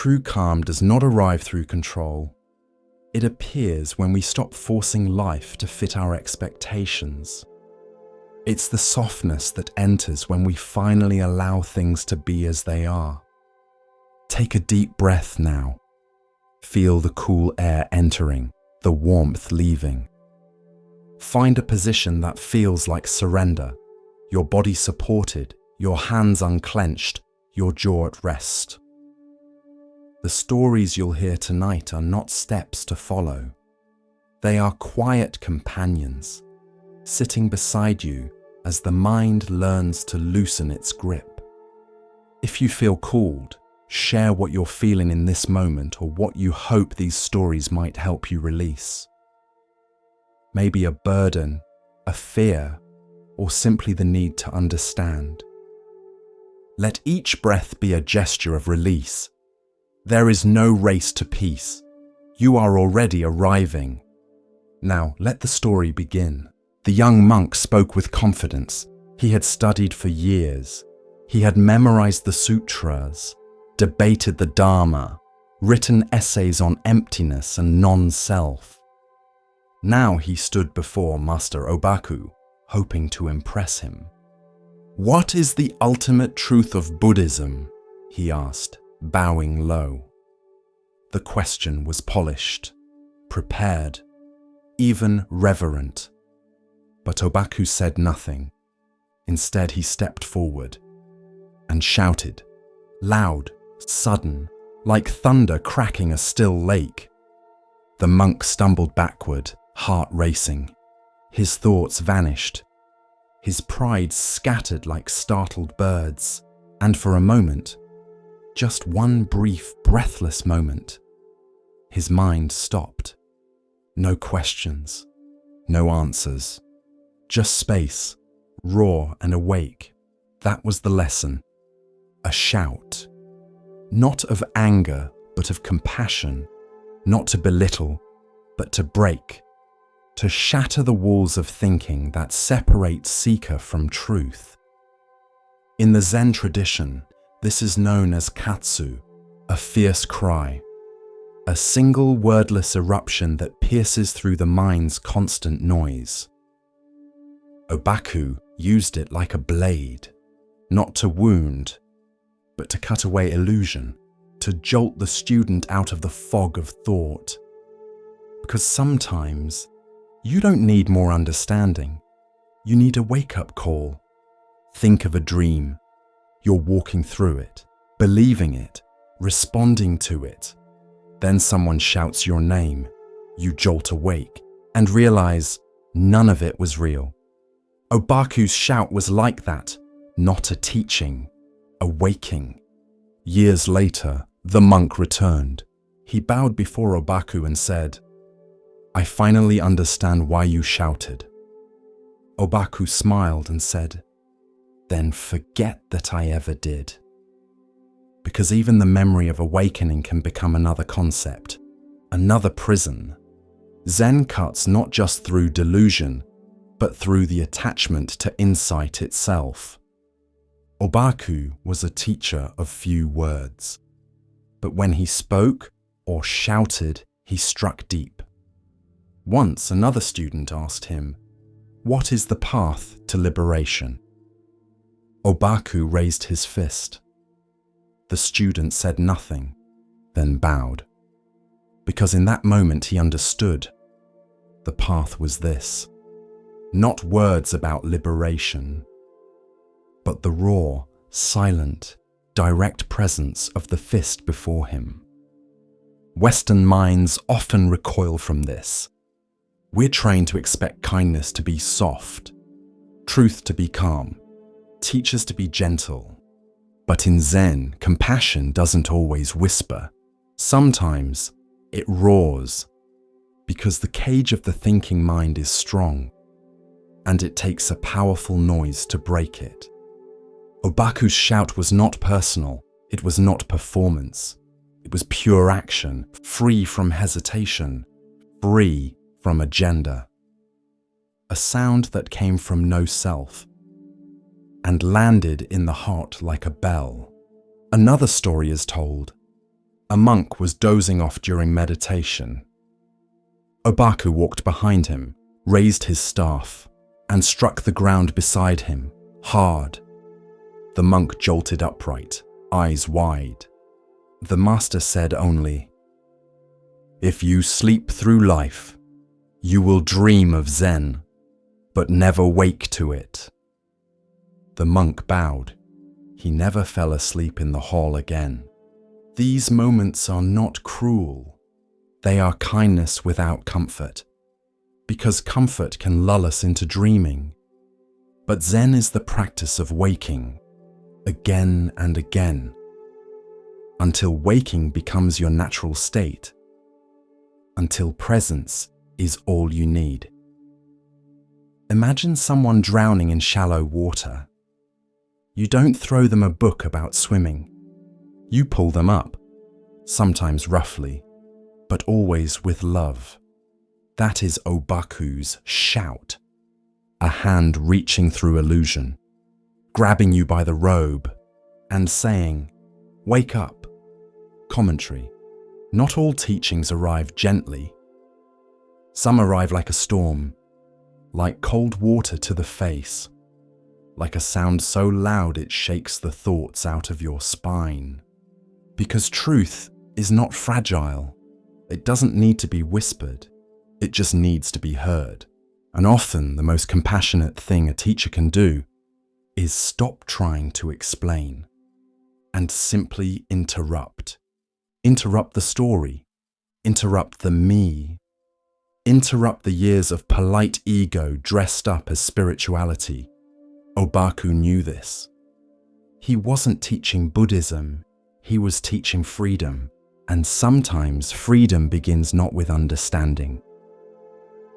true calm does not arrive through control. It appears when we stop forcing life to fit our expectations. It's the softness that enters when we finally allow things to be as they are. Take a deep breath now. Feel the cool air entering, the warmth leaving. Find a position that feels like surrender, your body supported, your hands unclenched, your jaw at rest. The stories you'll hear tonight are not steps to follow. They are quiet companions, sitting beside you as the mind learns to loosen its grip. If you feel called, share what you're feeling in this moment or what you hope these stories might help you release. Maybe a burden, a fear, or simply the need to understand. Let each breath be a gesture of release. There is no race to peace. You are already arriving. Now let the story begin. The young monk spoke with confidence. He had studied for years. He had memorized the sutras, debated the Dharma, written essays on emptiness and non-self. Now he stood before Master Obaku, hoping to impress him. "What is the ultimate truth of Buddhism?" he asked, bowing low. The question was polished, prepared, even reverent. But Obaku said nothing. Instead, he stepped forward and shouted, loud, sudden, like thunder cracking a still lake. The monk stumbled backward, heart racing. His thoughts vanished. His pride scattered like startled birds. And for a moment, just one brief, breathless moment, his mind stopped. No questions, no answers, just space, raw and awake. That was the lesson. A shout. Not of anger, but of compassion. Not to belittle, but to break. To shatter the walls of thinking that separate seeker from truth. In the Zen tradition, this is known as katsu, a fierce cry. A single wordless eruption that pierces through the mind's constant noise. Obaku used it like a blade, not to wound, but to cut away illusion, to jolt the student out of the fog of thought. Because sometimes, you don't need more understanding. You need a wake-up call. Think of a dream. You're walking through it, believing it, responding to it. Then someone shouts your name. You jolt awake and realize none of it was real. Obaku's shout was like that, not a teaching, a waking. Years later, the monk returned. He bowed before Obaku and said, "I finally understand why you shouted." Obaku smiled and said, "Then forget that I ever did." Because even the memory of awakening can become another concept, another prison. Zen cuts not just through delusion, but through the attachment to insight itself. Obaku was a teacher of few words, but when he spoke or shouted, he struck deep. Once another student asked him, "What is the path to liberation?" Obaku raised his fist. The student said nothing, then bowed, because in that moment he understood. The path was this. Not words about liberation, but the raw, silent, direct presence of the fist before him. Western minds often recoil from this. We're trained to expect kindness to be soft, truth to be calm, teachers to be gentle. But in Zen, compassion doesn't always whisper. Sometimes it roars, because the cage of the thinking mind is strong, and it takes a powerful noise to break it. Obaku's shout was not personal, it was not performance. It was pure action, free from hesitation, free from agenda. A sound that came from no self, and landed in the heart like a bell. Another story is told. A monk was dozing off during meditation. Obaku walked behind him, raised his staff, and struck the ground beside him, hard. The monk jolted upright, eyes wide. The master said only, "If you sleep through life, you will dream of Zen, but never wake to it." The monk bowed. He never fell asleep in the hall again. These moments are not cruel. They are kindness without comfort, because comfort can lull us into dreaming. But Zen is the practice of waking, again and again, until waking becomes your natural state, until presence is all you need. Imagine someone drowning in shallow water. You don't throw them a book about swimming. You pull them up, sometimes roughly, but always with love. That is Obaku's shout, a hand reaching through illusion, grabbing you by the robe and saying, "Wake up." Commentary. Not all teachings arrive gently. Some arrive like a storm, like cold water to the face, like a sound so loud it shakes the thoughts out of your spine. Because truth is not fragile. It doesn't need to be whispered. It just needs to be heard. And often the most compassionate thing a teacher can do is stop trying to explain and simply interrupt. Interrupt the story. Interrupt the me. Interrupt the years of polite ego dressed up as spirituality. Obaku knew this. He wasn't teaching Buddhism, he was teaching freedom. And sometimes freedom begins not with understanding,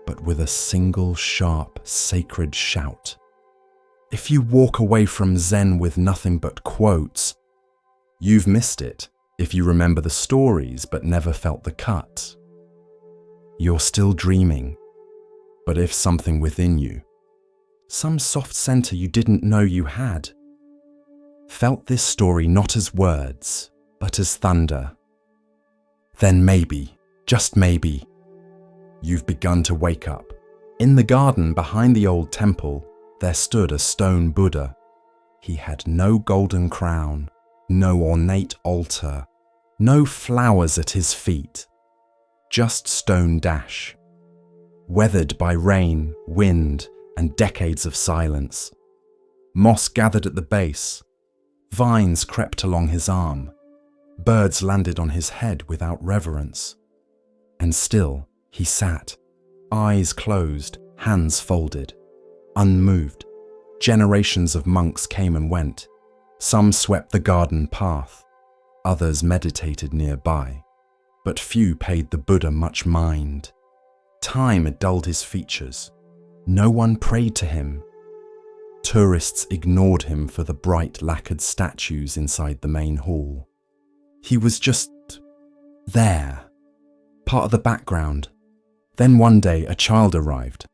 but with a single sharp, sacred shout. If you walk away from Zen with nothing but quotes, you've missed it. If you remember the stories but never felt the cut, you're still dreaming. But if something within you, some soft center you didn't know you had, felt this story not as words, but as thunder, then maybe, just maybe, you've begun to wake up. In the garden behind the old temple, there stood a stone Buddha. He had no golden crown, no ornate altar, no flowers at his feet, just stone dash, weathered by rain, wind, and decades of silence. Moss gathered at the base, vines crept along his arm, birds landed on his head without reverence. And still he sat, eyes closed, hands folded, unmoved. Generations of monks came and went. Some swept the garden path, others meditated nearby, but few paid the Buddha much mind. Time had dulled his features. No one prayed to him. Tourists ignored him for the bright lacquered statues inside the main hall. He was just there, part of the background. Then one day a child arrived.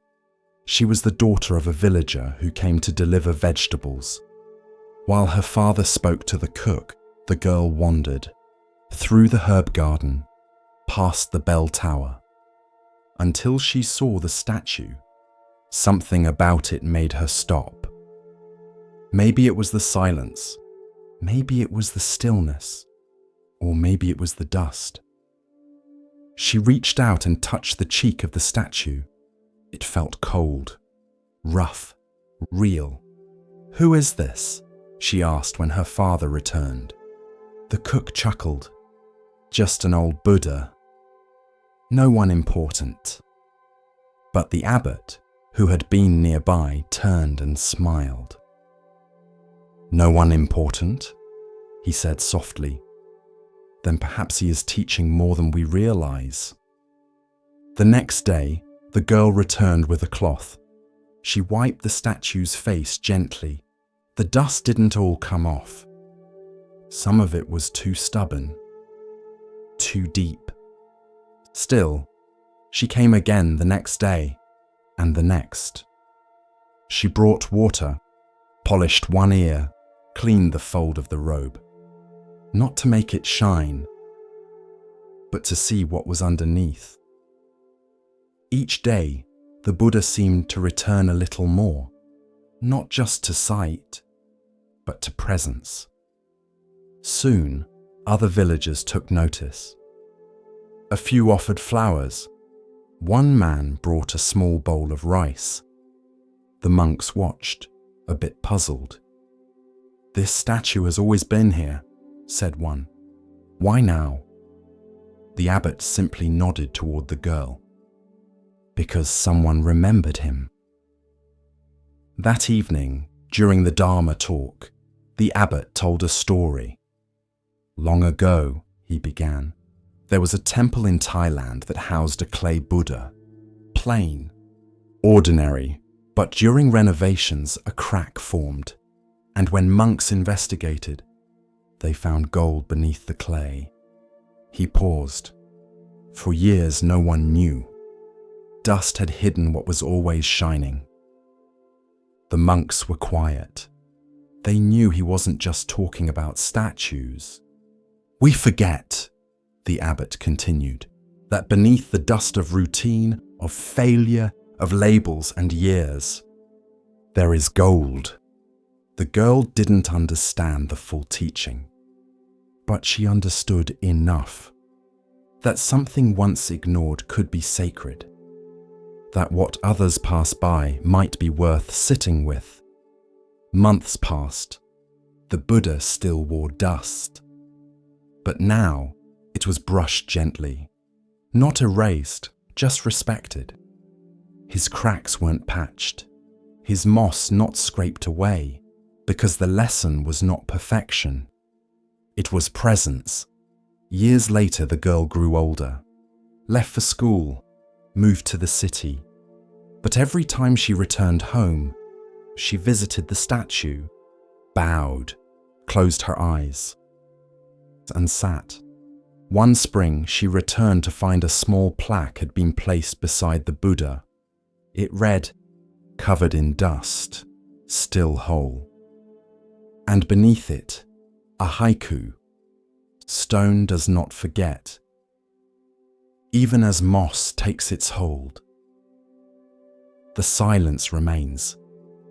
She was the daughter of a villager who came to deliver vegetables. While her father spoke to the cook, the girl wandered through the herb garden, past the bell tower, until she saw the statue. Something about it made her stop. Maybe it was the silence, maybe it was the stillness, or maybe it was the dust. She reached out and touched the cheek of the statue. It felt cold, rough, real. "Who is this?" she asked when her father returned. The cook chuckled. "Just an old Buddha. No one important." But the abbot, who had been nearby, turned and smiled. "No one important?" he said softly. "Then perhaps he is teaching more than we realize." The next day, the girl returned with a cloth. She wiped the statue's face gently. The dust didn't all come off. Some of it was too stubborn, too deep. Still, she came again the next day, and the next. She brought water, polished one ear, cleaned the fold of the robe. Not to make it shine, but to see what was underneath. Each day, the Buddha seemed to return a little more, not just to sight, but to presence. Soon, other villagers took notice. A few offered flowers. One man brought a small bowl of rice. The monks watched, a bit puzzled. "This statue has always been here," said one. "Why now?" The abbot simply nodded toward the girl. "Because someone remembered him." That evening, during the Dharma talk, the abbot told a story. "Long ago," he began, "there was a temple in Thailand that housed a clay Buddha. Plain, ordinary, but during renovations a crack formed, and when monks investigated, they found gold beneath the clay." He paused. For years no one knew. Dust had hidden what was always shining. The monks were quiet. They knew he wasn't just talking about statues. "We forget," the abbot continued, "that beneath the dust of routine, of failure, of labels and years, there is gold." The girl didn't understand the full teaching, but she understood enough that something once ignored could be sacred, that what others pass by might be worth sitting with. Months passed. The Buddha still wore dust. But now it was brushed gently, not erased, just respected. His cracks weren't patched, his moss not scraped away, because the lesson was not perfection. It was presence. Years later, the girl grew older, left for school, moved to the city. But every time she returned home, she visited the statue, bowed, closed her eyes, and sat. One spring, she returned to find a small plaque had been placed beside the Buddha. It read, "Covered in dust, still whole." And beneath it, a haiku, "Stone does not forget, even as moss takes its hold." The silence remains.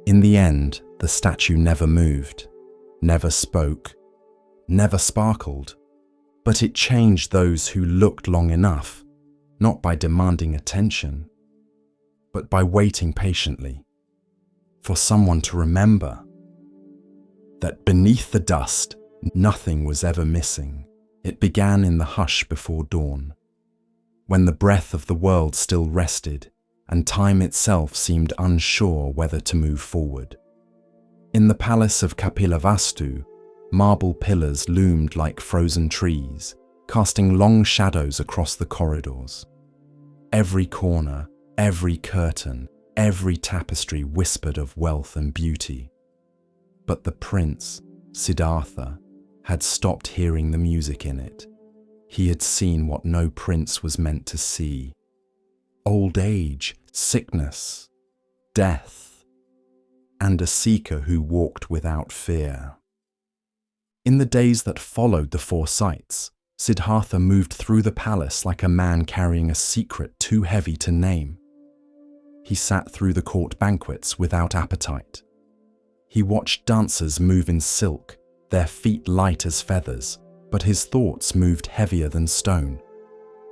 In the end, the statue never moved, never spoke, never sparkled, but it changed those who looked long enough, not by demanding attention, but by waiting patiently for someone to remember that beneath the dust, nothing was ever missing. It began in the hush before dawn, when the breath of the world still rested and time itself seemed unsure whether to move forward. In the palace of Kapilavastu, marble pillars loomed like frozen trees, casting long shadows across the corridors. Every corner, every curtain, every tapestry whispered of wealth and beauty. But the prince, Siddhartha, had stopped hearing the music in it. He had seen what no prince was meant to see: old age, sickness, death, and a seeker who walked without fear. In the days that followed the 4 sights, Siddhartha moved through the palace like a man carrying a secret too heavy to name. He sat through the court banquets without appetite. He watched dancers move in silk, their feet light as feathers, but his thoughts moved heavier than stone.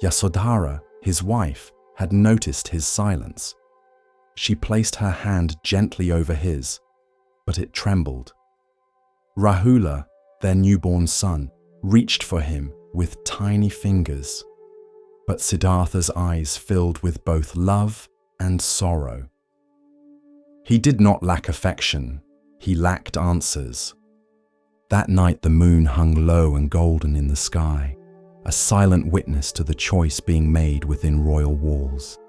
Yasodhara, his wife, had noticed his silence. She placed her hand gently over his, but it trembled. Rahula, their newborn son, reached for him with tiny fingers, but Siddhartha's eyes filled with both love and sorrow. He did not lack affection, he lacked answers. That night the moon hung low and golden in the sky, a silent witness to the choice being made within royal walls.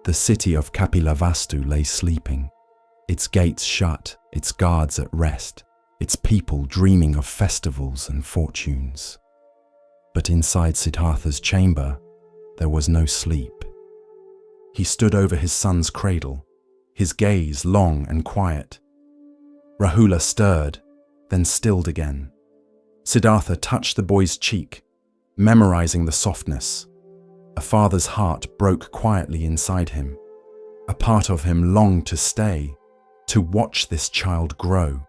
The city of Kapilavastu lay sleeping, its gates shut, its guards at rest, its people dreaming of festivals and fortunes. But inside Siddhartha's chamber, there was no sleep. He stood over his son's cradle, his gaze long and quiet. Rahula stirred, then stilled again. Siddhartha touched the boy's cheek, memorizing the softness. A father's heart broke quietly inside him. A part of him longed to stay, to watch this child grow,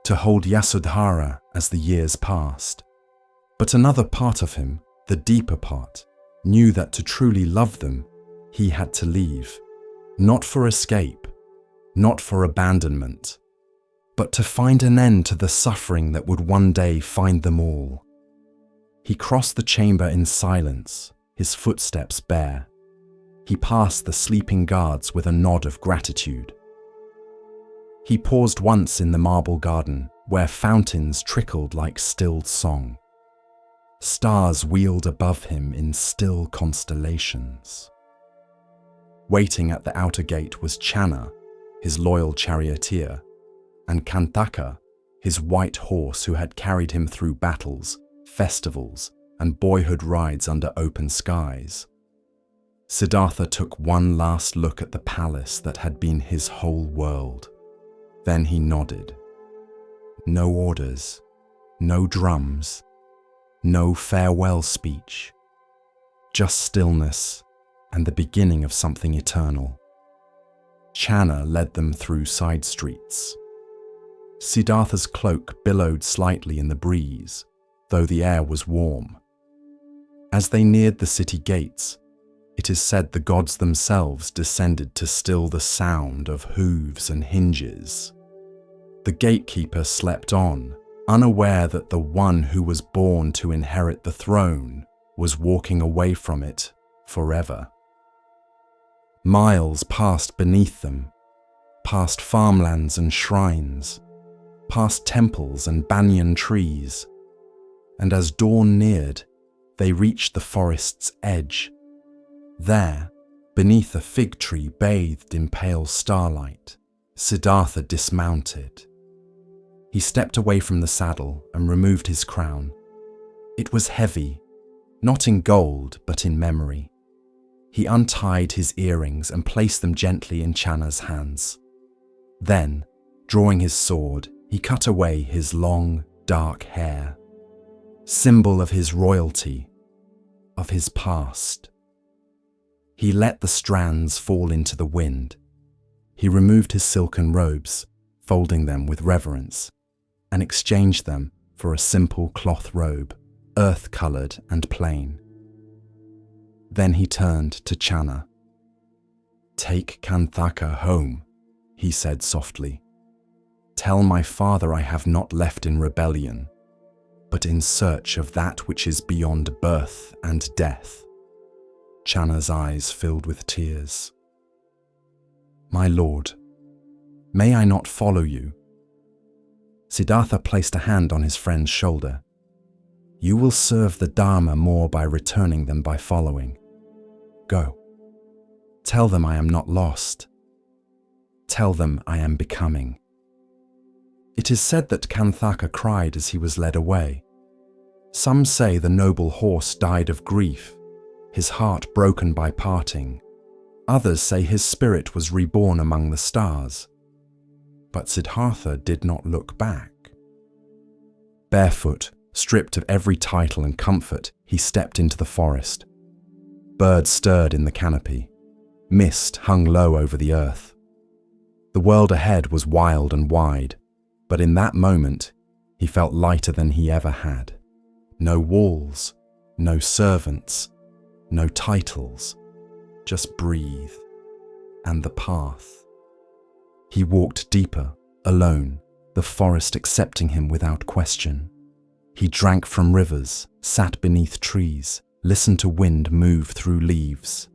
to hold Yasudhara as the years passed. But another part of him, the deeper part, knew that to truly love them, he had to leave. Not for escape, not for abandonment, but to find an end to the suffering that would one day find them all. He crossed the chamber in silence, his footsteps bare. He passed the sleeping guards with a nod of gratitude. He paused once in the marble garden, where fountains trickled like stilled song. Stars wheeled above him in still constellations. Waiting at the outer gate was Channa, his loyal charioteer, and Kantaka, his white horse who had carried him through battles, festivals, and boyhood rides under open skies. Siddhartha took one last look at the palace that had been his whole world. Then he nodded. No orders, no drums, no farewell speech, just stillness and the beginning of something eternal. Channa led them through side streets. Siddhartha's cloak billowed slightly in the breeze, though the air was warm. As they neared the city gates, it is said the gods themselves descended to still the sound of hooves and hinges. The gatekeeper slept on, unaware that the one who was born to inherit the throne was walking away from it forever. Miles passed beneath them, past farmlands and shrines, past temples and banyan trees, and as dawn neared, they reached the forest's edge. There, beneath a fig tree bathed in pale starlight, Siddhartha dismounted. He stepped away from the saddle and removed his crown. It was heavy, not in gold, but in memory. He untied his earrings and placed them gently in Channa's hands. Then, drawing his sword, he cut away his long, dark hair, symbol of his royalty, of his past. He let the strands fall into the wind. He removed his silken robes, folding them with reverence, and exchanged them for a simple cloth robe, earth-coloured and plain. Then he turned to Channa. "Take Kanthaka home," he said softly. "Tell my father I have not left in rebellion, but in search of that which is beyond birth and death." Channa's eyes filled with tears. "My lord, may I not follow you?" Siddhartha placed a hand on his friend's shoulder. "You will serve the Dharma more by returning than by following. Go. Tell them I am not lost. Tell them I am becoming." It is said that Kanthaka cried as he was led away. Some say the noble horse died of grief, his heart broken by parting. Others say his spirit was reborn among the stars. But Siddhartha did not look back. Barefoot, stripped of every title and comfort, he stepped into the forest. Birds stirred in the canopy. Mist hung low over the earth. The world ahead was wild and wide, but in that moment, he felt lighter than he ever had. No walls, no servants, no titles, just breathe, and the path. He walked deeper, alone, the forest accepting him without question. He drank from rivers, sat beneath trees, listened to wind move through leaves.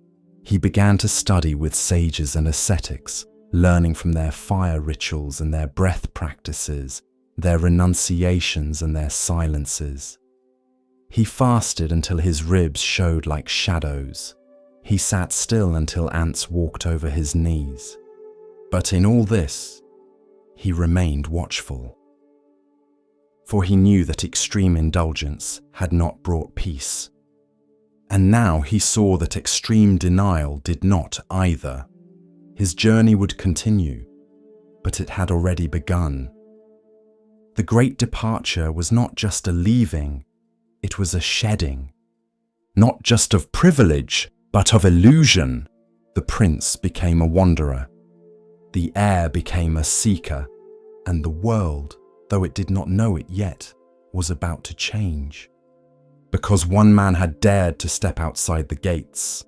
He began to study with sages and ascetics, learning from their fire rituals and their breath practices, their renunciations and their silences. He fasted until his ribs showed like shadows. He sat still until ants walked over his knees. But in all this, he remained watchful. For he knew that extreme indulgence had not brought peace. And now he saw that extreme denial did not either. His journey would continue, but it had already begun. The great departure was not just a leaving, it was a shedding, not just of privilege, but of illusion. The prince became a wanderer. The heir became a seeker, and the world, though it did not know it yet, was about to change. Because one man had dared to step outside the gates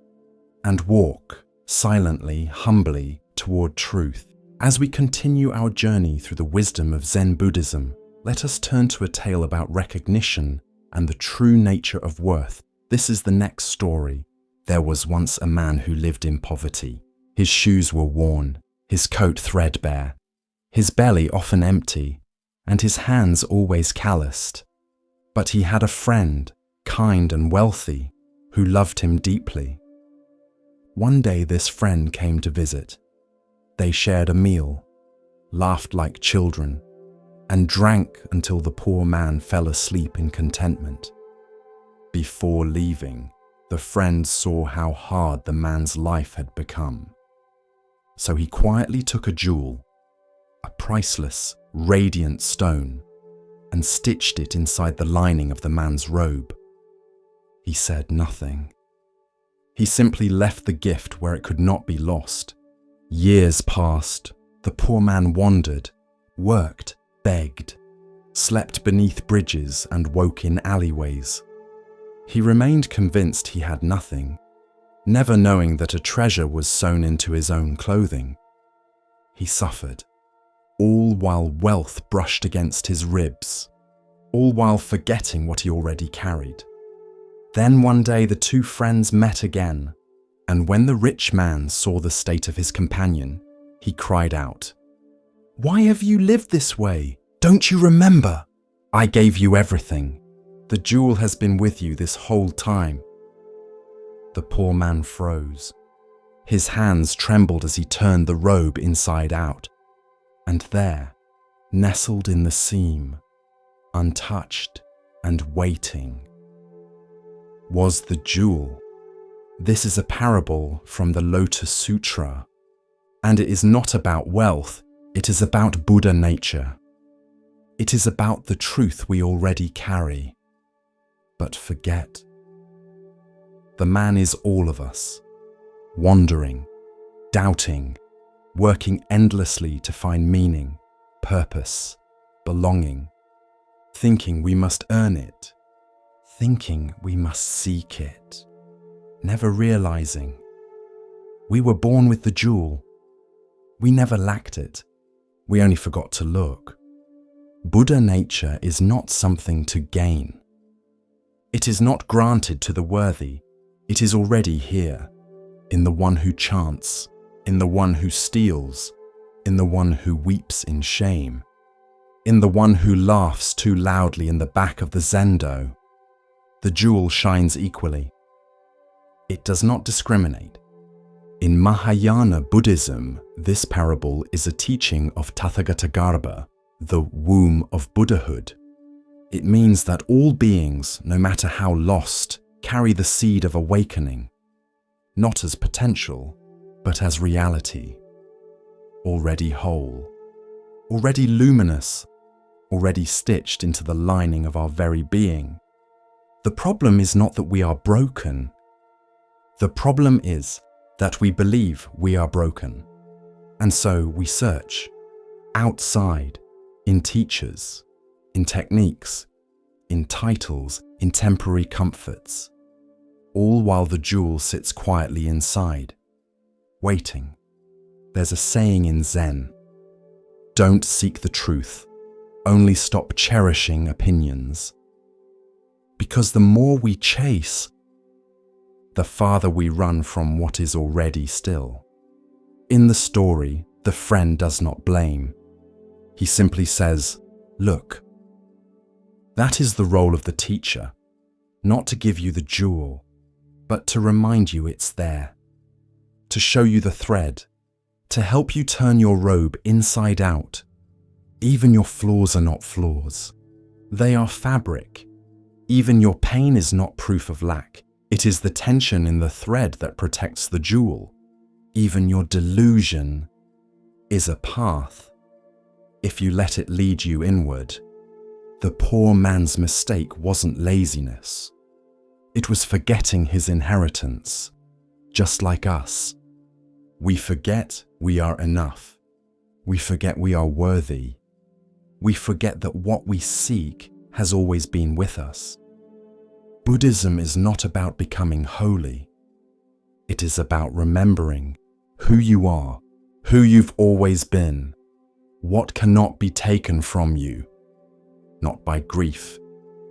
and walk silently, humbly toward truth. As we continue our journey through the wisdom of Zen Buddhism, let us turn to a tale about recognition and the true nature of worth. This is the next story. There was once a man who lived in poverty. His shoes were worn, his coat threadbare, his belly often empty, and his hands always calloused. But he had a friend, kind and wealthy, who loved him deeply. One day this friend came to visit. They shared a meal, laughed like children, and drank until the poor man fell asleep in contentment. Before leaving, the friend saw how hard the man's life had become. So he quietly took a jewel, a priceless, radiant stone, and stitched it inside the lining of the man's robe. He said nothing. He simply left the gift where it could not be lost. Years passed. The poor man wandered, worked, begged, slept beneath bridges and woke in alleyways. He remained convinced he had nothing, never knowing that a treasure was sewn into his own clothing. He suffered, all while wealth brushed against his ribs, all while forgetting what he already carried. Then one day the two friends met again, and when the rich man saw the state of his companion, he cried out, "Why have you lived this way? Don't you remember? I gave you everything. The jewel has been with you this whole time." The poor man froze. His hands trembled as he turned the robe inside out. And there, nestled in the seam, untouched and waiting, was the jewel. This is a parable from the Lotus Sutra, and it is not about wealth, it is about Buddha nature. It is about the truth we already carry, but forget. The man is all of us, wandering, doubting, working endlessly to find meaning, purpose, belonging, thinking we must earn it, thinking we must seek it, never realizing we were born with the jewel. We never lacked it. We only forgot to look. Buddha nature is not something to gain. It is not granted to the worthy. It is already here, in the one who chants, in the one who steals, in the one who weeps in shame, in the one who laughs too loudly in the back of the zendo. The jewel shines equally. It does not discriminate. In Mahayana Buddhism, this parable is a teaching of Tathagata Garbha, the womb of Buddhahood. It means that all beings, no matter how lost, carry the seed of awakening, not as potential, but as reality. Already whole, already luminous, already stitched into the lining of our very being. The problem is not that we are broken. The problem is that we believe we are broken. And so we search, outside, in teachers, in techniques, in titles, in temporary comforts, all while the jewel sits quietly inside, waiting. There's a saying in Zen, don't seek the truth, only stop cherishing opinions. Because the more we chase, the farther we run from what is already still. In the story, the friend does not blame. He simply says, look. That is the role of the teacher, not to give you the jewel, but to remind you it's there, to show you the thread, to help you turn your robe inside out. Even your flaws are not flaws. They are fabric. Even your pain is not proof of lack. It is the tension in the thread that protects the jewel. Even your delusion is a path, if you let it lead you inward. The poor man's mistake wasn't laziness. It was forgetting his inheritance, just like us. We forget we are enough. We forget we are worthy. We forget that what we seek has always been with us. Buddhism is not about becoming holy. It is about remembering who you are, who you've always been, what cannot be taken from you, not by grief,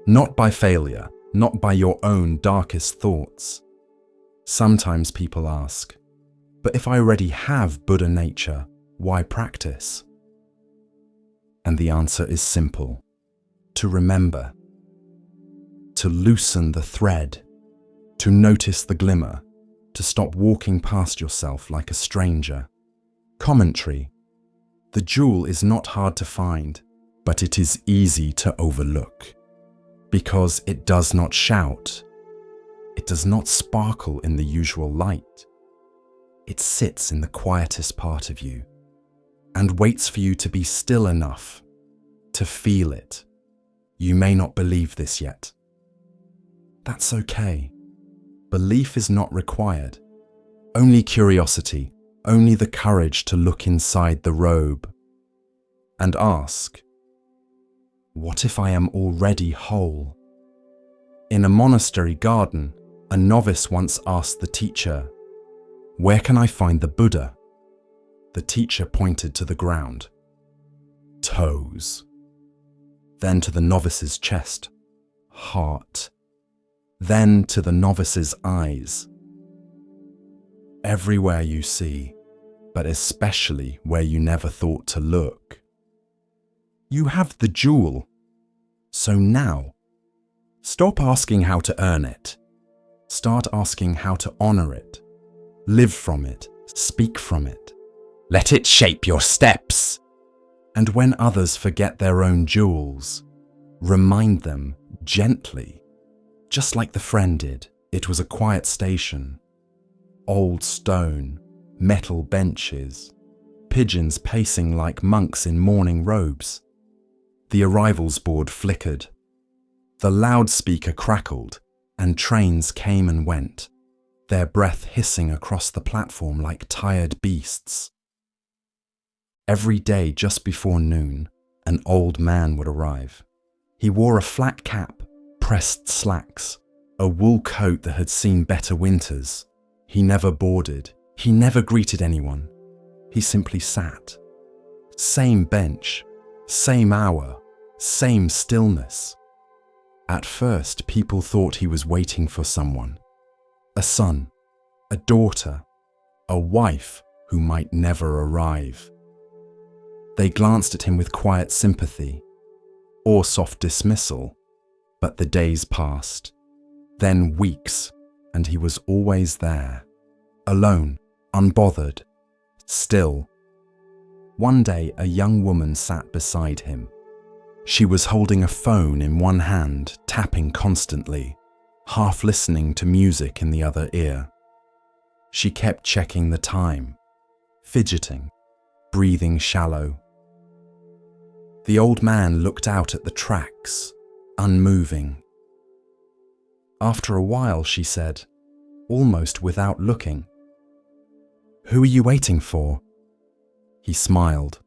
not by failure, not by your own darkest thoughts. Sometimes people ask, but if I already have Buddha nature, why practice? And the answer is simple: to remember, to loosen the thread, to notice the glimmer, to stop walking past yourself like a stranger. Commentary: the jewel is not hard to find, but it is easy to overlook, because it does not shout. It does not sparkle in the usual light. It sits in the quietest part of you and waits for you to be still enough to feel it. You may not believe this yet. That's okay. Belief is not required. Only curiosity, only the courage to look inside the robe and ask, what if I am already whole? In a monastery garden, a novice once asked the teacher, "Where can I find the Buddha?" The teacher pointed to the ground. Toes. Then to the novice's chest. Heart. Then to the novice's eyes. Everywhere you see, but especially where you never thought to look. You have the jewel. So now, stop asking how to earn it. Start asking how to honor it. Live from it. Speak from it. Let it shape your steps. And when others forget their own jewels, remind them gently, just like the friend did. It was a quiet station. Old stone, metal benches, pigeons pacing like monks in mourning robes. The arrivals board flickered. The loudspeaker crackled, and trains came and went, their breath hissing across the platform like tired beasts. Every day just before noon, an old man would arrive. He wore a flat cap, pressed slacks, a wool coat that had seen better winters. He never boarded. He never greeted anyone. He simply sat. Same bench, same hour, same stillness. At first, people thought he was waiting for someone. A son, a daughter, a wife who might never arrive. They glanced at him with quiet sympathy or soft dismissal, but the days passed, then weeks, and he was always there, alone, unbothered, still. One day, a young woman sat beside him. She was holding a phone in one hand, tapping constantly, half listening to music in the other ear. She kept checking the time, fidgeting, breathing shallow. The old man looked out at the tracks, unmoving. After a while, she said, almost without looking, "Who are you waiting for?" He smiled.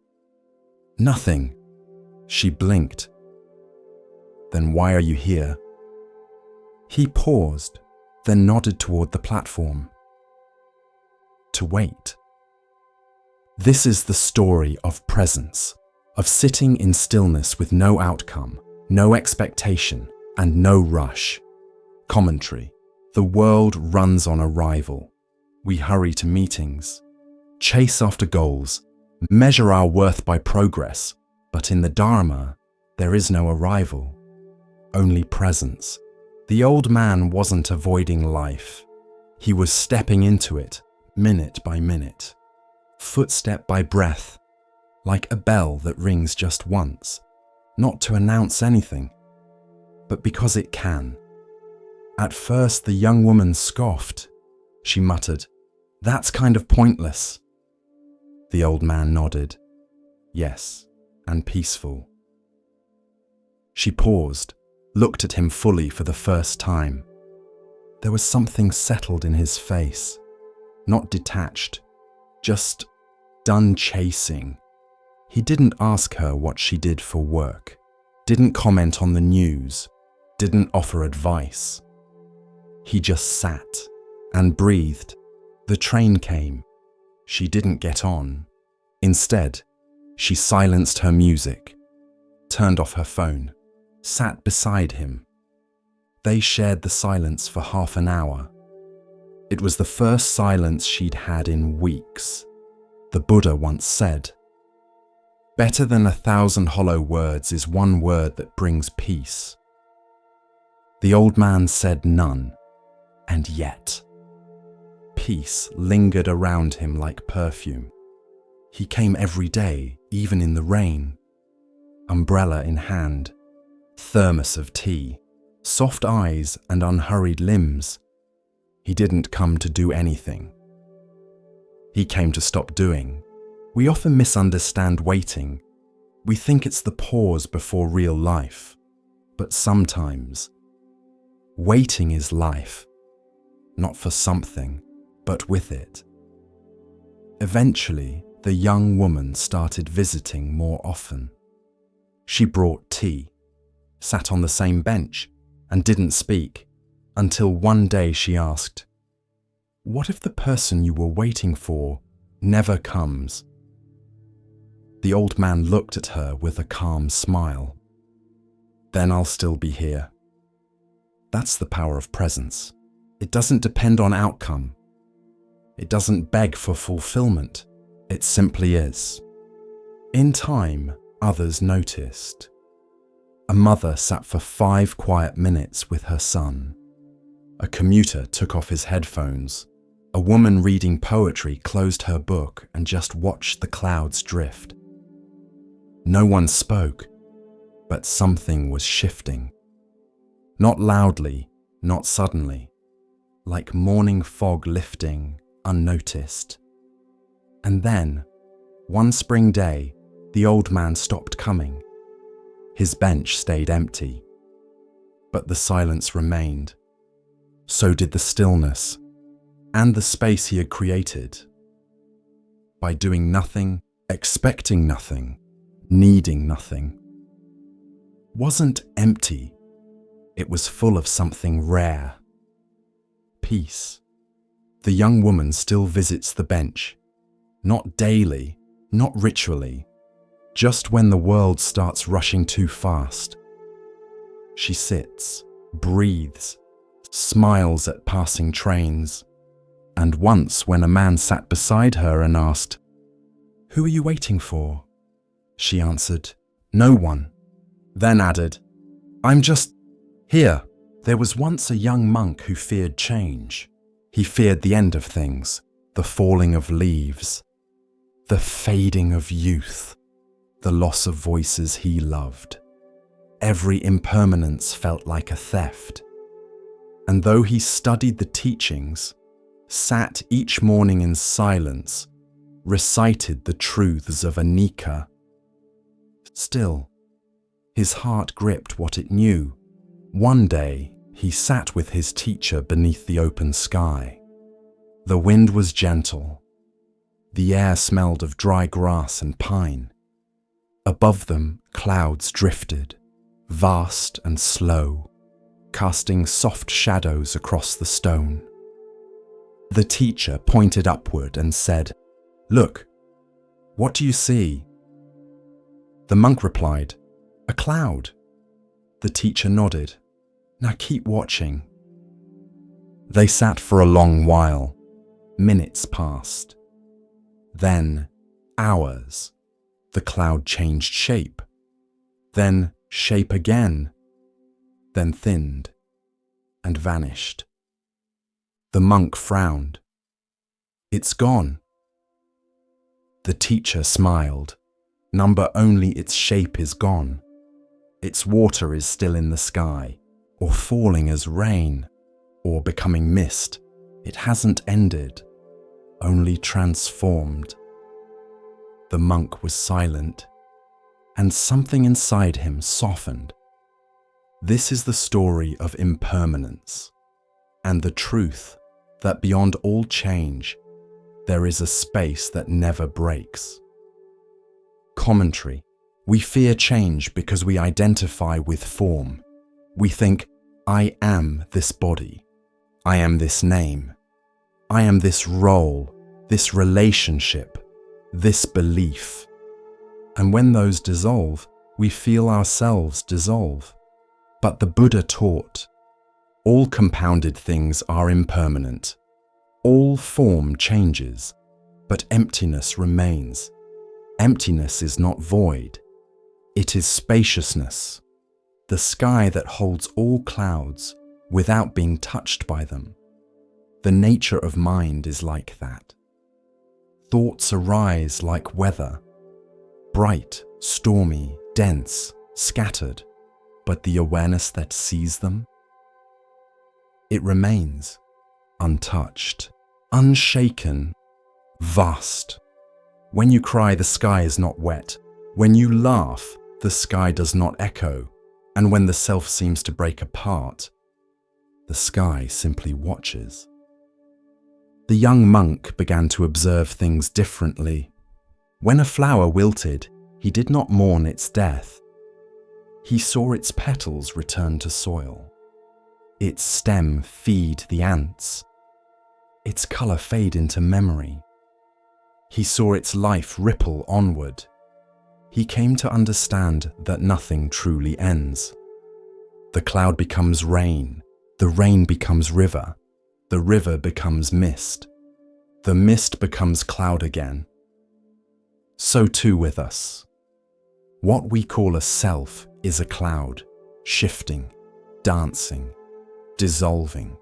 "Nothing." She blinked. "Then why are you here?" He paused, then nodded toward the platform. To wait. This is the story of presence, of sitting in stillness with no outcome, no expectation, and no rush. Commentary: the world runs on arrival. We hurry to meetings, chase after goals, measure our worth by progress, but in the Dharma, there is no arrival, only presence. The old man wasn't avoiding life. He was stepping into it, minute by minute, footstep by breath, like a bell that rings just once, not to announce anything, but because it can. At first, the young woman scoffed. She muttered, "That's kind of pointless." The old man nodded. Yes, and peaceful. She paused, looked at him fully for the first time. There was something settled in his face, not detached, just done chasing. He didn't ask her what she did for work, didn't comment on the news, didn't offer advice. He just sat and breathed. The train came. She didn't get on. Instead, she silenced her music, turned off her phone, sat beside him. They shared the silence for half an hour. It was the first silence she'd had in weeks. The Buddha once said, "Better than 1,000 hollow words is one word that brings peace." The old man said none, and yet peace lingered around him like perfume. He came every day, even in the rain, umbrella in hand, thermos of tea, soft eyes and unhurried limbs. He didn't come to do anything. He came to stop doing. We often misunderstand waiting. We think it's the pause before real life. But sometimes, waiting is life, not for something, but with it. Eventually, the young woman started visiting more often. She brought tea, sat on the same bench, and didn't speak, until one day she asked, "What if the person you were waiting for never comes?" The old man looked at her with a calm smile. "Then I'll still be here." That's the power of presence. It doesn't depend on outcome. It doesn't beg for fulfillment. It simply is. In time, others noticed. A mother sat for 5 quiet minutes with her son. A commuter took off his headphones. A woman reading poetry closed her book and just watched the clouds drift. No one spoke, but something was shifting. Not loudly, not suddenly, like morning fog lifting, unnoticed. And then, one spring day, the old man stopped coming. His bench stayed empty, but the silence remained. So did the stillness, and the space he had created. By doing nothing, expecting nothing, needing nothing. Wasn't empty, it was full of something rare. Peace. The young woman still visits the bench, not daily, not ritually, just when the world starts rushing too fast. She sits, breathes, smiles at passing trains, and once when a man sat beside her and asked, "Who are you waiting for?" she answered, "No one." Then added, "I'm just here." There was once a young monk who feared change. He feared the end of things, the falling of leaves, the fading of youth, the loss of voices he loved. Every impermanence felt like a theft. And though he studied the teachings, sat each morning in silence, recited the truths of Anicca, still, his heart gripped what it knew. One day, he sat with his teacher beneath the open sky. The wind was gentle. The air smelled of dry grass and pine. Above them, clouds drifted, vast and slow, casting soft shadows across the stone. The teacher pointed upward and said, "Look, what do you see?" The monk replied, "A cloud." The teacher nodded. "Now keep watching." They sat for a long while. Minutes passed. Then hours. The cloud changed shape. Then shape again. Then thinned and vanished. The monk frowned. "It's gone." The teacher smiled. "Number only its shape is gone. Its water is still in the sky, or falling as rain, or becoming mist. It hasn't ended, only transformed." The monk was silent, and something inside him softened. This is the story of impermanence. and the truth that beyond all change, there is a space that never breaks. Commentary. We fear change because we identify with form. We think, I am this body. I am this name. I am this role, this relationship, this belief. And when those dissolve, we feel ourselves dissolve. But the Buddha taught, all compounded things are impermanent. All form changes, but emptiness remains. Emptiness is not void. It is spaciousness, the sky that holds all clouds without being touched by them. The nature of mind is like that. Thoughts arise like weather, bright, stormy, dense, scattered, but the awareness that sees them, it remains untouched, unshaken, vast. When you cry, the sky is not wet. When you laugh, the sky does not echo. And when the self seems to break apart, the sky simply watches. The young monk began to observe things differently. When a flower wilted, he did not mourn its death. He saw its petals return to soil, its stem feed the ants, its color fade into memory. He saw its life ripple onward. He came to understand that nothing truly ends. The cloud becomes rain, the rain becomes river, the river becomes mist, the mist becomes cloud again. So too with us. What we call a self is a cloud, shifting, dancing, dissolving,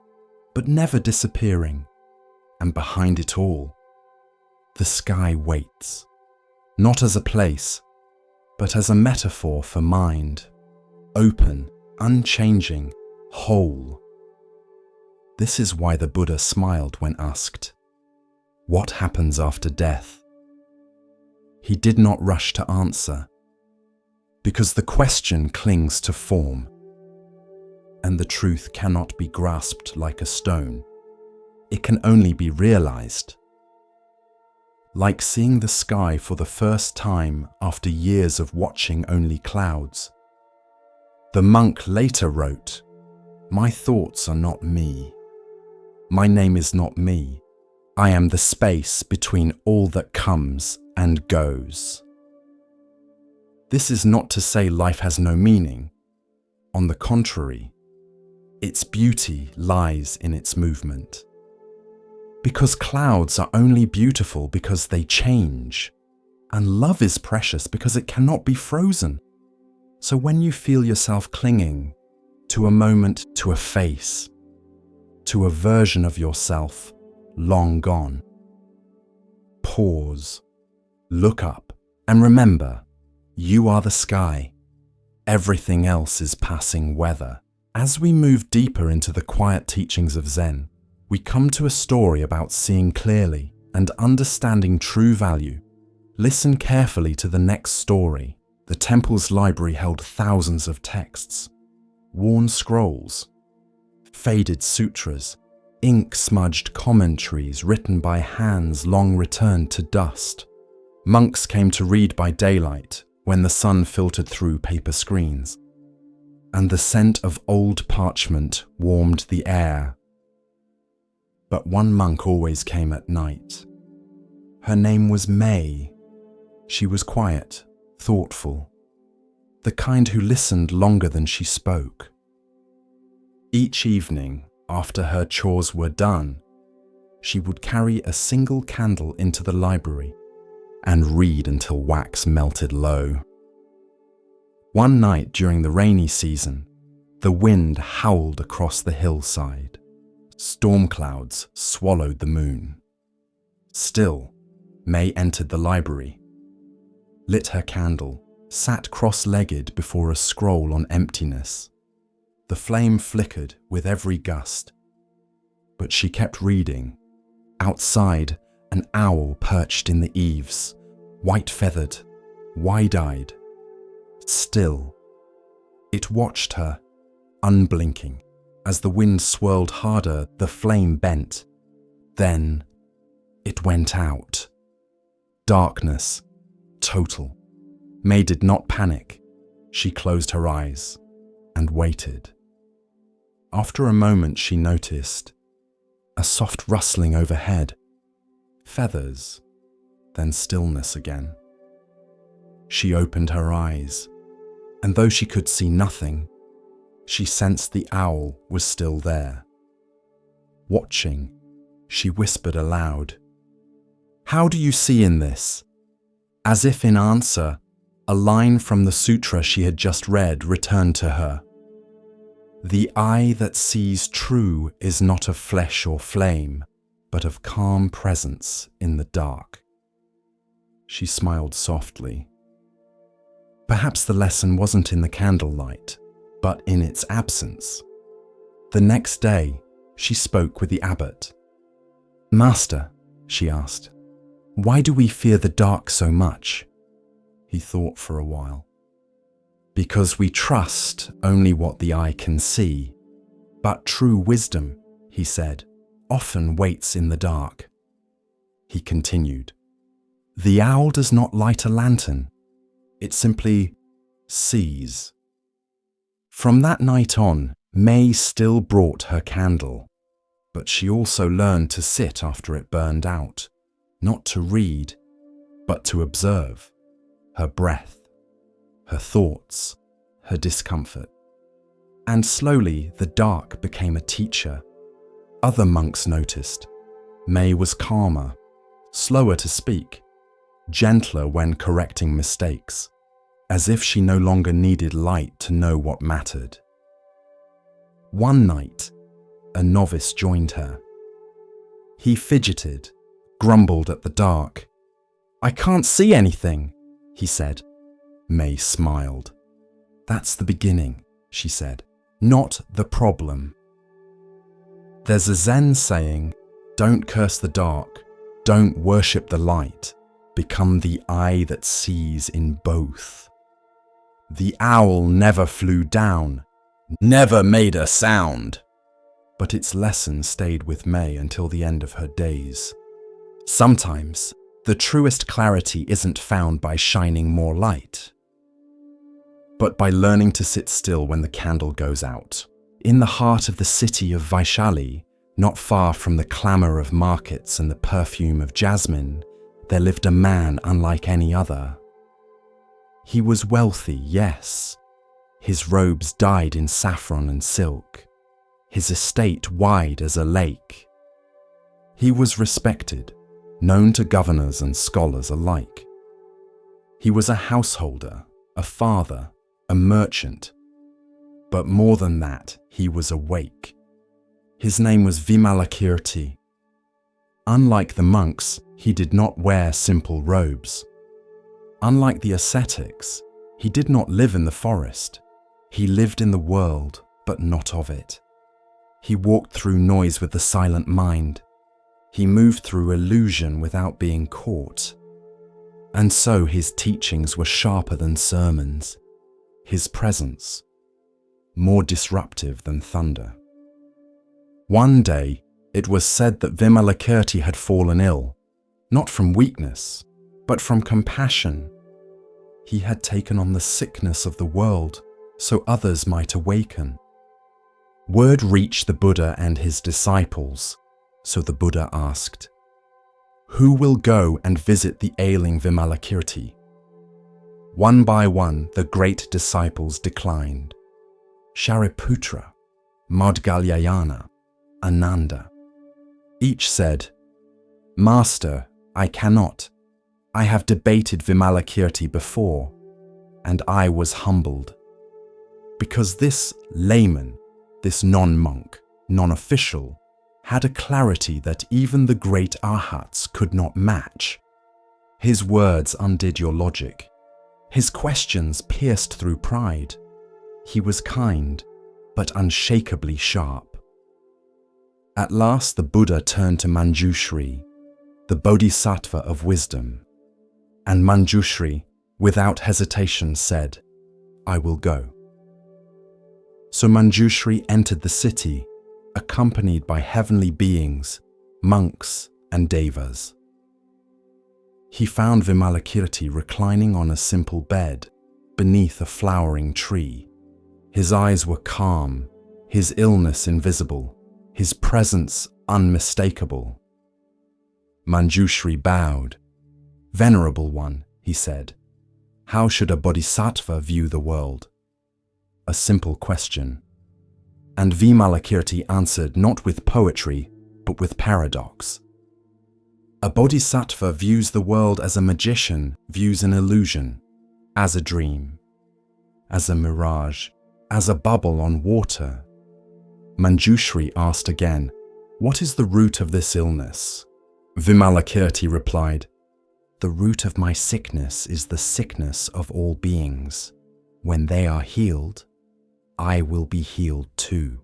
but never disappearing. And behind it all, the sky waits, not as a place, but as a metaphor for mind, open, unchanging, whole. This is why the Buddha smiled when asked, "What happens after death?" He did not rush to answer, because the question clings to form, and the truth cannot be grasped like a stone. It can only be realized. Like seeing the sky for the first time after years of watching only clouds. The monk later wrote, "My thoughts are not me. My name is not me. I am the space between all that comes and goes." This is not to say life has no meaning. On the contrary, its beauty lies in its movement. Because clouds are only beautiful because they change, and love is precious because it cannot be frozen. So when you feel yourself clinging to a moment, to a face, to a version of yourself long gone, pause, look up, and remember, you are the sky. Everything else is passing weather. As we move deeper into the quiet teachings of Zen, we come to a story about seeing clearly and understanding true value. Listen carefully to the next story. The temple's library held thousands of texts, worn scrolls, faded sutras, ink-smudged commentaries written by hands long returned to dust. Monks came to read by daylight when the sun filtered through paper screens, and the scent of old parchment warmed the air. But one monk always came at night. Her name was May. She was quiet, thoughtful, the kind who listened longer than she spoke. Each evening, after her chores were done, she would carry a single candle into the library and read until wax melted low. One night during the rainy season, the wind howled across the hillside. Storm clouds swallowed the moon. Still, May entered the library, lit her candle, sat cross-legged before a scroll on emptiness. The flame flickered with every gust, but she kept reading. Outside, an owl perched in the eaves, white-feathered, wide-eyed. Still, it watched her, unblinking. As the wind swirled harder, the flame bent. Then it went out. Darkness, total. May did not panic. She closed her eyes and waited. After a moment, she noticed a soft rustling overhead, feathers, then stillness again. She opened her eyes, and though she could see nothing, she sensed the owl was still there. Watching, she whispered aloud, "How do you see in this?" As if in answer, a line from the sutra she had just read returned to her. "The eye that sees true is not of flesh or flame, but of calm presence in the dark." She smiled softly. Perhaps the lesson wasn't in the candlelight, but in its absence. The next day, she spoke with the abbot. "Master," she asked, "why do we fear the dark so much?" He thought for a while. "Because we trust only what the eye can see. But true wisdom," he said, "often waits in the dark." He continued, "The owl does not light a lantern. It simply sees." From that night on, May still brought her candle, but she also learned to sit after it burned out, not to read, but to observe her breath, her thoughts, her discomfort. And slowly the dark became a teacher. Other monks noticed. May was calmer, slower to speak, gentler when correcting mistakes, as if she no longer needed light to know what mattered. One night, a novice joined her. He fidgeted, grumbled at the dark. "I can't see anything," he said. May smiled. "That's the beginning," she said, "not the problem." There's a Zen saying, "Don't curse the dark, don't worship the light, become the eye that sees in both." The owl never flew down, never made a sound, but its lesson stayed with May until the end of her days. Sometimes, the truest clarity isn't found by shining more light, but by learning to sit still when the candle goes out. In the heart of the city of Vaishali, not far from the clamour of markets and the perfume of jasmine, there lived a man unlike any other. He was wealthy, yes. His robes dyed in saffron and silk, his estate wide as a lake. He was respected, known to governors and scholars alike. He was a householder, a father, a merchant. But more than that, he was awake. His name was Vimalakirti. Unlike the monks, he did not wear simple robes. Unlike the ascetics, he did not live in the forest. He lived in the world, but not of it. He walked through noise with the silent mind. He moved through illusion without being caught. And so his teachings were sharper than sermons. His presence, more disruptive than thunder. One day, it was said that Vimalakirti had fallen ill, not from weakness, but from compassion. He had taken on the sickness of the world so others might awaken. Word reached the Buddha and his disciples, so the Buddha asked, "Who will go and visit the ailing Vimalakirti?" One by one, the great disciples declined. Shariputra, Maudgalyayana, Ananda. Each said, "Master, I cannot. I have debated Vimalakirti before, and I was humbled." Because this layman, this non-monk, non-official, had a clarity that even the great arhats could not match. His words undid your logic. His questions pierced through pride. He was kind, but unshakably sharp. At last the Buddha turned to Manjushri, the bodhisattva of wisdom, and Manjushri, without hesitation, said, "I will go." So Manjushri entered the city, accompanied by heavenly beings, monks and devas. He found Vimalakirti reclining on a simple bed beneath a flowering tree. His eyes were calm, his illness invisible, his presence unmistakable. Manjushri bowed. "Venerable one," he said, "how should a bodhisattva view the world?" A simple question. And Vimalakirti answered not with poetry, but with paradox. A bodhisattva views the world as a magician views an illusion, as a dream, as a mirage, as a bubble on water. Manjushri asked again, "What is the root of this illness?" Vimalakirti replied, "The root of my sickness is the sickness of all beings. When they are healed, I will be healed too."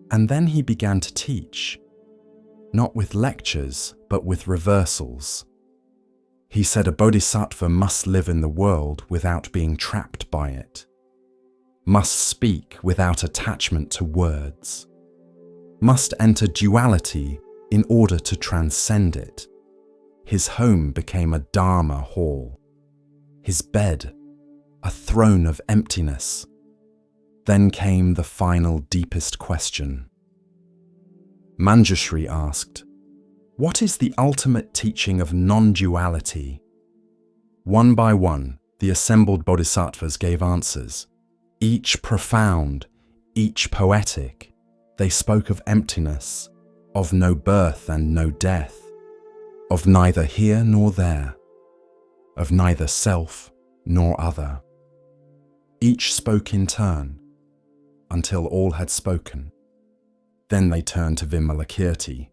And then he began to teach, not with lectures, but with reversals. He said a bodhisattva must live in the world without being trapped by it, must speak without attachment to words, must enter duality in order to transcend it. His home became a Dharma hall, his bed a throne of emptiness. Then came the final deepest question. Manjushri asked, "What is the ultimate teaching of non-duality?" One by one, the assembled bodhisattvas gave answers, each profound, each poetic. They spoke of emptiness, of no birth and no death, of neither here nor there, of neither self nor other. Each spoke in turn, until all had spoken. Then they turned to Vimalakirti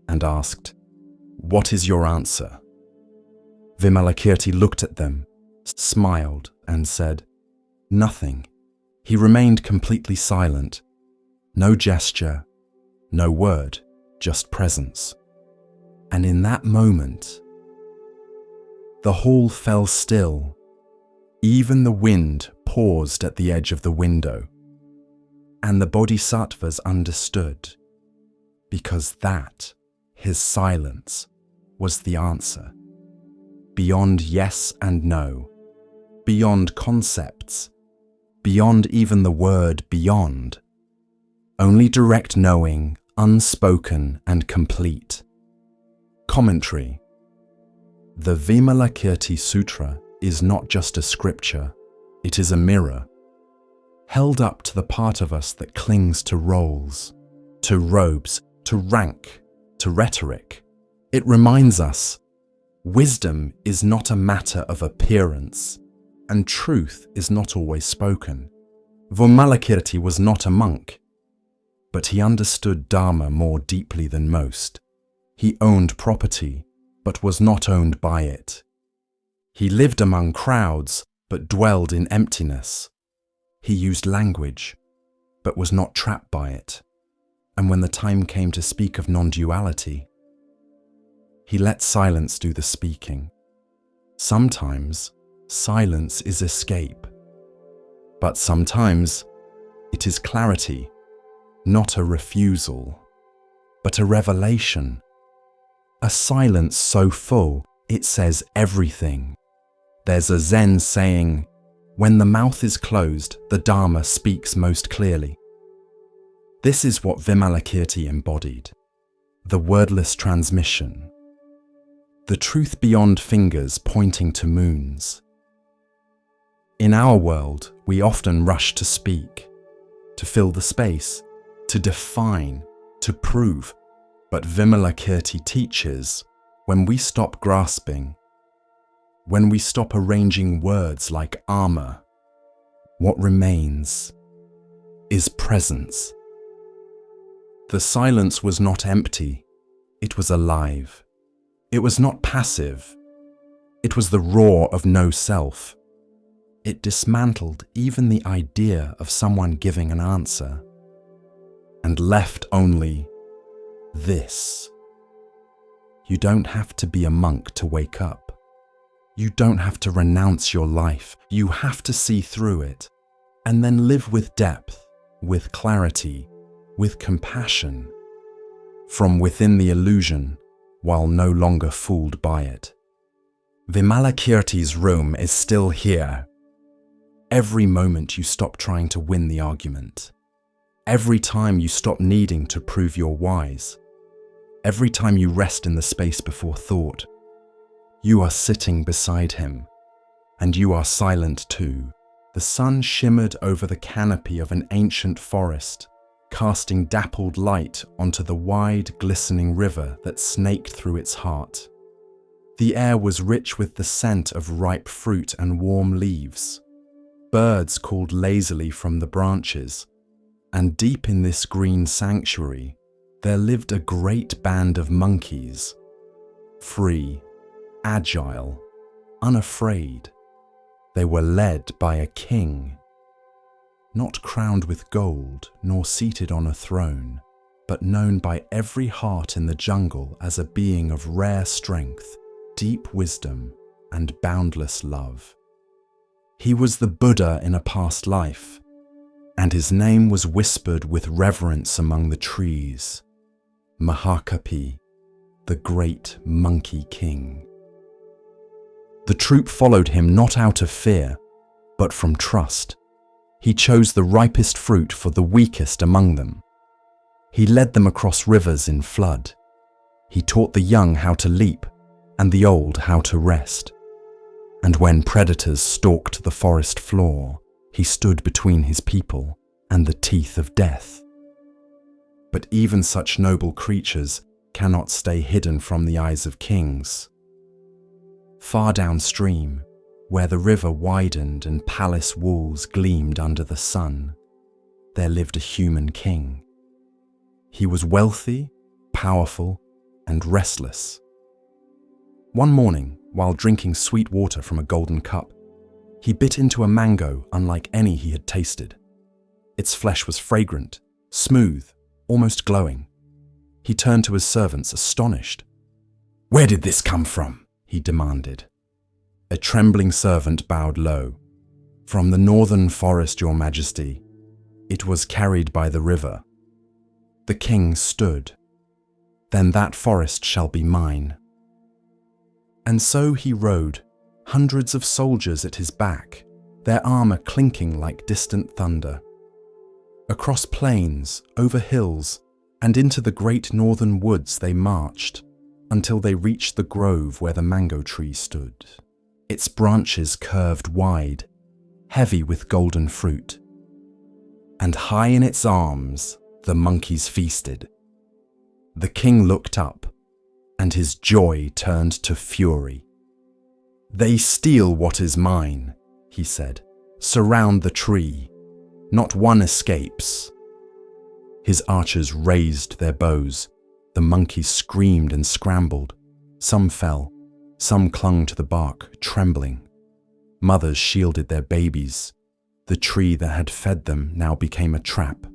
and asked, "What is your answer?" Vimalakirti looked at them, smiled and said, "Nothing." He remained completely silent. No gesture, no word, just presence. And in that moment, the hall fell still. Even the wind paused at the edge of the window. And the bodhisattvas understood, because that, his silence, was the answer. Beyond yes and no, beyond concepts, beyond even the word beyond. Only direct knowing, unspoken and complete. Commentary. The Vimalakirti Sutra is not just a scripture, it is a mirror, held up to the part of us that clings to roles, to robes, to rank, to rhetoric. It reminds us, wisdom is not a matter of appearance, and truth is not always spoken. Vimalakirti was not a monk, but he understood Dharma more deeply than most. He owned property, but was not owned by it. He lived among crowds, but dwelled in emptiness. He used language, but was not trapped by it. And when the time came to speak of non-duality, he let silence do the speaking. Sometimes silence is escape, but sometimes it is clarity, not a refusal, but a revelation. A silence so full, it says everything. There's a Zen saying, "When the mouth is closed, the Dharma speaks most clearly." This is what Vimalakirti embodied, the wordless transmission, the truth beyond fingers pointing to moons. In our world, we often rush to speak, to fill the space, to define, to prove. But Vimalakirti teaches, when we stop grasping, when we stop arranging words like armor, what remains is presence. The silence was not empty, it was alive. It was not passive, it was the roar of no self. It dismantled even the idea of someone giving an answer, and left only this. You don't have to be a monk to wake up. You don't have to renounce your life. You have to see through it. and then live with depth, with clarity, with compassion, from within the illusion, while no longer fooled by it. Vimalakirti's room is still here. Every moment you stop trying to win the argument, every time you stop needing to prove you're wise, every time you rest in the space before thought, you are sitting beside him, and you are silent too. The sun shimmered over the canopy of an ancient forest, casting dappled light onto the wide, glistening river that snaked through its heart. The air was rich with the scent of ripe fruit and warm leaves. Birds called lazily from the branches, and deep in this green sanctuary, there lived a great band of monkeys, free, agile, unafraid. They were led by a king, not crowned with gold nor seated on a throne, but known by every heart in the jungle as a being of rare strength, deep wisdom, and boundless love. He was the Buddha in a past life, and his name was whispered with reverence among the trees, Mahakapi, the great monkey king. The troop followed him not out of fear, but from trust. He chose the ripest fruit for the weakest among them. He led them across rivers in flood. He taught the young how to leap, and the old how to rest. And when predators stalked the forest floor, he stood between his people and the teeth of death. But even such noble creatures cannot stay hidden from the eyes of kings. Far downstream, where the river widened and palace walls gleamed under the sun, there lived a human king. He was wealthy, powerful, and restless. One morning, while drinking sweet water from a golden cup, he bit into a mango unlike any he had tasted. Its flesh was fragrant, smooth, almost glowing. He turned to his servants, astonished. "Where did this come from?" he demanded. A trembling servant bowed low. "From the northern forest, Your Majesty. It was carried by the river." The king stood. "Then that forest shall be mine." And so he rode, hundreds of soldiers at his back, their armor clinking like distant thunder. Across plains, over hills, and into the great northern woods they marched, until they reached the grove where the mango tree stood. Its branches curved wide, heavy with golden fruit. And high in its arms, the monkeys feasted. The king looked up, and his joy turned to fury. "They steal what is mine," he said. "Surround the tree. Not one escapes." His archers raised their bows. The monkeys screamed and scrambled. Some fell. Some clung to the bark, trembling. Mothers shielded their babies. The tree that had fed them now became a trap.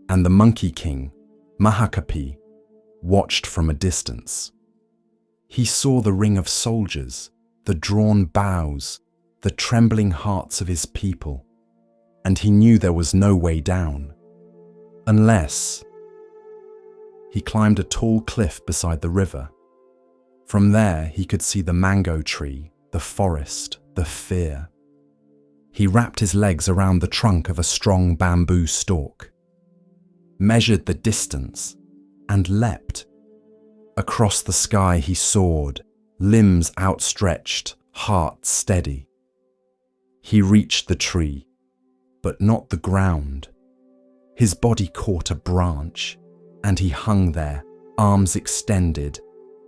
And the monkey king, Mahakapi, watched from a distance. He saw the ring of soldiers, the drawn bows, the trembling hearts of his people, and he knew there was no way down. Unless he climbed a tall cliff beside the river. From there he could see the mango tree, the forest, the fear. He wrapped his legs around the trunk of a strong bamboo stalk, measured the distance, and leapt. Across the sky he soared, limbs outstretched, heart steady. He reached the tree, but not the ground. His body caught a branch, and he hung there, arms extended,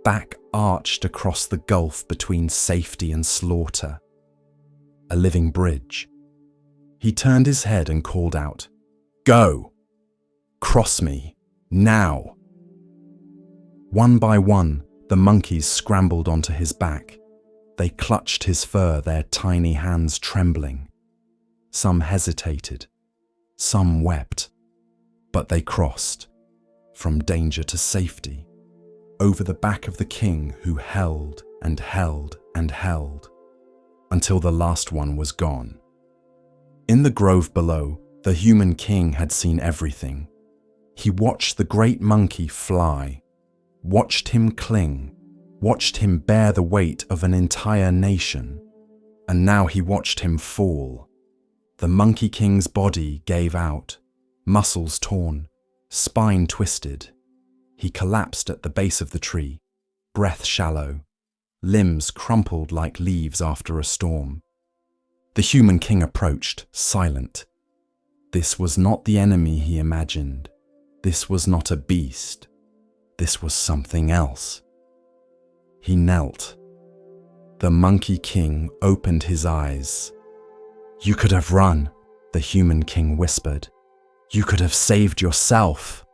back arched across the gulf between safety and slaughter. A living bridge. He turned his head and called out, "Go! Cross me, now!" One by one, the monkeys scrambled onto his back. They clutched his fur, their tiny hands trembling. Some hesitated. Some wept. But they crossed, from danger to safety, over the back of the king who held and held and held, until the last one was gone. In the grove below, the human king had seen everything. He watched the great monkey fly, watched him cling, watched him bear the weight of an entire nation, and now he watched him fall. The monkey king's body gave out, muscles torn, spine twisted. He collapsed at the base of the tree, breath shallow, limbs crumpled like leaves after a storm. The human king approached, silent. This was not the enemy he imagined. This was not a beast. This was something else. He knelt. The monkey king opened his eyes. "You could have run," the human king whispered. "You could have saved yourself."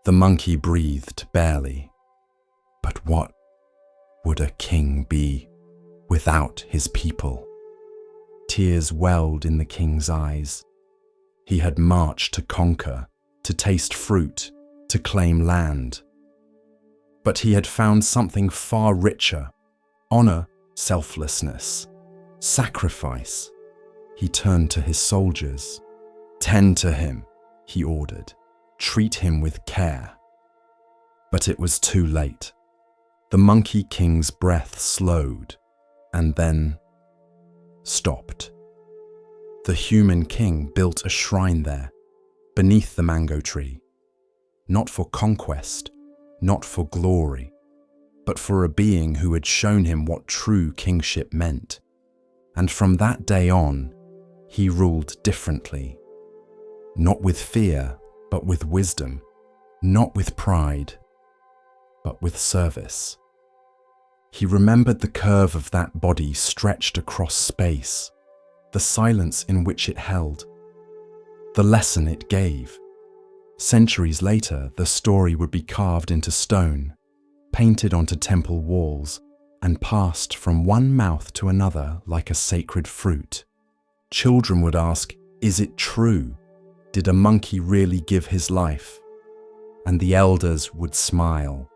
The monkey breathed barely. But what would a king be without his people? Tears welled in the king's eyes. He had marched to conquer, to taste fruit, to claim land. But he had found something far richer: honor, selflessness, sacrifice. He turned to his soldiers. "Tend to him," he ordered. "Treat him with care." But it was too late. The monkey king's breath slowed and then stopped. The human king built a shrine there, beneath the mango tree, not for conquest, not for glory, but for a being who had shown him what true kingship meant. And from that day on, he ruled differently, not with fear, but with wisdom, not with pride, but with service. He remembered the curve of that body stretched across space, the silence in which it held, the lesson it gave. Centuries later, the story would be carved into stone, painted onto temple walls, and passed from one mouth to another like a sacred fruit. Children would ask, "Is it true? Did a monkey really give his life?" And the elders would smile.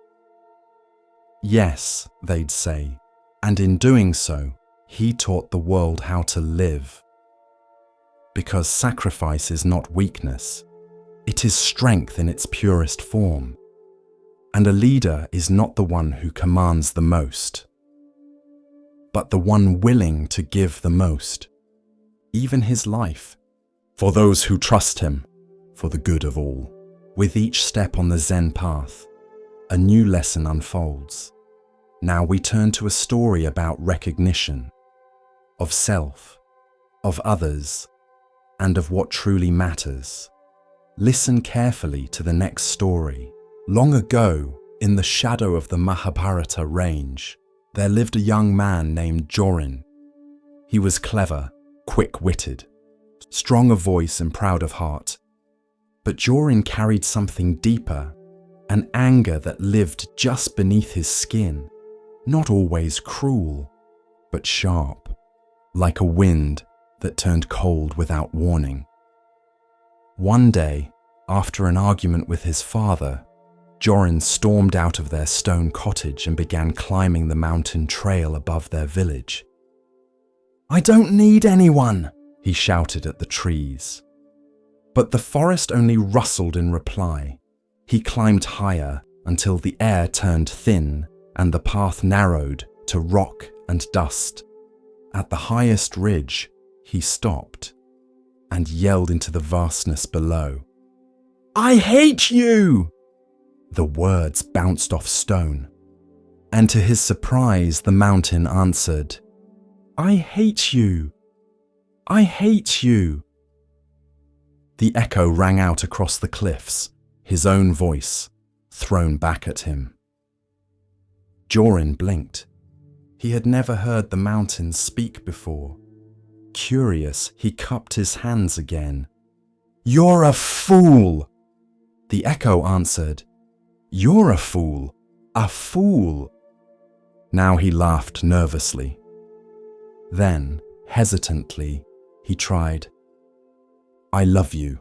"Yes," they'd say, "and in doing so, he taught the world how to live." Because sacrifice is not weakness, it is strength in its purest form. And a leader is not the one who commands the most, but the one willing to give the most, even his life, for those who trust him, for the good of all. With each step on the Zen path, a new lesson unfolds. Now we turn to a story about recognition, of self, of others, and of what truly matters. Listen carefully to the next story. Long ago, in the shadow of the Mahabharata range, there lived a young man named Jorin. He was clever, quick-witted, strong of voice and proud of heart. But Jorin carried something deeper, an anger that lived just beneath his skin, not always cruel, but sharp, like a wind that turned cold without warning. One day, after an argument with his father, Jorin stormed out of their stone cottage and began climbing the mountain trail above their village. "I don't need anyone," he shouted at the trees. But the forest only rustled in reply. He climbed higher until the air turned thin and the path narrowed to rock and dust. At the highest ridge, he stopped and yelled into the vastness below. "I hate you!" The words bounced off stone, and to his surprise, the mountain answered, "I hate you! I hate you!" The echo rang out across the cliffs, his own voice thrown back at him. Jorin blinked. He had never heard the mountain speak before. Curious, he cupped his hands again. "You're a fool!" The echo answered, "You're a fool, a fool." Now he laughed nervously. Then, hesitantly, he tried, "I love you."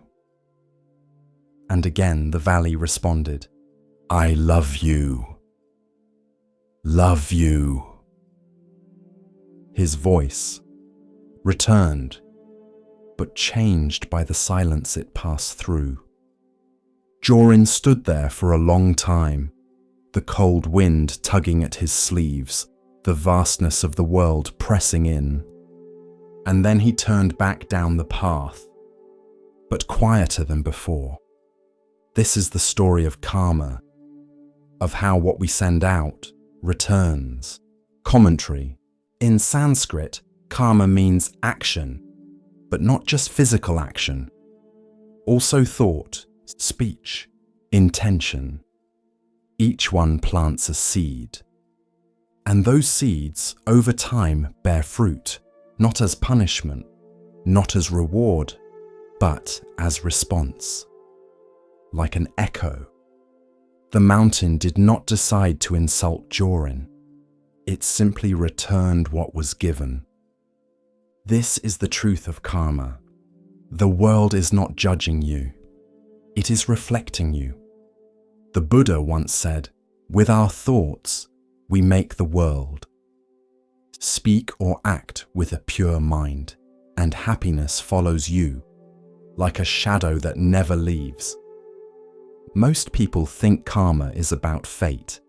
And again the valley responded, "I love you. Love you." His voice returned, but changed by the silence it passed through. Jorin stood there for a long time, the cold wind tugging at his sleeves, the vastness of the world pressing in. And then he turned back down the path, but quieter than before. This is the story of karma, of how what we send out returns. Commentary. In Sanskrit, karma means action, but not just physical action. Also thought, speech, intention. Each one plants a seed. And those seeds, over time, bear fruit, not as punishment, not as reward, but as response. Like an echo. The mountain did not decide to insult Jorin. It simply returned what was given. This is the truth of karma. The world is not judging you. It is reflecting you. The Buddha once said, "With our thoughts, we make the world." Speak or act with a pure mind, and happiness follows you, like a shadow that never leaves. Most people think karma is about fate,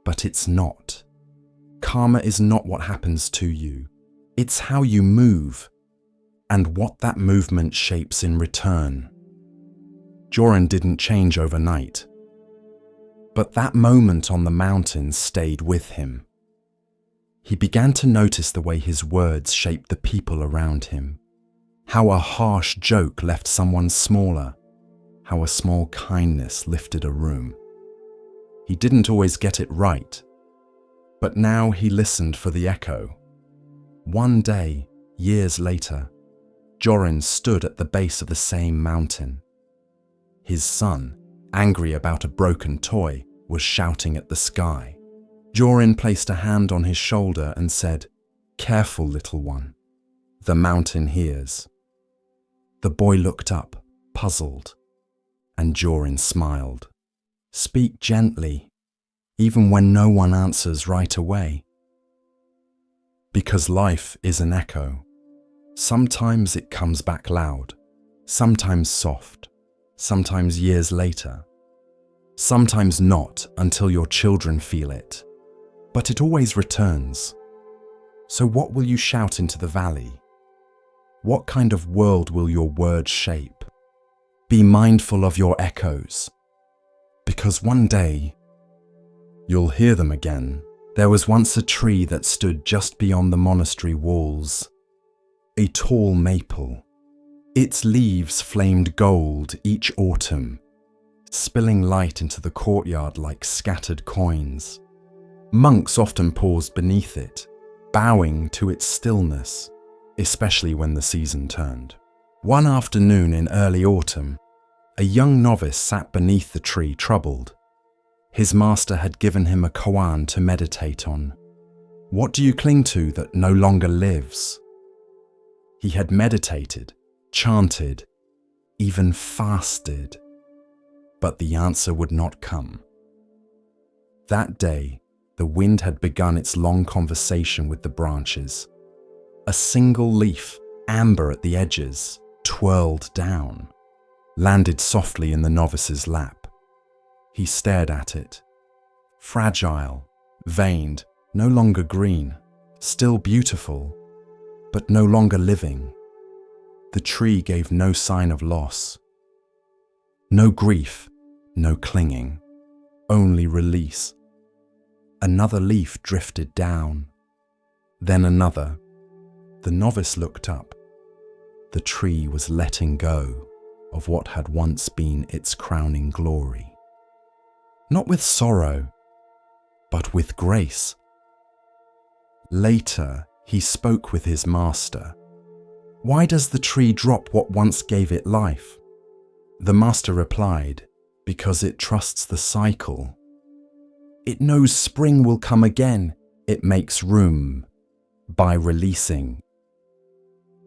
but it's not. Karma is not what happens to you. It's how you move, and what that movement shapes in return. Jorin didn't change overnight, but that moment on the mountain stayed with him. He began to notice the way his words shaped the people around him, how a harsh joke left someone smaller, how a small kindness lifted a room. He didn't always get it right, but now he listened for the echo. One day, years later, Jorin stood at the base of the same mountain. His son, angry about a broken toy, was shouting at the sky. Jorin placed a hand on his shoulder and said, "Careful, little one. The mountain hears." The boy looked up, puzzled, and Jorin smiled. "Speak gently, even when no one answers right away." Because life is an echo. Sometimes it comes back loud, sometimes soft, sometimes years later, sometimes not until your children feel it, but it always returns. So what will you shout into the valley? What kind of world will your words shape? Be mindful of your echoes, because one day you'll hear them again. There was once a tree that stood just beyond the monastery walls, a tall maple. Its leaves flamed gold each autumn, spilling light into the courtyard like scattered coins. Monks often paused beneath it, bowing to its stillness, especially when the season turned. One afternoon in early autumn, a young novice sat beneath the tree, troubled. His master had given him a koan to meditate on. What do you cling to that no longer lives? He had meditated, chanted, even fasted, but the answer would not come. That day, the wind had begun its long conversation with the branches. A single leaf, amber at the edges, twirled down, landed softly in the novice's lap. He stared at it. Fragile, veined, no longer green, still beautiful, but no longer living. The tree gave no sign of loss. No grief, no clinging, only release. Another leaf drifted down, then another. The novice looked up. The tree was letting go of what had once been its crowning glory. Not with sorrow, but with grace. Later, he spoke with his master. "Why does the tree drop what once gave it life?" The master replied, "Because it trusts the cycle. It knows spring will come again. It makes room by releasing."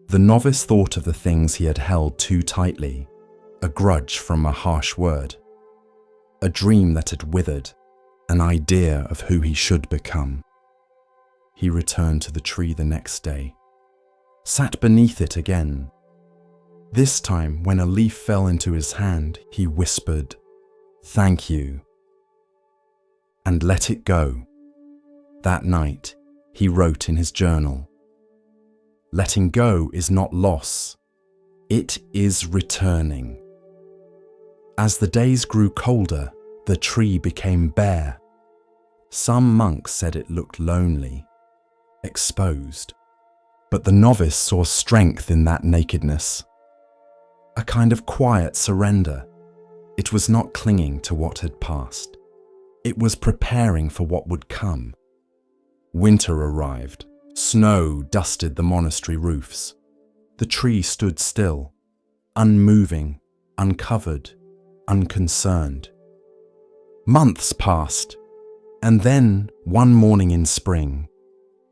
The novice thought of the things he had held too tightly, a grudge from a harsh word, a dream that had withered, an idea of who he should become. He returned to the tree the next day, sat beneath it again, This time, when a leaf fell into his hand, he whispered, "Thank you," and let it go. That night, he wrote in his journal, "Letting go is not loss, it is returning." As the days grew colder, the tree became bare. Some monks said it looked lonely, exposed, but the novice saw strength in that nakedness. A kind of quiet surrender. It was not clinging to what had passed. It was preparing for what would come. Winter arrived. Snow dusted the monastery roofs. The tree stood still, unmoving, uncovered, unconcerned. Months passed, and then, one morning in spring,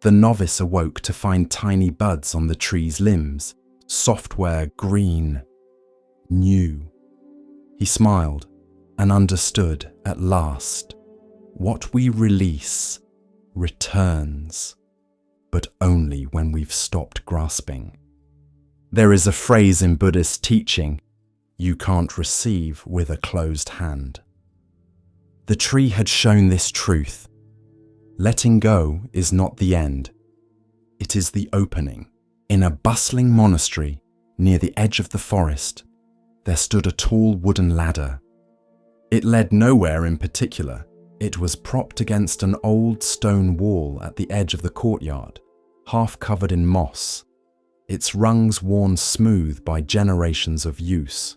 the novice awoke to find tiny buds on the tree's limbs, software green, new. He smiled and understood at last. What we release returns, but only when we've stopped grasping. There is a phrase in Buddhist teaching, "You can't receive with a closed hand." The tree had shown this truth. Letting go is not the end. It is the opening. In a bustling monastery near the edge of the forest, there stood a tall wooden ladder. It led nowhere in particular. It was propped against an old stone wall at the edge of the courtyard, half covered in moss, its rungs worn smooth by generations of use.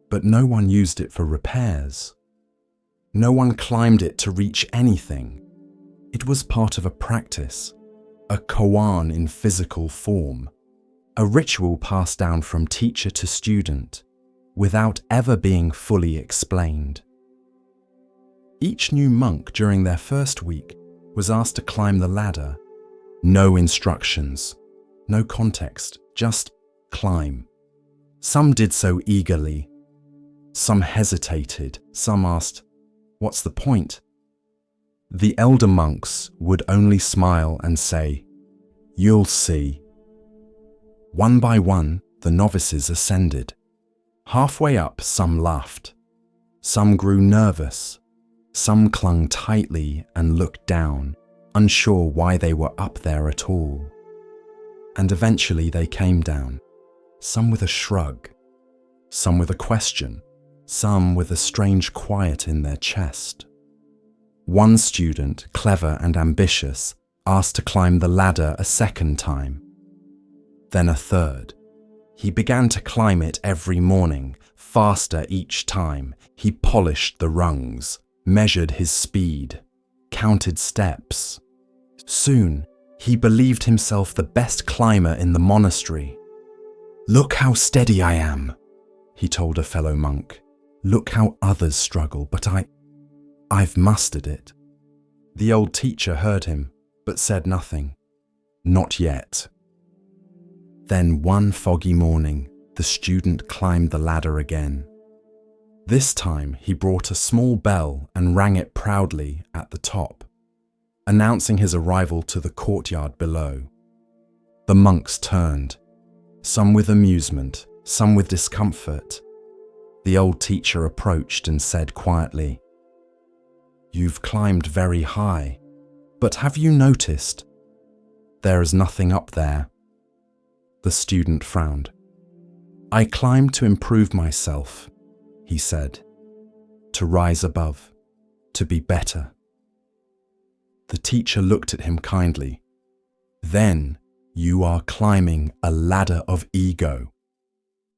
But no one used it for repairs. No one climbed it to reach anything. It was part of a practice, a koan in physical form, a ritual passed down from teacher to student, without ever being fully explained. Each new monk during their first week was asked to climb the ladder. No instructions, no context, just climb. Some did so eagerly. Some hesitated. Some asked, "What's the point?" The elder monks would only smile and say, "You'll see." One by one, the novices ascended. Halfway up, some laughed. Some grew nervous. Some clung tightly and looked down, unsure why they were up there at all. And eventually they came down, some with a shrug, some with a question, some with a strange quiet in their chest. One student, clever and ambitious, asked to climb the ladder a second time. Then a third. He began to climb it every morning, faster each time. He polished the rungs, measured his speed, counted steps. Soon, he believed himself the best climber in the monastery. "Look how steady I am," he told a fellow monk. "Look how others struggle, but I've mastered it." The old teacher heard him, but said nothing. Not yet. Then one foggy morning, the student climbed the ladder again. This time he brought a small bell and rang it proudly at the top, announcing his arrival to the courtyard below. The monks turned, some with amusement, some with discomfort. The old teacher approached and said quietly, "You've climbed very high, but have you noticed? There is nothing up there." The student frowned. "I climbed to improve myself," he said, "to rise above, to be better." The teacher looked at him kindly. "Then you are climbing a ladder of ego,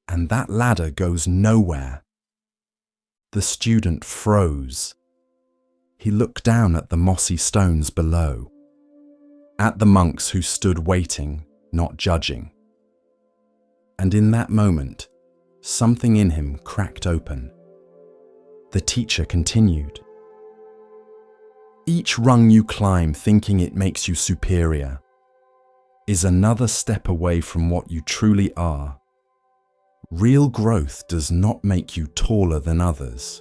and that ladder goes nowhere." The student froze. He looked down at the mossy stones below, at the monks who stood waiting, not judging. And in that moment, something in him cracked open. The teacher continued, "Each rung you climb thinking it makes you superior is another step away from what you truly are. Real growth does not make you taller than others.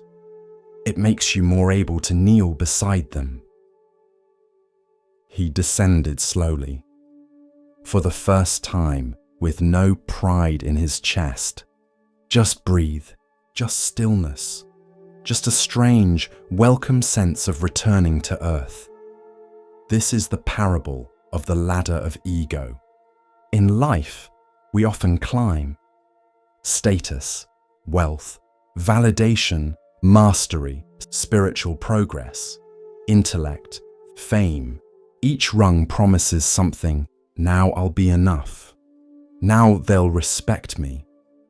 It makes you more able to kneel beside them." He descended slowly. For the first time, with no pride in his chest. Just breathe, just stillness, just a strange, welcome sense of returning to earth. This is the parable of the ladder of ego. In life, we often climb. Status, wealth, validation, mastery, spiritual progress, intellect, fame. Each rung promises something. Now I'll be enough. Now they'll respect me.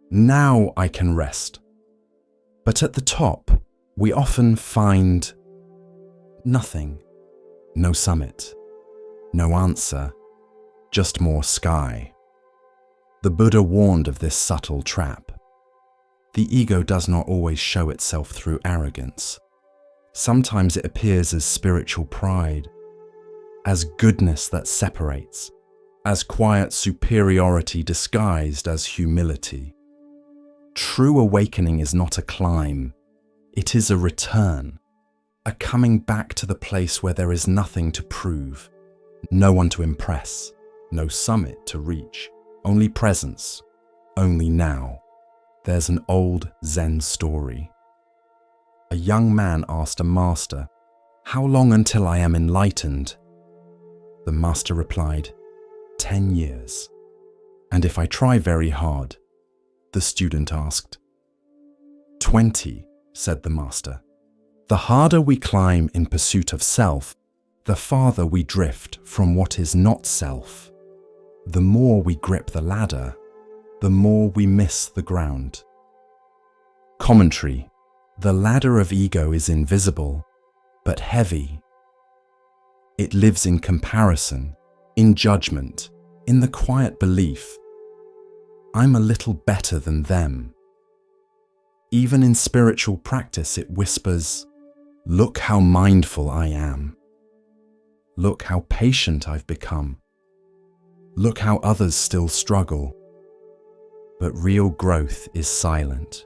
Now I can rest. But at the top, we often find nothing. No summit. No answer. Just more sky. The Buddha warned of this subtle trap. The ego does not always show itself through arrogance. Sometimes it appears as spiritual pride, as goodness that separates, as quiet superiority disguised as humility. True awakening is not a climb, it is a return, a coming back to the place where there is nothing to prove, no one to impress, no summit to reach, only presence, only now. There's an old Zen story. A young man asked a master, "How long until I am enlightened?" The master replied, 10 years. "And if I try very hard?" The student asked. 20, said the master. The harder we climb in pursuit of self, the farther we drift from what is not self. The more we grip the ladder, the more we miss the ground. Commentary: the ladder of ego is invisible, but heavy. It lives in comparison, in judgment, in the quiet belief, I'm a little better than them. Even in spiritual practice, it whispers, look how mindful I am. Look how patient I've become. Look how others still struggle. But real growth is silent.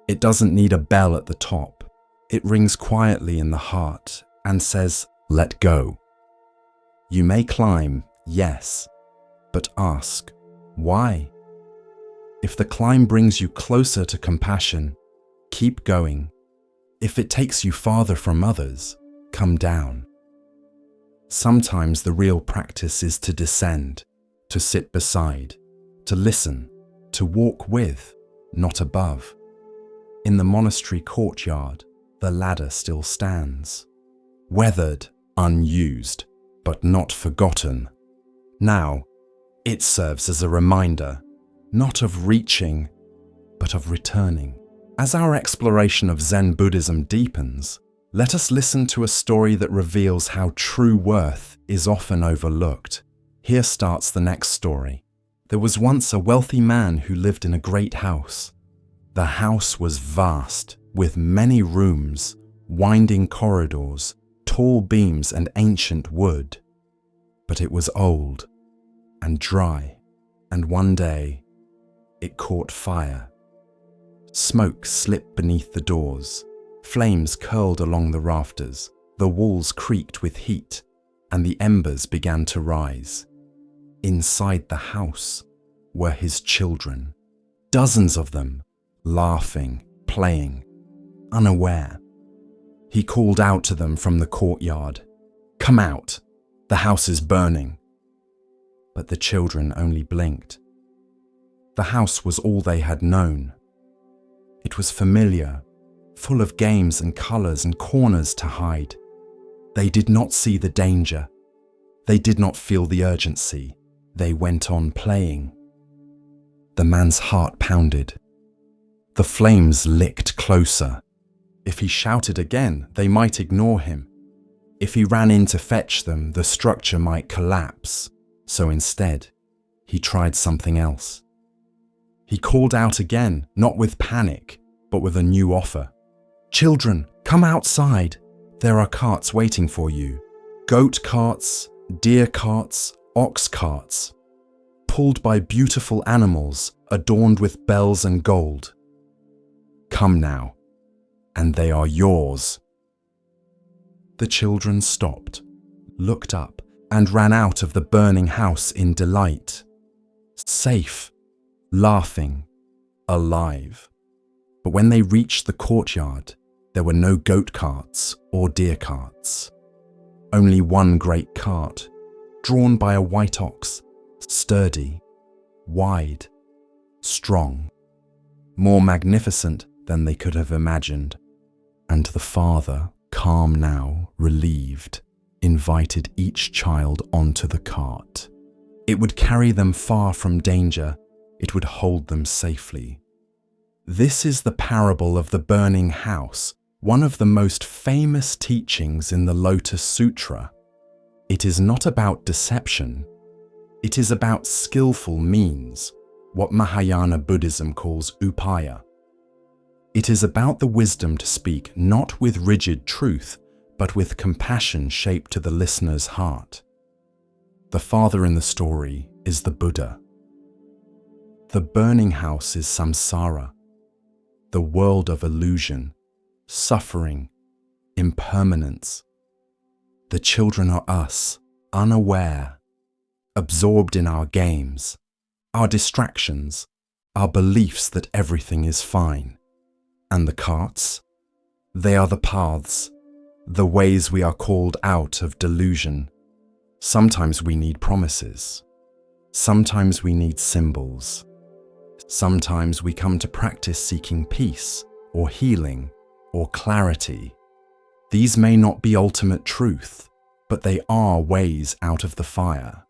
It doesn't need a bell at the top. It rings quietly in the heart and says, let go. You may climb, yes, but ask, why? If the climb brings you closer to compassion, keep going. If it takes you farther from others, come down. Sometimes the real practice is to descend, to sit beside, to listen, to walk with, not above. In the monastery courtyard, the ladder still stands, weathered, unused, but not forgotten. Now, it serves as a reminder, not of reaching, but of returning. As our exploration of Zen Buddhism deepens, let us listen to a story that reveals how true worth is often overlooked. Here starts the next story. There was once a wealthy man who lived in a great house. The house was vast, with many rooms, winding corridors, tall beams and ancient wood. But it was old and dry, and one day it caught fire. Smoke slipped beneath the doors, flames curled along the rafters, the walls creaked with heat, and the embers began to rise. Inside the house were his children, dozens of them, laughing, playing, unaware. He called out to them from the courtyard, "Come out, the house is burning." But the children only blinked. The house was all they had known. It was familiar, full of games and colours and corners to hide. They did not see the danger. They did not feel the urgency. They went on playing. The man's heart pounded. The flames licked closer. If he shouted again, they might ignore him. If he ran in to fetch them, the structure might collapse. So instead, he tried something else. He called out again, not with panic, but with a new offer. "Children, come outside. There are carts waiting for you. Goat carts, deer carts, ox carts, pulled by beautiful animals adorned with bells and gold. Come now, and they are yours." The children stopped, looked up, and ran out of the burning house in delight. safe, laughing, alive. But when they reached the courtyard, there were no goat carts or deer carts. Only one great cart, drawn by a white ox, sturdy, wide, strong, more magnificent than they could have imagined. And the father, calm now, relieved, invited each child onto the cart. It would carry them far from danger. It would hold them safely. This is the parable of the burning house, one of the most famous teachings in the Lotus Sutra. It is not about deception. It is about skillful means, what Mahayana Buddhism calls upaya. It is about the wisdom to speak not with rigid truth, but with compassion shaped to the listener's heart. The father in the story is the Buddha. The burning house is samsara, the world of illusion, suffering, impermanence. The children are us, unaware, absorbed in our games, our distractions, our beliefs that everything is fine. And the carts? They are the paths, the ways we are called out of delusion. Sometimes we need promises. Sometimes we need symbols. Sometimes we come to practice seeking peace or healing or clarity. These may not be ultimate truth, but they are ways out of the fire.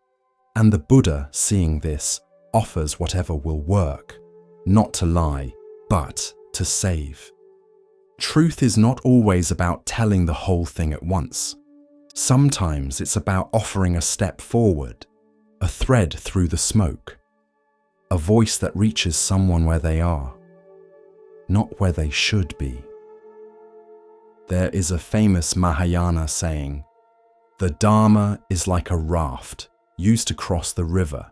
And the Buddha, seeing this, offers whatever will work, not to lie, but to save. Truth is not always about telling the whole thing at once. Sometimes it's about offering a step forward, a thread through the smoke, a voice that reaches someone where they are, not where they should be. There is a famous Mahayana saying, "The Dharma is like a raft used to cross the river,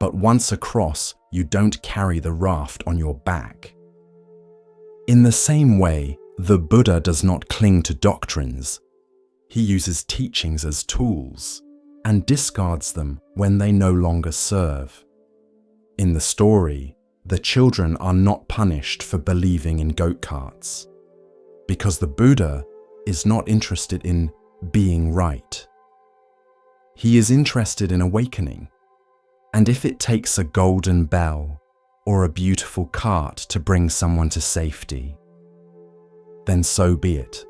but once across, you don't carry the raft on your back." In the same way, the Buddha does not cling to doctrines. He uses teachings as tools and discards them when they no longer serve. In the story, the children are not punished for believing in goat carts, because the Buddha is not interested in being right. He is interested in awakening, and if it takes a golden bell or a beautiful cart to bring someone to safety, then so be it,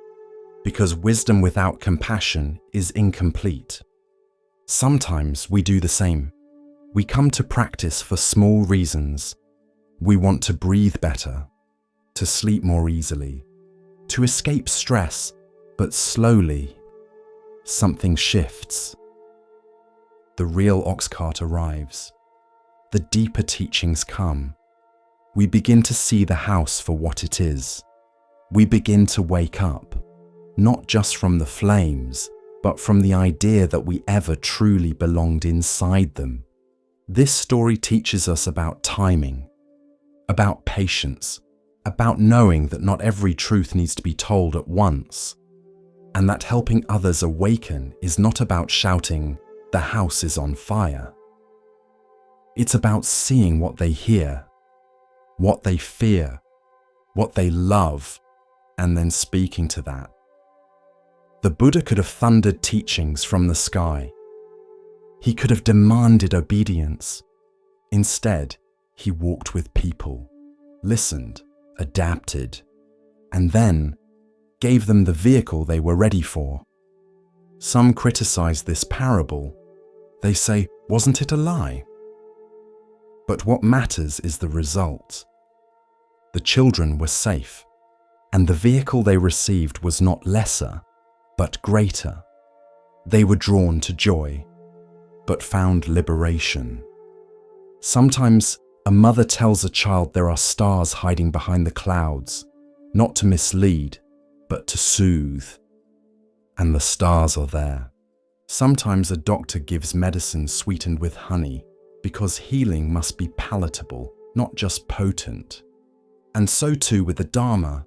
because wisdom without compassion is incomplete. Sometimes we do the same. We come to practice for small reasons. We want to breathe better, to sleep more easily, to escape stress, but slowly, something shifts. The real ox cart arrives. The deeper teachings come. We begin to see the house for what it is. We begin to wake up, not just from the flames, but from the idea that we ever truly belonged inside them. This story teaches us about timing, about patience, about knowing that not every truth needs to be told at once, and that helping others awaken is not about shouting, "The house is on fire." It's about seeing what they hear, what they fear, what they love, and then speaking to that. The Buddha could have thundered teachings from the sky. He could have demanded obedience. Instead, he walked with people, listened, adapted, and then gave them the vehicle they were ready for. Some criticize this parable. They say, "Wasn't it a lie?" But what matters is the result. The children were safe, and the vehicle they received was not lesser, but greater. They were drawn to joy, but found liberation. Sometimes a mother tells a child there are stars hiding behind the clouds, not to mislead, but to soothe. And the stars are there. Sometimes a doctor gives medicine sweetened with honey, because healing must be palatable, not just potent. And so too with the Dharma,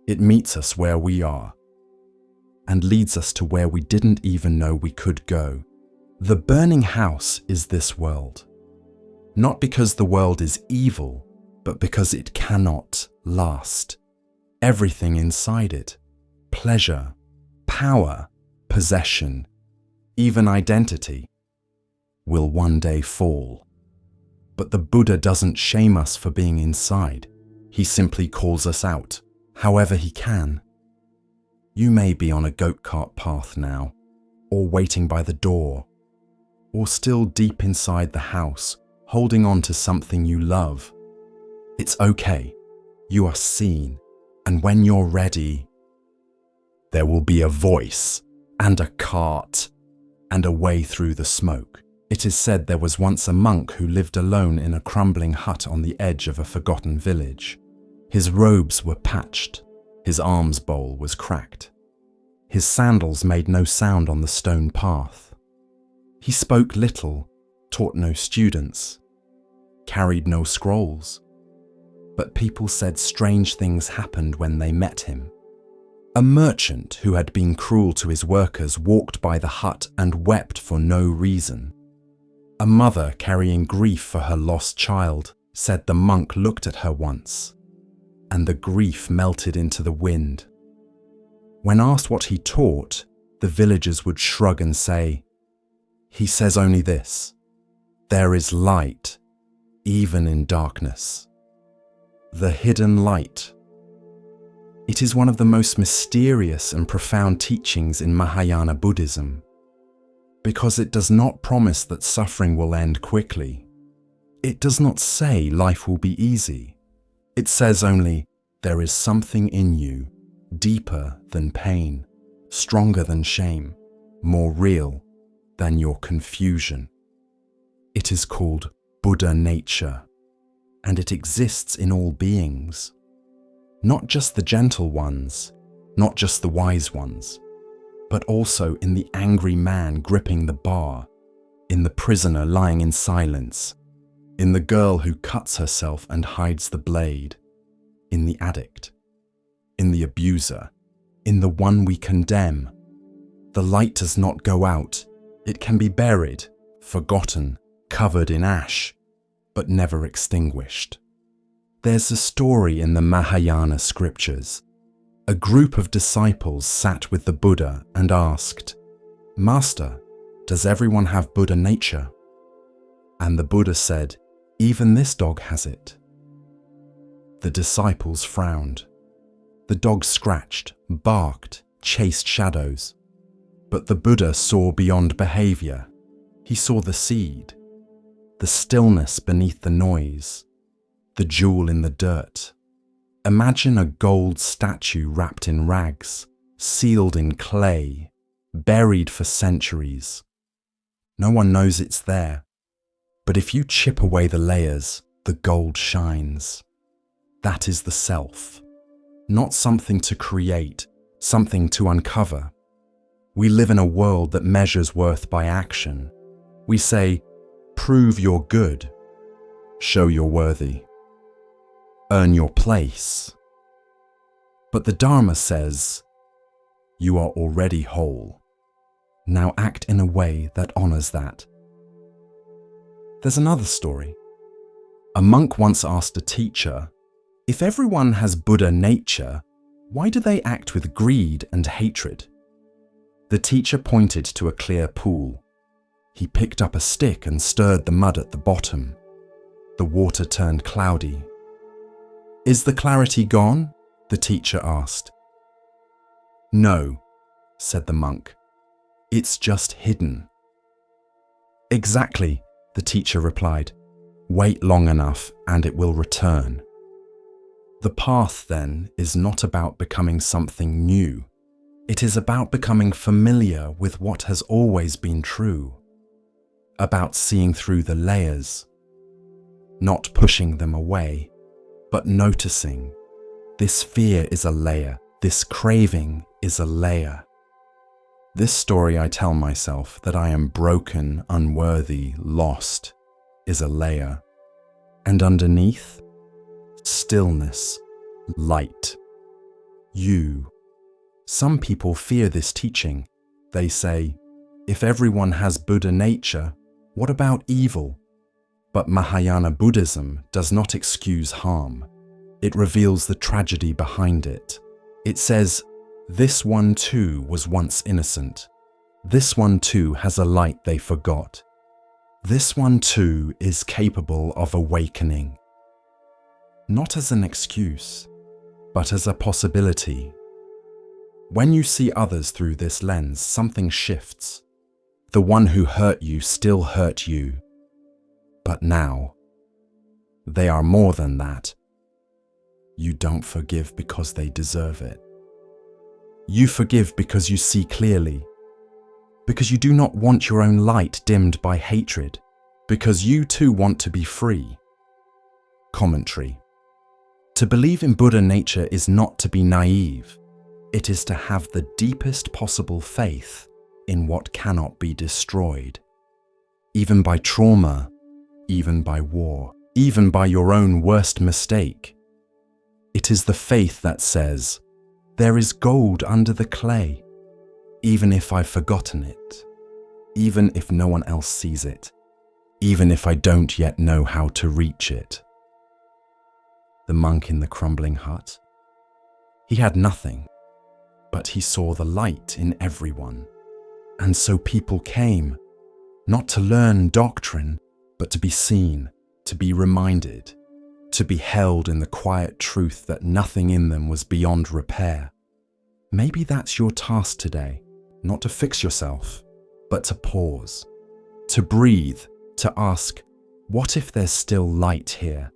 it meets us where we are, and leads us to where we didn't even know we could go. The burning house is this world. Not because the world is evil, but because it cannot last. Everything inside it, pleasure, power, possession, even identity, will one day fall. But the Buddha doesn't shame us for being inside. He simply calls us out, however he can. You may be on a goat-cart path now, or waiting by the door, or still deep inside the house, holding on to something you love. It's okay. You are seen, and when you're ready, there will be a voice, and a cart, and a way through the smoke. It is said there was once a monk who lived alone in a crumbling hut on the edge of a forgotten village. His robes were patched, his alms bowl was cracked. His sandals made no sound on the stone path. He spoke little, taught no students, carried no scrolls. But people said strange things happened when they met him. A merchant who had been cruel to his workers walked by the hut and wept for no reason. A mother carrying grief for her lost child said the monk looked at her once, and the grief melted into the wind. When asked what he taught, the villagers would shrug and say, "He says only this: there is light, even in darkness." The hidden light. It is one of the most mysterious and profound teachings in Mahayana Buddhism, because it does not promise that suffering will end quickly. It does not say life will be easy. It says only, there is something in you, deeper than pain, stronger than shame, more real than your confusion. It is called Buddha nature, and it exists in all beings. Not just the gentle ones, not just the wise ones, but also in the angry man gripping the bar, in the prisoner lying in silence, in the girl who cuts herself and hides the blade, in the addict, in the abuser, in the one we condemn. The light does not go out. It can be buried, forgotten, covered in ash, but never extinguished. There's a story in the Mahayana scriptures. A group of disciples sat with the Buddha and asked, "Master, does everyone have Buddha nature?" And the Buddha said, "Even this dog has it." The disciples frowned. The dog scratched, barked, chased shadows. But the Buddha saw beyond behavior. He saw the seed, the stillness beneath the noise, the jewel in the dirt. Imagine a gold statue wrapped in rags, sealed in clay, buried for centuries. No one knows it's there, but if you chip away the layers, the gold shines. That is the self, not something to create, something to uncover. We live in a world that measures worth by action. We say, prove you're good, show you're worthy, earn your place. But the Dharma says, you are already whole. Now act in a way that honors that. There's another story. A monk once asked a teacher, if everyone has Buddha nature, why do they act with greed and hatred? The teacher pointed to a clear pool. He picked up a stick and stirred the mud at the bottom. The water turned cloudy. Is the clarity gone? The teacher asked. No, said the monk. It's just hidden. Exactly, the teacher replied. Wait long enough and it will return. The path, then, is not about becoming something new. It is about becoming familiar with what has always been true. About seeing through the layers, not pushing them away, but noticing. This fear is a layer. This craving is a layer. This story I tell myself that I am broken, unworthy, lost, is a layer. And underneath, stillness, light. You. Some people fear this teaching. They say, if everyone has Buddha nature, what about evil? But Mahayana Buddhism does not excuse harm. It reveals the tragedy behind it. It says, this one too was once innocent. This one too has a light they forgot. This one too is capable of awakening. Not as an excuse, but as a possibility. When you see others through this lens, something shifts. The one who hurt you still hurt you. But now, they are more than that. You don't forgive because they deserve it. You forgive because you see clearly, because you do not want your own light dimmed by hatred, because you too want to be free. Commentary. To believe in Buddha nature is not to be naive. It is to have the deepest possible faith in what cannot be destroyed. Even by trauma, even by war, even by your own worst mistake. It is the faith that says, there is gold under the clay, even if I've forgotten it, even if no one else sees it, even if I don't yet know how to reach it. The monk in the crumbling hut. He had nothing, but he saw the light in everyone. And so people came, not to learn doctrine, but to be seen, to be reminded, to be held in the quiet truth that nothing in them was beyond repair. Maybe that's your task today, not to fix yourself, but to pause, to breathe, to ask, what if there's still light here?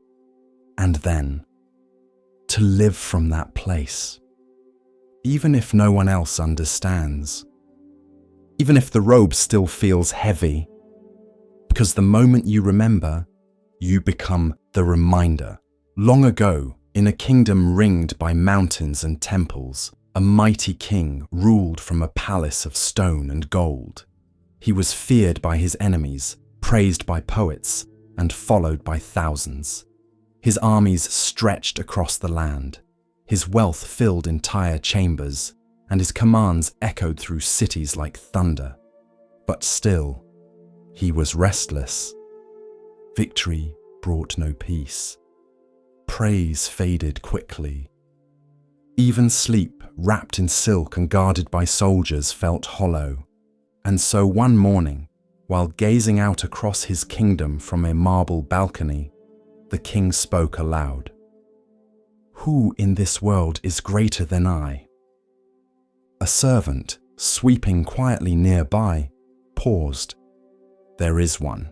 And then, to live from that place. Even if no one else understands. Even if the robe still feels heavy. Because the moment you remember, you become the reminder. Long ago, in a kingdom ringed by mountains and temples, a mighty king ruled from a palace of stone and gold. He was feared by his enemies, praised by poets, and followed by thousands. His armies stretched across the land. His wealth filled entire chambers, and his commands echoed through cities like thunder. But still, he was restless. Victory brought no peace. Praise faded quickly. Even sleep, wrapped in silk and guarded by soldiers, felt hollow. And so one morning, while gazing out across his kingdom from a marble balcony, the king spoke aloud. Who in this world is greater than I? A servant, sweeping quietly nearby, paused. There is one,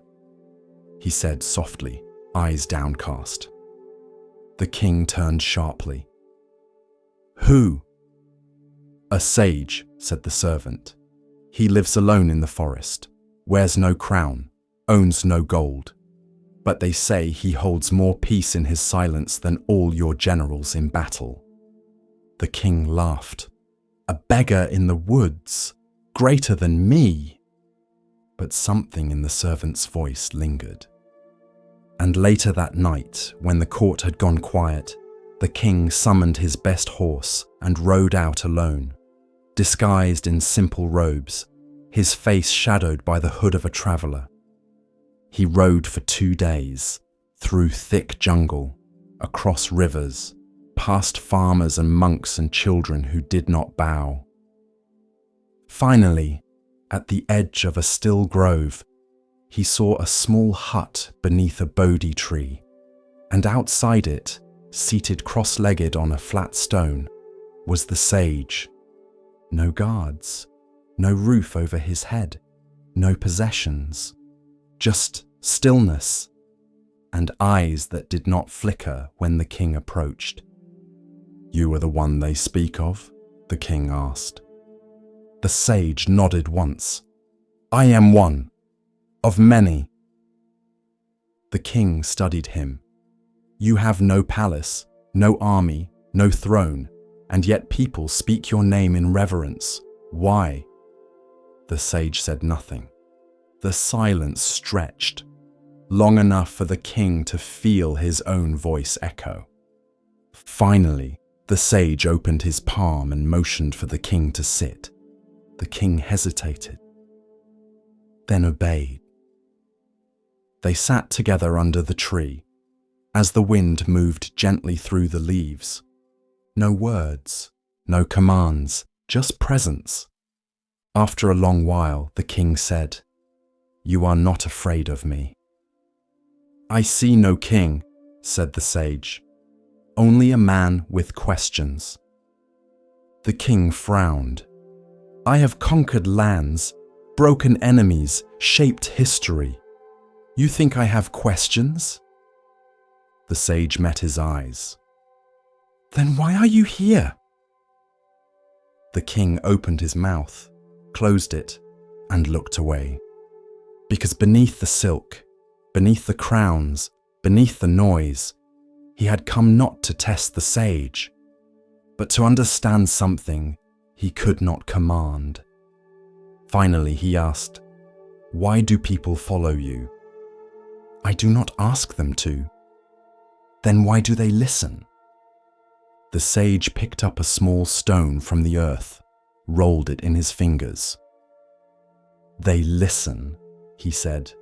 he said softly, eyes downcast. The king turned sharply. Who? A sage, said the servant. He lives alone in the forest, wears no crown, owns no gold. But they say he holds more peace in his silence than all your generals in battle. The king laughed. A beggar in the woods, greater than me. But something in the servant's voice lingered. And later that night, when the court had gone quiet, the king summoned his best horse and rode out alone, disguised in simple robes, his face shadowed by the hood of a traveller. He rode for 2 days, through thick jungle, across rivers, past farmers and monks and children who did not bow. Finally, at the edge of a still grove, he saw a small hut beneath a Bodhi tree, and outside it, seated cross-legged on a flat stone, was the sage. No guards, no roof over his head, no possessions, just stillness, and eyes that did not flicker when the king approached. You are the one they speak of? The king asked. The sage nodded once. I am one, of many. The king studied him. You have no palace, no army, no throne, and yet people speak your name in reverence. Why? The sage said nothing. The silence stretched, long enough for the king to feel his own voice echo. Finally, the sage opened his palm and motioned for the king to sit. The king hesitated, then obeyed. They sat together under the tree, as the wind moved gently through the leaves. No words, no commands, just presence. After a long while, the king said, "You are not afraid of me." "I see no king," said the sage, "only a man with questions." The king frowned. "I have conquered lands, broken enemies, shaped history. You think I have questions?" The sage met his eyes. "Then why are you here?" The king opened his mouth, closed it, and looked away. Because beneath the silk, beneath the crowns, beneath the noise, he had come not to test the sage, but to understand something he could not command. Finally, he asked, "Why do people follow you?" "I do not ask them to." "Then why do they listen?" The sage picked up a small stone from the earth, rolled it in his fingers. "They listen," he said,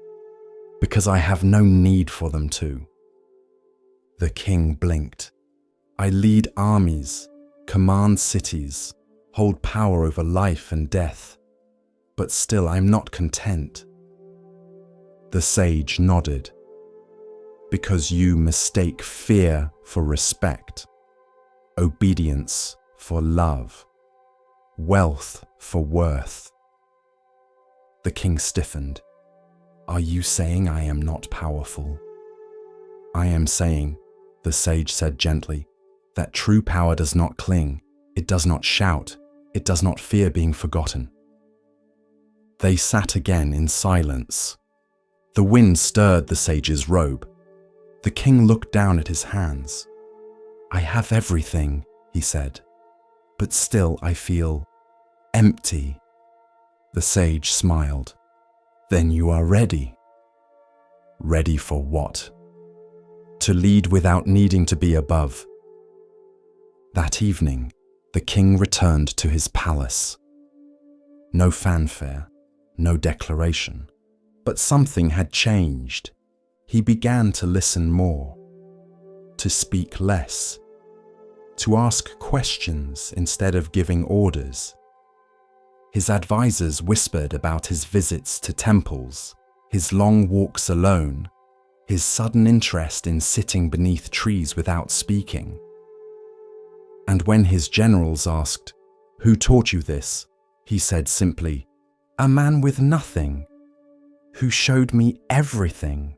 "because I have no need for them to." The king blinked. "I lead armies, command cities, hold power over life and death, but still I'm not content." The sage nodded. "Because you mistake fear for respect, obedience for love, wealth for worth." The king stiffened. "Are you saying I am not powerful?" "I am saying," the sage said gently, "that true power does not cling, it does not shout, it does not fear being forgotten." They sat again in silence. The wind stirred the sage's robe. The king looked down at his hands. "I have everything," he said, "but still I feel empty." The sage smiled. "Then you are ready." "Ready for what?" "To lead without needing to be above." That evening, the king returned to his palace. No fanfare, no declaration, but something had changed. He began to listen more, to speak less, to ask questions instead of giving orders. His advisors whispered about his visits to temples, his long walks alone, his sudden interest in sitting beneath trees without speaking. And when his generals asked, "Who taught you this?" he said simply, "A man with nothing, who showed me everything."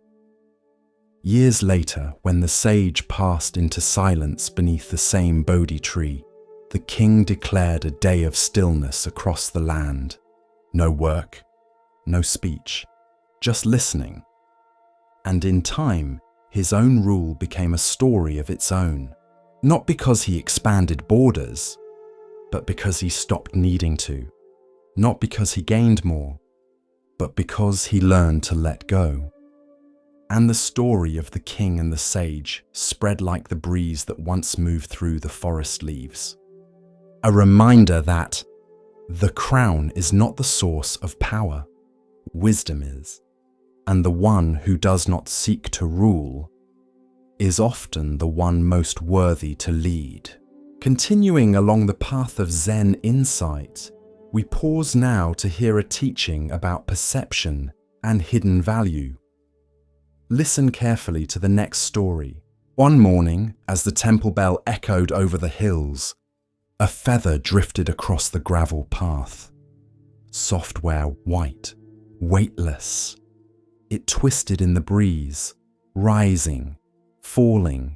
Years later, when the sage passed into silence beneath the same Bodhi tree, the king declared a day of stillness across the land. No work, no speech, just listening. And in time, his own rule became a story of its own, not because he expanded borders, but because he stopped needing to, not because he gained more, but because he learned to let go. And the story of the king and the sage spread like the breeze that once moved through the forest leaves. A reminder that the crown is not the source of power, wisdom is, and the one who does not seek to rule is often the one most worthy to lead. Continuing along the path of Zen insight, we pause now to hear a teaching about perception and hidden value. Listen carefully to the next story. One morning, as the temple bell echoed over the hills, a feather drifted across the gravel path. Software white, weightless. It twisted in the breeze, rising, falling,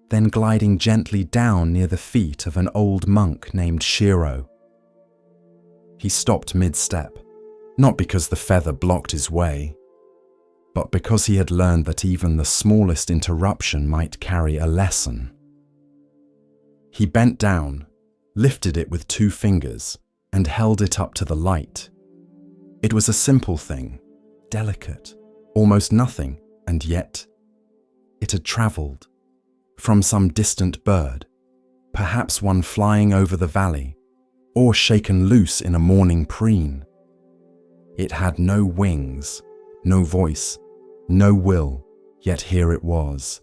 then gliding gently down near the feet of an old monk named Shiro. He stopped mid-step, not because the feather blocked his way, but because he had learned that even the smallest interruption might carry a lesson. He bent down, lifted it with 2 fingers, and held it up to the light. It was a simple thing, delicate, almost nothing, and yet it had travelled from some distant bird, perhaps one flying over the valley, or shaken loose in a morning preen. It had no wings, no voice, No will, yet here it was,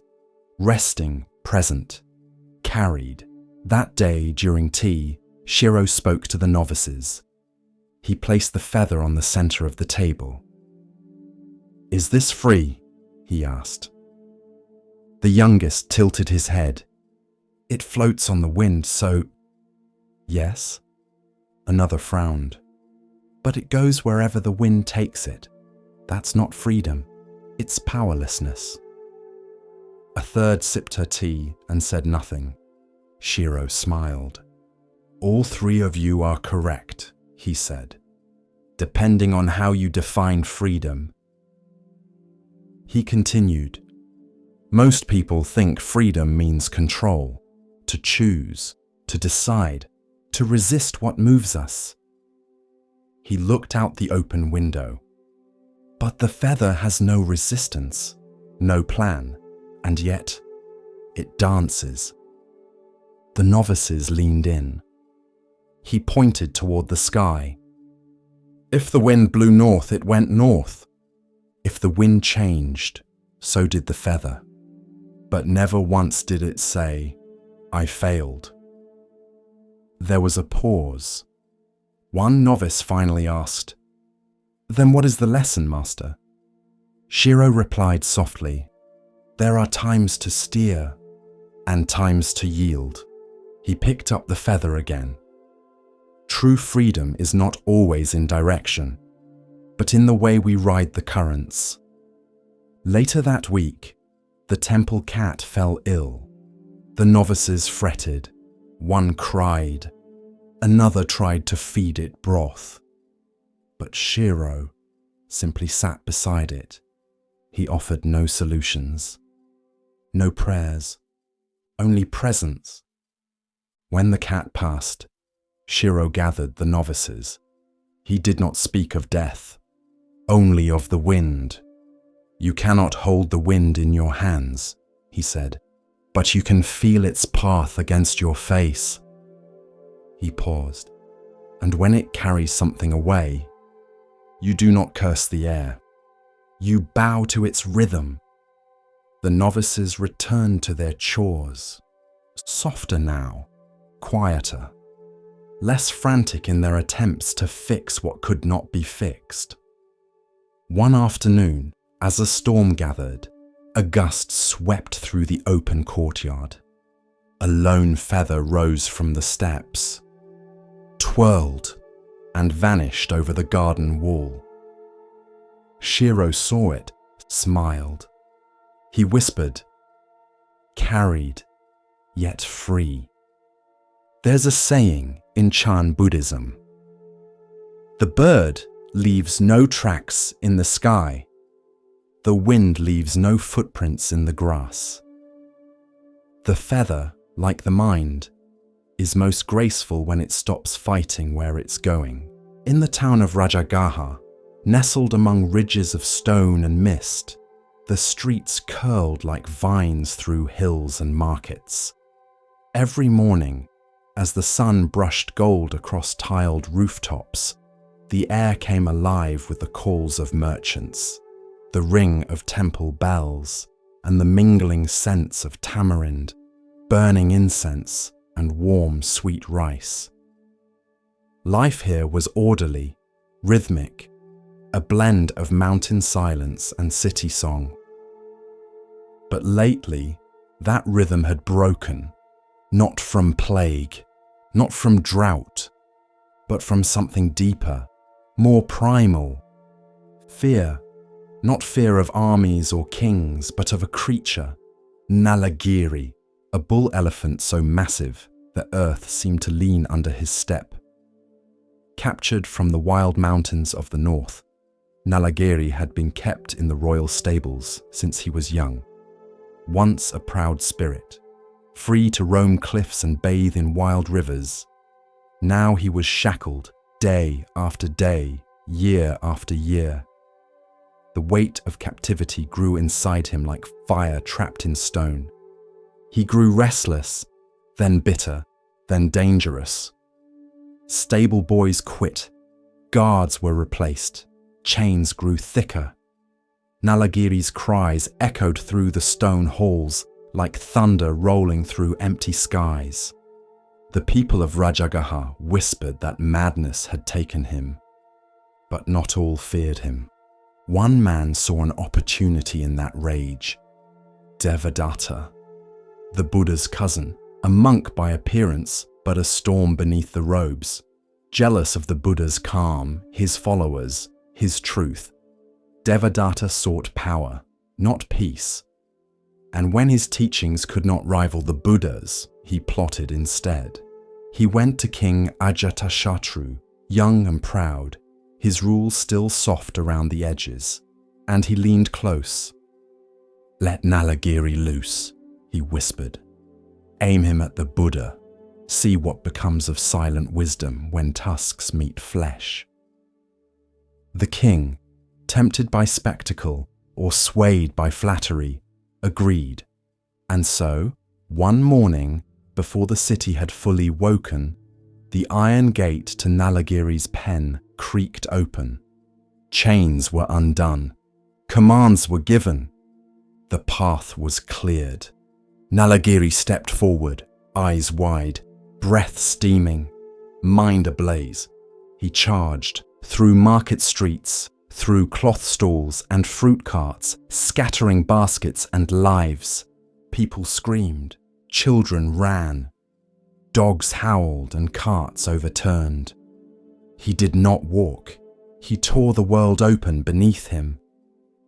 resting, present, carried. That day during tea, Shiro spoke to the novices. He placed the feather on the center of the table. "Is this free?" he asked. The youngest tilted his head. "It floats on the wind, so—" "Yes?" Another frowned. "But it goes wherever the wind takes it. That's not freedom, it's powerlessness." A third sipped her tea and said nothing. Shiro smiled. "All three of you are correct," he said, "depending on how you define freedom." He continued, "Most people think freedom means control, to choose, to decide, to resist what moves us." He looked out the open window. "But the feather has no resistance, no plan, and yet it dances." The novices leaned in. He pointed toward the sky. "If the wind blew north, it went north. If the wind changed, so did the feather. But never once did it say, 'I failed.'" There was a pause. One novice finally asked, "Then what is the lesson, Master?" Shiro replied softly, "There are times to steer and times to yield." He picked up the feather again. True freedom is not always in direction, but in the way we ride the currents. Later that week, the temple cat fell ill. The novices fretted. One cried. Another tried to feed it broth. But Shiro simply sat beside it. He offered no solutions, no prayers, only presence. When the cat passed, Shiro gathered the novices. He did not speak of death, only of the wind. "You cannot hold the wind in your hands," he said, "but you can feel its path against your face." He paused. "And when it carries something away, you do not curse the air. You bow to its rhythm." The novices returned to their chores, softer now, quieter, less frantic in their attempts to fix what could not be fixed. One afternoon, as a storm gathered, a gust swept through the open courtyard. A lone feather rose from the steps, twirled, and vanished over the garden wall. Shiro saw it, smiled. He whispered, "Carried, yet free." There's a saying in Chan Buddhism: "The bird leaves no tracks in the sky. The wind leaves no footprints in the grass." The feather, like the mind, is most graceful when it stops fighting where it's going. In the town of Rajagaha, nestled among ridges of stone and mist, the streets curled like vines through hills and markets. Every morning, as the sun brushed gold across tiled rooftops, the air came alive with the calls of merchants, the ring of temple bells, and the mingling scents of tamarind, burning incense, and warm, sweet rice. Life here was orderly, rhythmic, a blend of mountain silence and city song. But lately, that rhythm had broken, not from plague, not from drought, but from something deeper, more primal. Fear, not fear of armies or kings, but of a creature, Nalagiri, a bull elephant so massive that earth seemed to lean under his step. Captured from the wild mountains of the north, Nalagiri had been kept in the royal stables since he was young. Once a proud spirit, free to roam cliffs and bathe in wild rivers, now he was shackled day after day, year after year. The weight of captivity grew inside him like fire trapped in stone. He grew restless, then bitter, then dangerous. Stable boys quit, guards were replaced, chains grew thicker. Nalagiri's cries echoed through the stone halls like thunder rolling through empty skies. The people of Rajagaha whispered that madness had taken him, but not all feared him. One man saw an opportunity in that rage. Devadatta, the Buddha's cousin, a monk by appearance, but a storm beneath the robes. Jealous of the Buddha's calm, his followers, his truth, Devadatta sought power, not peace. And when his teachings could not rival the Buddha's, he plotted instead. He went to King Ajatashatru, young and proud, his rule still soft around the edges, and he leaned close. "Let Nalagiri loose," he whispered. "Aim him at the Buddha. See what becomes of silent wisdom when tusks meet flesh." The king, tempted by spectacle or swayed by flattery, agreed. And so, one morning, before the city had fully woken, the iron gate to Nalagiri's pen creaked open. Chains were undone. Commands were given. The path was cleared. Nalagiri stepped forward, eyes wide, breath steaming, mind ablaze. He charged through market streets, through cloth stalls and fruit carts, scattering baskets and lives. People screamed, children ran, dogs howled and carts overturned. He did not walk. He tore the world open beneath him.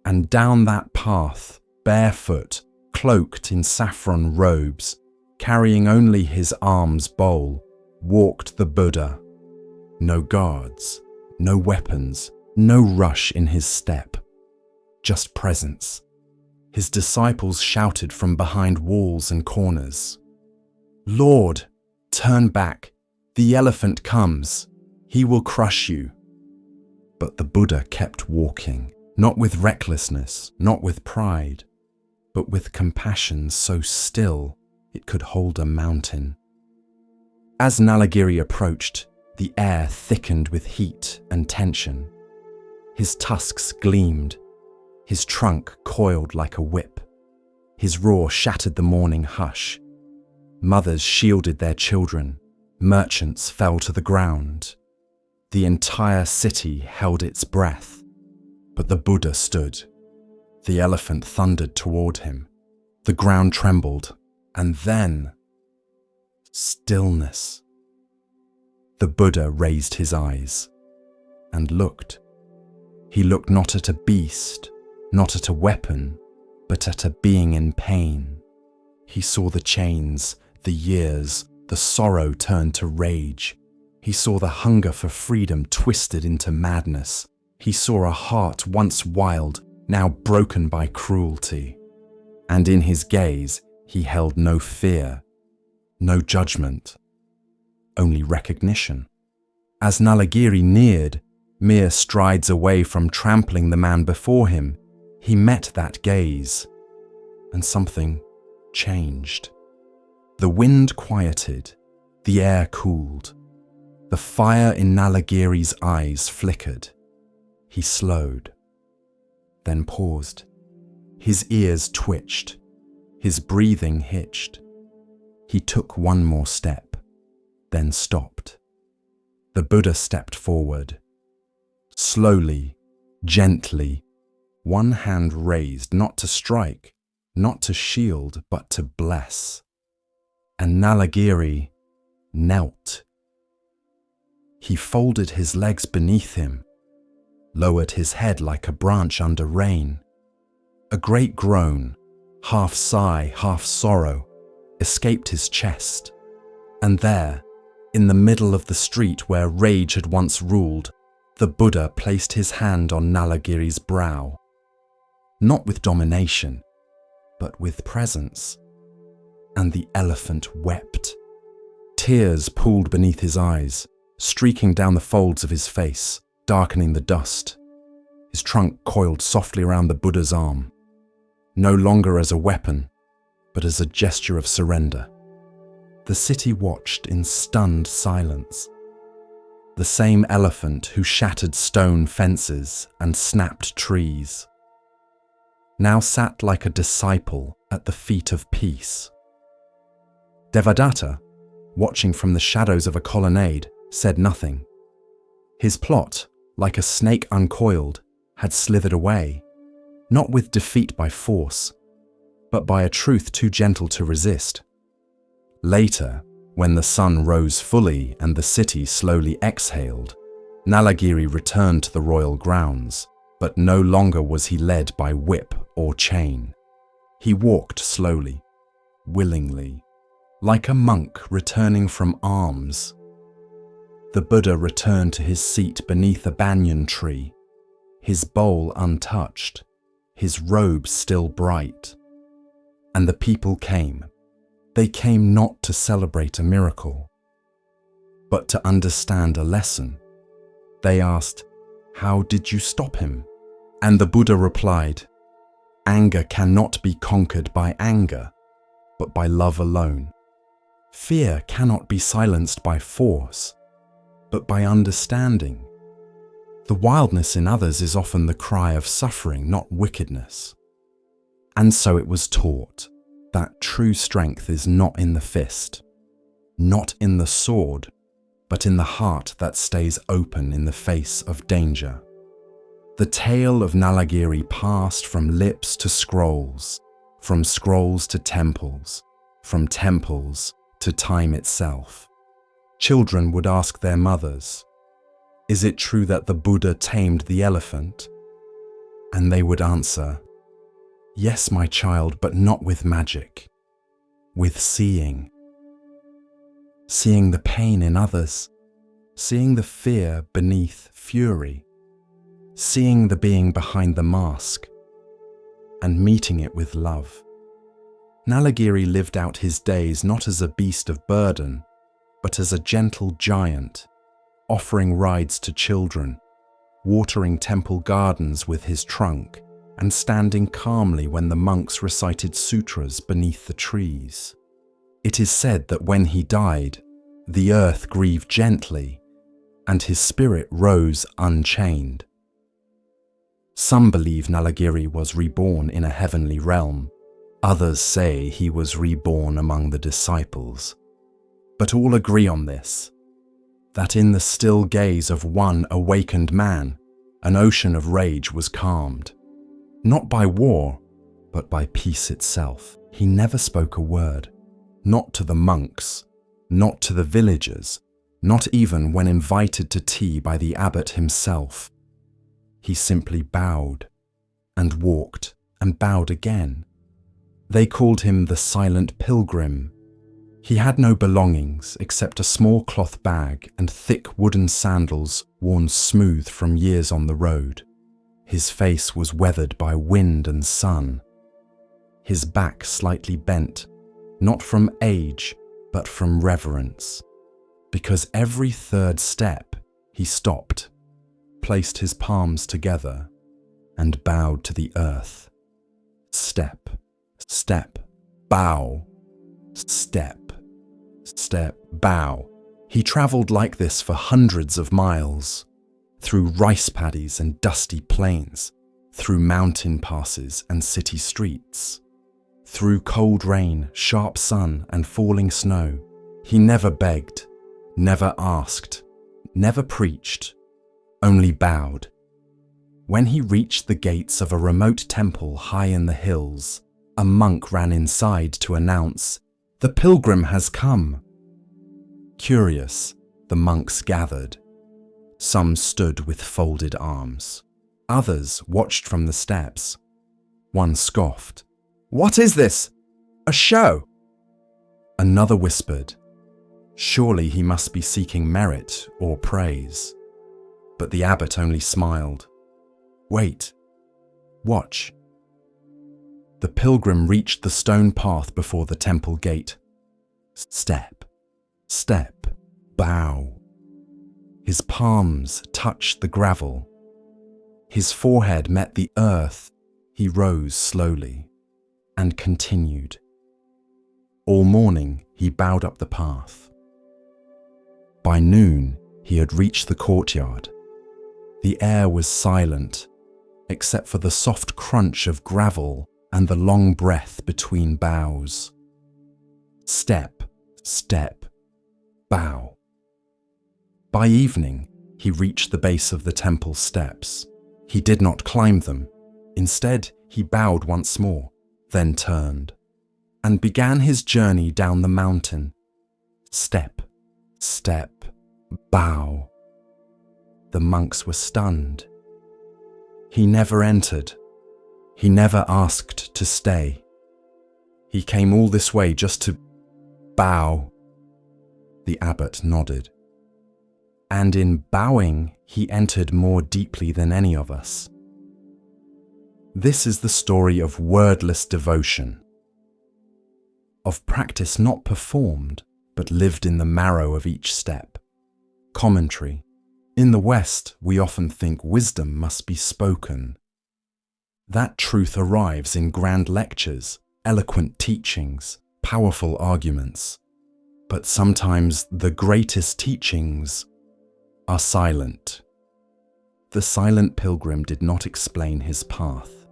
And down that path, barefoot, cloaked in saffron robes, carrying only his arm's bowl, walked the Buddha. No guards, no weapons, no rush in his step, just presence. His disciples shouted from behind walls and corners, "Lord, turn back, the elephant comes, he will crush you." But the Buddha kept walking, not with recklessness, not with pride, but with compassion so still it could hold a mountain. As Nalagiri approached, the air thickened with heat and tension. His tusks gleamed, his trunk coiled like a whip. His roar shattered the morning hush. Mothers shielded their children, merchants fell to the ground. The entire city held its breath, but the Buddha stood. The elephant thundered toward him. The ground trembled, and then stillness. The Buddha raised his eyes and looked. He looked not at a beast, not at a weapon, but at a being in pain. He saw the chains, the years, the sorrow turned to rage. He saw the hunger for freedom twisted into madness. He saw a heart once wild, now broken by cruelty. And in his gaze, he held no fear, no judgment, only recognition. As Nalagiri neared, mere strides away from trampling the man before him, he met that gaze, and something changed. The wind quieted, the air cooled. The fire in Nalagiri's eyes flickered. He slowed, then paused. His ears twitched, his breathing hitched. He took one more step, then stopped. The Buddha stepped forward. Slowly, gently, one hand raised, not to strike, not to shield, but to bless. And Nalagiri knelt. He folded his legs beneath him, lowered his head like a branch under rain. A great groan, half sigh, half sorrow, escaped his chest. And there, in the middle of the street where rage had once ruled, the Buddha placed his hand on Nalagiri's brow. Not with domination, but with presence. And the elephant wept. Tears pooled beneath his eyes, streaking down the folds of his face, darkening the dust. His trunk coiled softly around the Buddha's arm, no longer as a weapon, but as a gesture of surrender. The city watched in stunned silence. The same elephant who shattered stone fences and snapped trees. now sat like a disciple at the feet of peace. Devadatta, watching from the shadows of a colonnade, said nothing. His plot, like a snake uncoiled, had slithered away, not with defeat by force, but by a truth too gentle to resist. Later, when the sun rose fully and the city slowly exhaled, Nalagiri returned to the royal grounds, but no longer was he led by whip or chain. He walked slowly, willingly, like a monk returning from alms. The Buddha returned to his seat beneath a banyan tree, his bowl untouched, his robe still bright. And the people came. They came not to celebrate a miracle, but to understand a lesson. They asked, "How did you stop him?" And the Buddha replied, "Anger cannot be conquered by anger, but by love alone. Fear cannot be silenced by force, but by understanding. The wildness in others is often the cry of suffering, not wickedness." And so it was taught that true strength is not in the fist, not in the sword, but in the heart that stays open in the face of danger. The tale of Nalagiri passed from lips to scrolls, from scrolls to temples, from temples to time itself. Children would ask their mothers, "Is it true that the Buddha tamed the elephant?" And they would answer, "Yes, my child, but not with magic, with seeing. Seeing the pain in others, seeing the fear beneath fury, seeing the being behind the mask, and meeting it with love." Nalagiri lived out his days not as a beast of burden, but as a gentle giant, offering rides to children, watering temple gardens with his trunk, and standing calmly when the monks recited sutras beneath the trees. It is said that when he died, the earth grieved gently, and his spirit rose unchained. Some believe Nalagiri was reborn in a heavenly realm. Others say he was reborn among the disciples. But all agree on this, that in the still gaze of one awakened man, an ocean of rage was calmed. Not by war, but by peace itself. He never spoke a word, not to the monks, not to the villagers, not even when invited to tea by the abbot himself. He simply bowed, and walked, and bowed again. They called him the silent pilgrim. He had no belongings except a small cloth bag and thick wooden sandals worn smooth from years on the road. His face was weathered by wind and sun. His back slightly bent, not from age, but from reverence. Because every third step, he stopped, placed his palms together, and bowed to the earth. Step, step, bow, step, step, bow. He travelled like this for hundreds of miles, through rice paddies and dusty plains, through mountain passes and city streets, through cold rain, sharp sun, and falling snow. He never begged, never asked, never preached, only bowed. When he reached the gates of a remote temple high in the hills, a monk ran inside to announce, "The pilgrim has come." Curious, the monks gathered. Some stood with folded arms. Others watched from the steps. One scoffed, "What is this? A show?" Another whispered, "Surely he must be seeking merit or praise." But the abbot only smiled. "Wait. Watch." The pilgrim reached the stone path before the temple gate. Step, step, bow. His palms touched the gravel. His forehead met the earth. He rose slowly and continued. All morning he bowed up the path. By noon he had reached the courtyard. The air was silent, except for the soft crunch of gravel and the long breath between bows. Step, step, bow. By evening, he reached the base of the temple steps. He did not climb them. Instead, he bowed once more, then turned, and began his journey down the mountain. Step, step, bow. The monks were stunned. He never entered. He never asked to stay. He came all this way just to bow. The abbot nodded. And in bowing, he entered more deeply than any of us. This is the story of wordless devotion, of practice not performed, but lived in the marrow of each step. Commentary. In the West, we often think wisdom must be spoken. That truth arrives in grand lectures, eloquent teachings, powerful arguments. But sometimes the greatest teachings are silent. The silent pilgrim did not explain his path.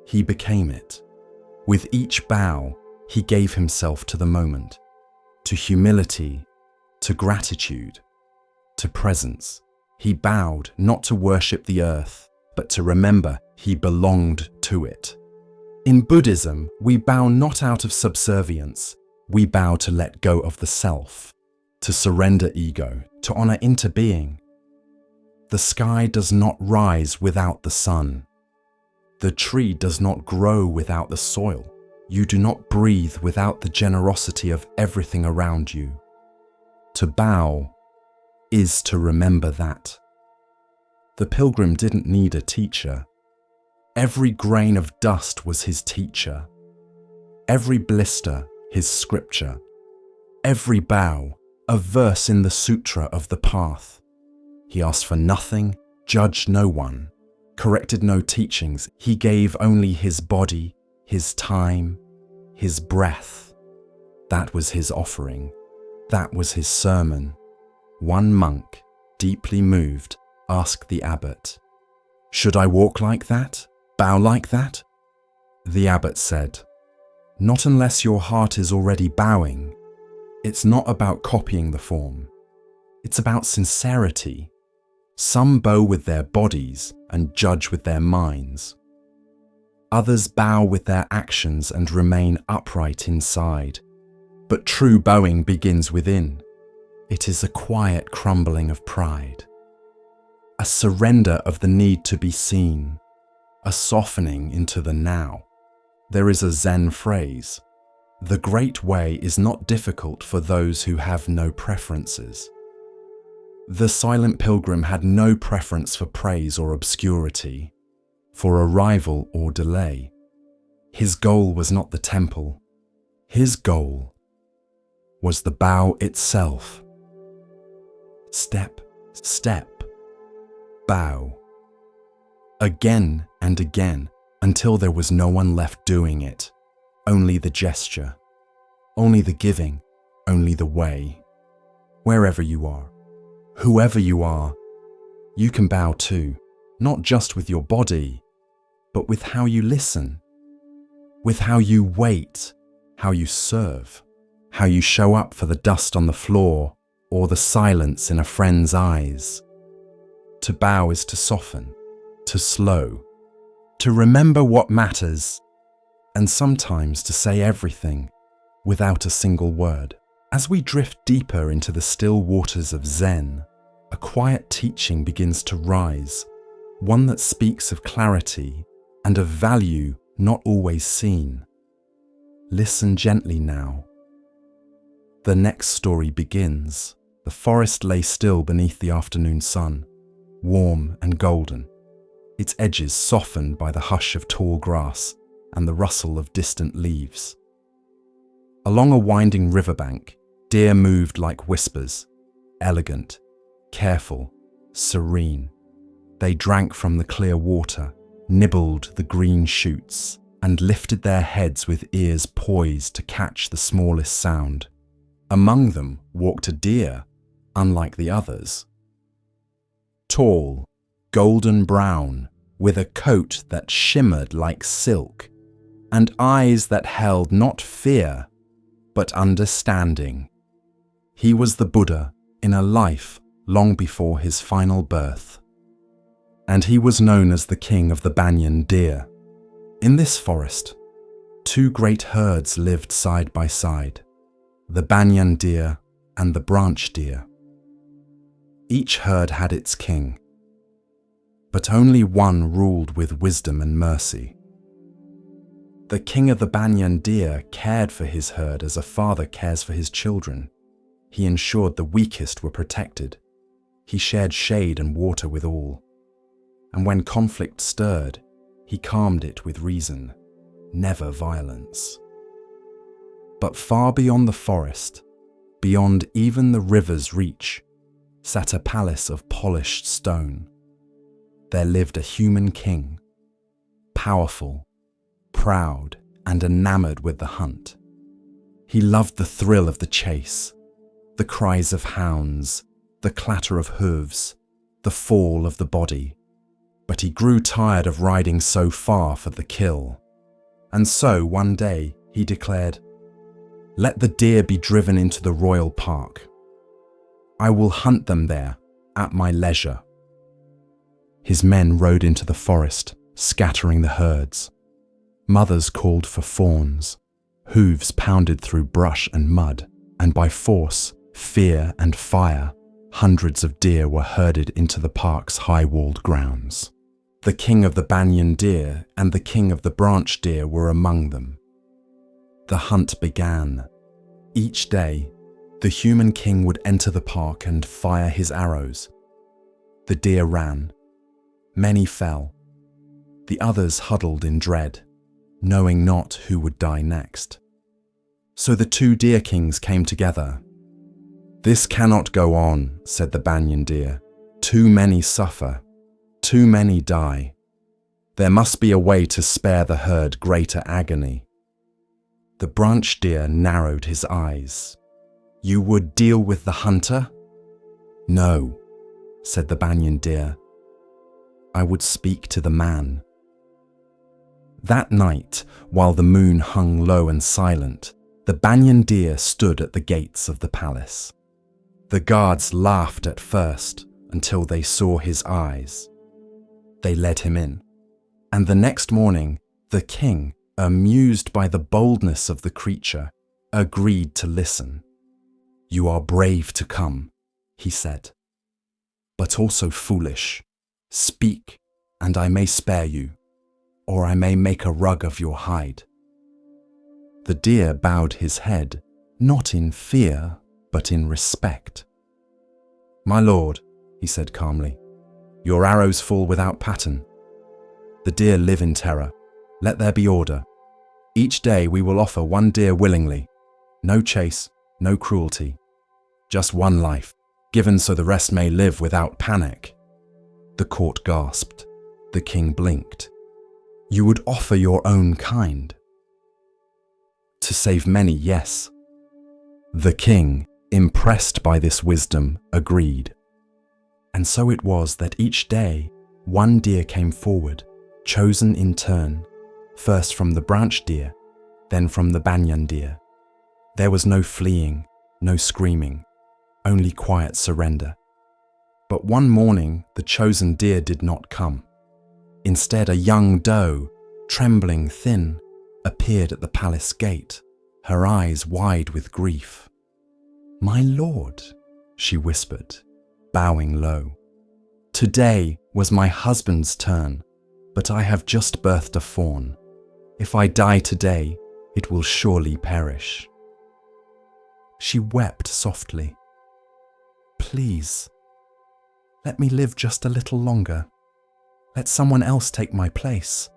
He became it. With each bow, he gave himself to the moment, to humility, to gratitude, to presence. He bowed not to worship the earth, but to remember he belonged to it. In Buddhism, we bow not out of subservience. We bow to let go of the self, to surrender ego, to honor interbeing. The sky does not rise without the sun. The tree does not grow without the soil. You do not breathe without the generosity of everything around you. To bow is to remember that. The pilgrim didn't need a teacher. Every grain of dust was his teacher. Every blister, his scripture. Every bow, a verse in the sutra of the path. He asked for nothing, judged no one, corrected no teachings. He gave only his body, his time, his breath. That was his offering. That was his sermon. One monk, deeply moved, asked the abbot, "Should I walk like that? Bow like that?" The abbot said, "Not unless your heart is already bowing. It's not about copying the form. It's about sincerity. Some bow with their bodies and judge with their minds. Others bow with their actions and remain upright inside. But true bowing begins within. It is a quiet crumbling of pride, a surrender of the need to be seen, a softening into the now. There is a Zen phrase, "The great way is not difficult for those who have no preferences." The silent pilgrim had no preference for praise or obscurity, for arrival or delay. His goal was not the temple. His goal was the bow itself. Step, step, bow. Again and again, until there was no one left doing it. Only the gesture, only the giving, only the way. Wherever you are, whoever you are, you can bow too, not just with your body, but with how you listen, with how you wait, how you serve, how you show up for the dust on the floor or the silence in a friend's eyes. To bow is to soften, to slow, to remember what matters, and sometimes to say everything without a single word. As we drift deeper into the still waters of Zen, a quiet teaching begins to rise, one that speaks of clarity and of value not always seen. Listen gently now. The next story begins. The forest lay still beneath the afternoon sun, warm and golden, its edges softened by the hush of tall grass and the rustle of distant leaves. Along a winding riverbank, deer moved like whispers, elegant, careful, serene. They drank from the clear water, nibbled the green shoots, and lifted their heads with ears poised to catch the smallest sound. Among them walked a deer, unlike the others. Tall, golden brown, with a coat that shimmered like silk, and eyes that held not fear, but understanding. He was the Buddha in a life long before his final birth. And he was known as the king of the banyan deer. In this forest, two great herds lived side by side, the banyan deer and the branch deer. Each herd had its king, but only one ruled with wisdom and mercy. The king of the banyan deer cared for his herd as a father cares for his children. He ensured the weakest were protected. He shared shade and water with all. And when conflict stirred, he calmed it with reason, never violence. But far beyond the forest, beyond even the river's reach, sat a palace of polished stone. There lived a human king, powerful, proud, and enamored with the hunt. He loved the thrill of the chase, the cries of hounds, the clatter of hooves, the fall of the body. But he grew tired of riding so far for the kill. And so one day he declared, "Let the deer be driven into the royal park. I will hunt them there at my leisure." His men rode into the forest, scattering the herds. Mothers called for fawns. Hooves pounded through brush and mud, and by force, fear, and fire, hundreds of deer were herded into the park's high-walled grounds. The king of the banyan deer and the king of the branch deer were among them. The hunt began. Each day, the human king would enter the park and fire his arrows. The deer ran. Many fell. The others huddled in dread, knowing not who would die next. So the two deer kings came together. "This cannot go on," said the banyan deer. "Too many suffer. Too many die. There must be a way to spare the herd greater agony." The branch deer narrowed his eyes. "You would deal with the hunter?" "No," said the banyan deer. "I would speak to the man." That night, while the moon hung low and silent, the banyan deer stood at the gates of the palace. The guards laughed at first until they saw his eyes. They led him in, and the next morning, the king, amused by the boldness of the creature, agreed to listen. "You are brave to come," he said, "but also foolish. Speak, and I may spare you, or I may make a rug of your hide." The deer bowed his head, not in fear, but in respect. "My lord," he said calmly, "your arrows fall without pattern. The deer live in terror. Let there be order. Each day we will offer one deer willingly. No chase, no cruelty. Just one life, given so the rest may live without panic." The court gasped. The king blinked. "You would offer your own kind?" "To save many, yes." The king, impressed by this wisdom, agreed. And so it was that each day, one deer came forward, chosen in turn, first from the branch deer, then from the banyan deer. There was no fleeing, no screaming, only quiet surrender. But one morning, the chosen deer did not come. Instead, a young doe, trembling thin, appeared at the palace gate, her eyes wide with grief. "My lord," she whispered, bowing low, "today was my husband's turn, but I have just birthed a fawn. If I die today, it will surely perish." She wept softly. "Please, let me live just a little longer. Let someone else take my place.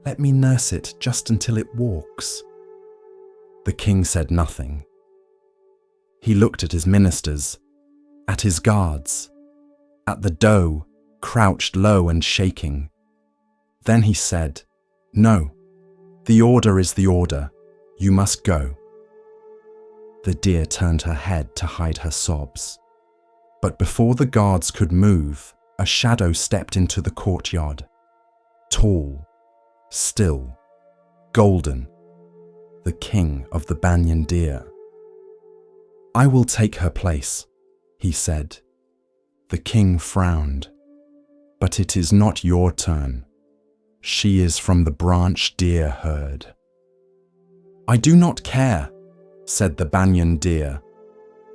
Let me nurse it just until it walks." The king said nothing. He looked at his ministers, at his guards, at the doe, crouched low and shaking. Then he said, "No, the order is the order. You must go." The deer turned her head to hide her sobs. But before the guards could move, a shadow stepped into the courtyard, tall, still, golden, the king of the banyan deer. "I will take her place," he said. The king frowned. "But it is not your turn. She is from the branch deer herd." "I do not care," said the banyan deer.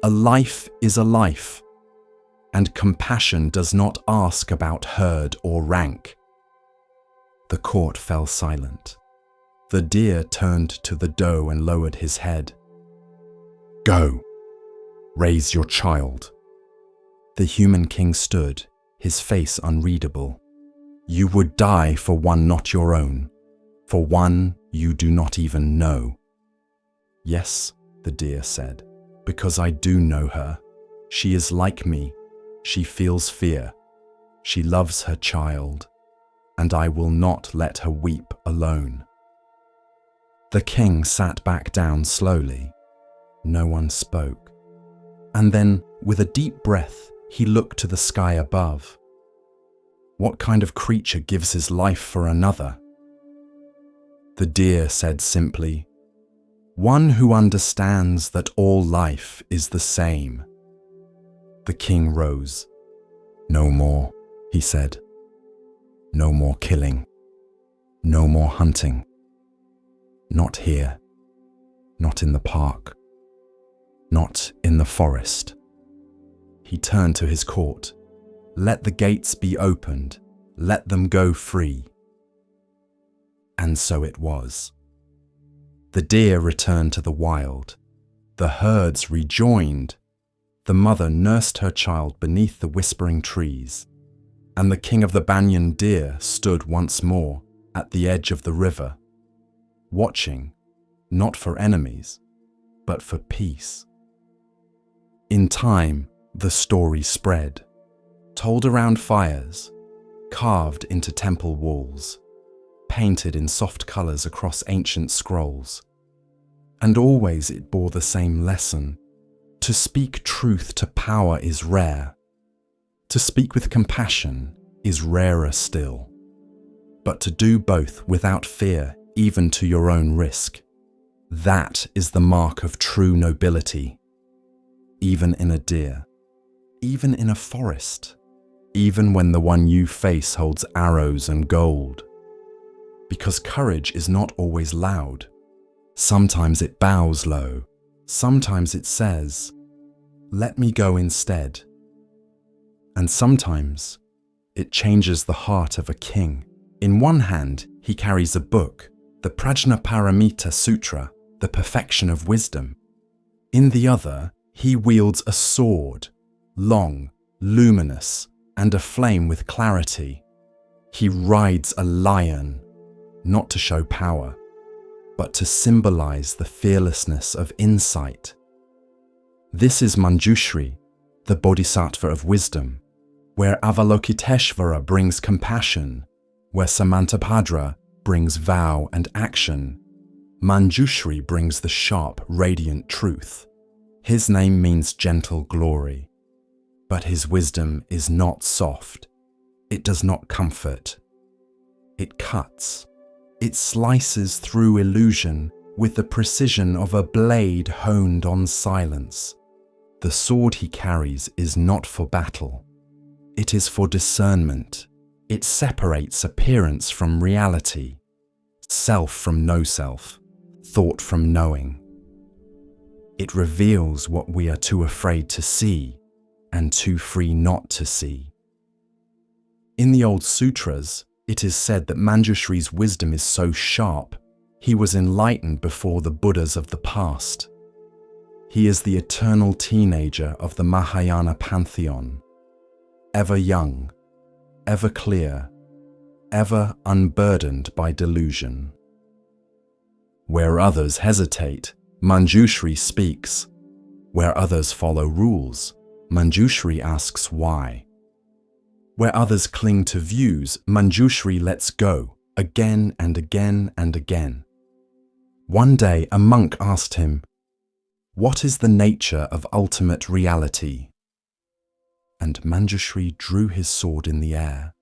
"A life is a life, and compassion does not ask about herd or rank." The court fell silent. The deer turned to the doe and lowered his head. "Go, raise your child." The human king stood, his face unreadable. "You would die for one not your own, for one you do not even know." "Yes," the deer said, "because I do know her. She is like me. She feels fear. She loves her child, and I will not let her weep alone." The king sat back down slowly. No one spoke. And then, with a deep breath, he looked to the sky above. What kind of creature gives his life for another? The deer said simply, "One who understands that all life is the same." The king rose. "No more," he said. "No more killing. No more hunting. Not here. Not in the park. Not in the forest." He turned to his court. "Let the gates be opened. Let them go free." And so it was. The deer returned to the wild. The herds rejoined. The mother nursed her child beneath the whispering trees. And the king of the banyan deer stood once more at the edge of the river, watching, not for enemies, but for peace. In time, the story spread, told around fires, carved into temple walls, painted in soft colors across ancient scrolls. And always it bore the same lesson. To speak truth to power is rare. To speak with compassion is rarer still. But to do both without fear, even to your own risk, that is the mark of true nobility. Even in a deer, even in a forest, even when the one you face holds arrows and gold. Because courage is not always loud. Sometimes it bows low. Sometimes it says, "Let me go instead." And sometimes it changes the heart of a king. In one hand, he carries a book, the Prajnaparamita Sutra, the perfection of wisdom. In the other, he wields a sword, long, luminous, and aflame with clarity. He rides a lion, not to show power, but to symbolize the fearlessness of insight. This is Manjushri, the bodhisattva of wisdom, where Avalokiteshvara brings compassion, where Samantabhadra brings vow and action. Manjushri brings the sharp, radiant truth. His name means gentle glory, but his wisdom is not soft. It does not comfort. It cuts. It slices through illusion with the precision of a blade honed on silence. The sword he carries is not for battle. It is for discernment. It separates appearance from reality, self from no self, thought from knowing. It reveals what we are too afraid to see and too free not to see. In the old sutras, it is said that Manjushri's wisdom is so sharp, he was enlightened before the Buddhas of the past. He is the eternal teenager of the Mahayana pantheon, ever young, ever clear, ever unburdened by delusion. Where others hesitate, Manjushri speaks. Where others follow rules, Manjushri asks why. Where others cling to views, Manjushri lets go, again and again and again. One day a monk asked him, "What is the nature of ultimate reality?" And Manjushri drew his sword in the air,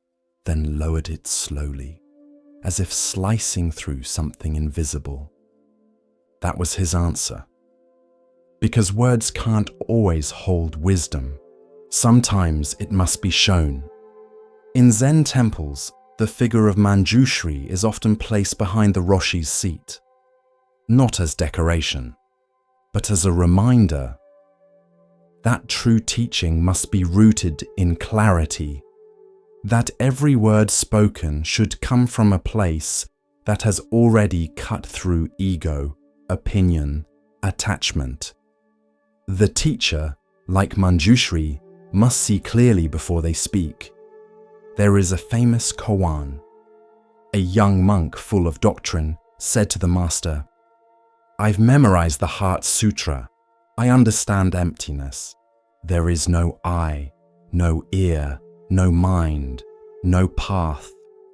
then lowered it slowly. as if slicing through something invisible. That was his answer. Because words can't always hold wisdom. Sometimes it must be shown. In Zen temples, the figure of Manjushri is often placed behind the Roshi's seat, not as decoration, but as a reminder that true teaching must be rooted in clarity, that every word spoken should come from a place that has already cut through ego, opinion, attachment. The teacher, like Manjushri, must see clearly before they speak. There is a famous koan. A young monk full of doctrine said to the master, "I've memorized the Heart Sutra. I understand emptiness. There is no I, no ear, no mind, no path,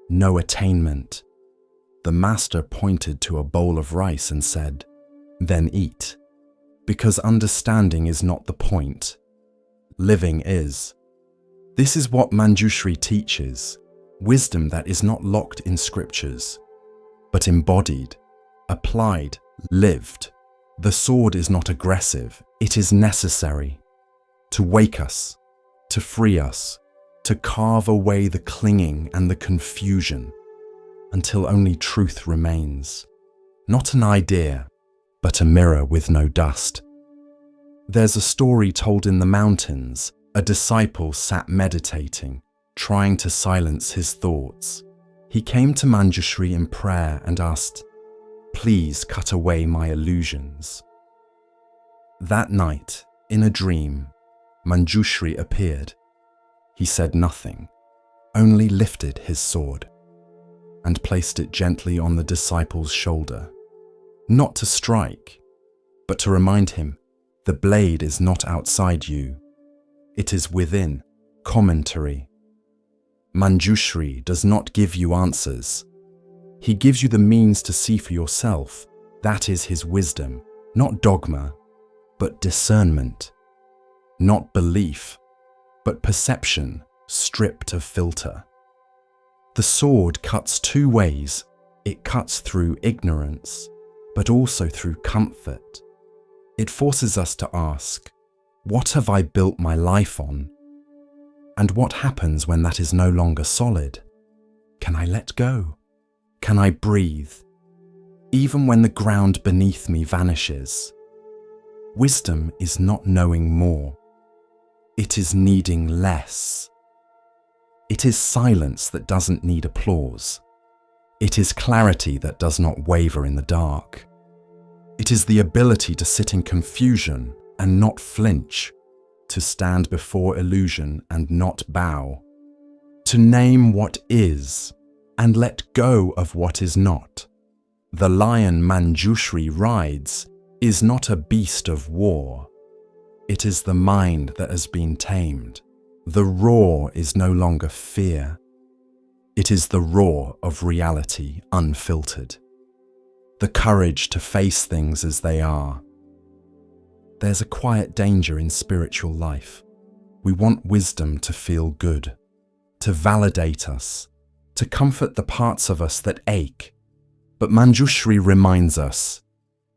no attainment." The master pointed to a bowl of rice and said, "Then eat, because understanding is not the point. Living is." This is what Manjushri teaches, wisdom that is not locked in scriptures, but embodied, applied, lived. The sword is not aggressive, it is necessary to wake us, to free us, to carve away the clinging and the confusion until only truth remains. Not an idea, but a mirror with no dust. There's a story told in the mountains. A disciple sat meditating, trying to silence his thoughts. He came to Manjushri in prayer and asked, "Please cut away my illusions." That night, in a dream, Manjushri appeared. He said nothing, only lifted his sword and placed it gently on the disciple's shoulder, not to strike, but to remind him, the blade is not outside you. It is within. Commentary. Manjushri does not give you answers. He gives you the means to see for yourself. That is his wisdom, not dogma, but discernment. Not belief, but perception stripped of filter. The sword cuts two ways. It cuts through ignorance, but also through comfort. It forces us to ask, what have I built my life on? And what happens when that is no longer solid? Can I let go? Can I breathe? Even when the ground beneath me vanishes. Wisdom is not knowing more. It is needing less. It is silence that doesn't need applause. It is clarity that does not waver in the dark. It is the ability to sit in confusion and not flinch, to stand before illusion and not bow, to name what is and let go of what is not. The lion Manjushri rides is not a beast of war. It is the mind that has been tamed. The roar is no longer fear. It is the roar of reality unfiltered. The courage to face things as they are. There's a quiet danger in spiritual life. We want wisdom to feel good, to validate us, to comfort the parts of us that ache. But Manjushri reminds us,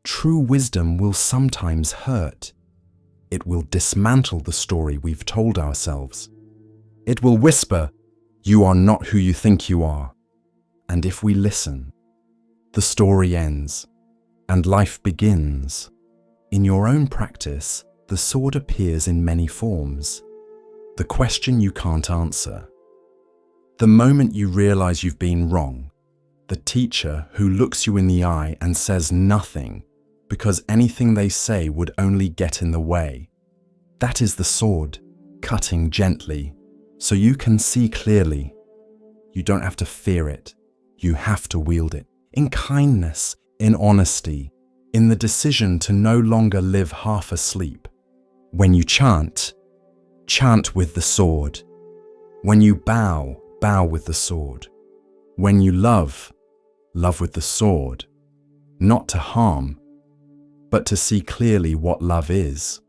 true wisdom will sometimes hurt. It will dismantle the story we've told ourselves. It will whisper, "You are not who you think you are." And if we listen, the story ends and life begins. In your own practice, the sword appears in many forms. The question you can't answer. The moment you realize you've been wrong. The teacher who looks you in the eye and says nothing because anything they say would only get in the way. That is the sword, cutting gently, so you can see clearly. You don't have to fear it. You have to wield it. In kindness, in honesty, in the decision to no longer live half asleep. When you chant, chant with the sword. When you bow, bow with the sword. When you love, love with the sword. Not to harm, but to see clearly what love is.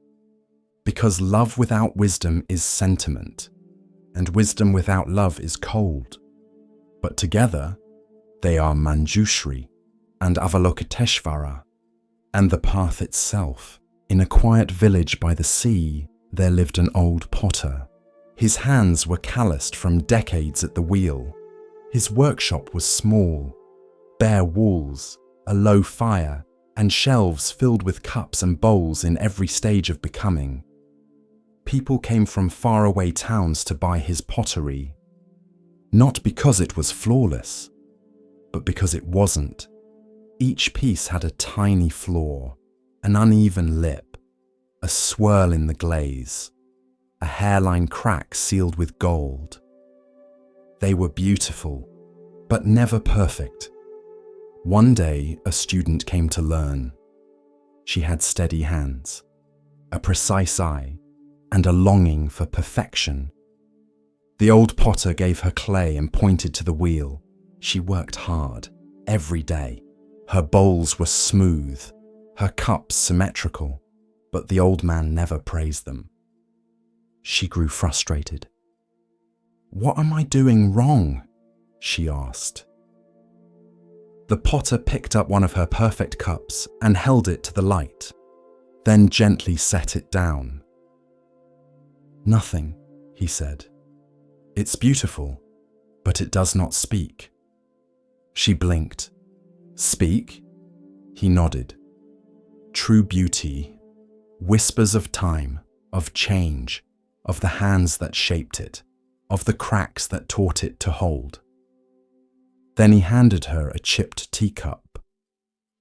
Because love without wisdom is sentiment, and wisdom without love is cold. But together, They are Manjushri and Avalokiteshvara, and the path itself. In a quiet village by the sea, there lived an old potter. His hands were calloused from decades at the wheel. His workshop was small, bare walls, a low fire, and shelves filled with cups and bowls in every stage of becoming. People came from faraway towns to buy his pottery, not because it was flawless, but because it wasn't. Each piece had a tiny flaw, an uneven lip, a swirl in the glaze, a hairline crack sealed with gold. They were beautiful, but never perfect. One day, a student came to learn. She had steady hands, a precise eye, and a longing for perfection. The old potter gave her clay and pointed to the wheel. She worked hard, every day. Her bowls were smooth, her cups symmetrical, but the old man never praised them. She grew frustrated. "What am I doing wrong?" she asked. The potter picked up one of her perfect cups and held it to the light, then gently set it down. "Nothing," he said. "It's beautiful, but it does not speak." She blinked. "Speak?" He nodded. "True beauty, whispers of time, of change, of the hands that shaped it, of the cracks that taught it to hold." Then he handed her a chipped teacup,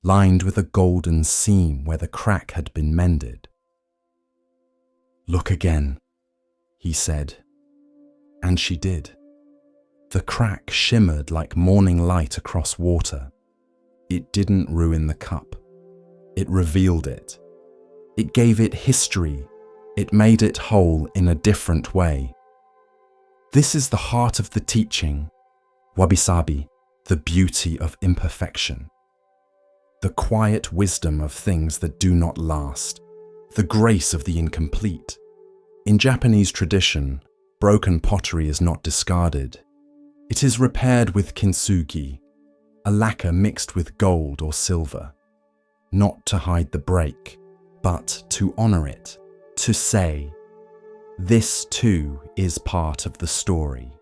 lined with a golden seam where the crack had been mended. "Look again," he said, and she did. The crack shimmered like morning light across water. It didn't ruin the cup. It revealed it. It gave it history. It made it whole in a different way. This is the heart of the teaching, wabi-sabi, the beauty of imperfection, the quiet wisdom of things that do not last, the grace of the incomplete. In Japanese tradition, broken pottery is not discarded. It is repaired with kintsugi, a lacquer mixed with gold or silver, not to hide the break, but to honor it, to say, this too is part of the story.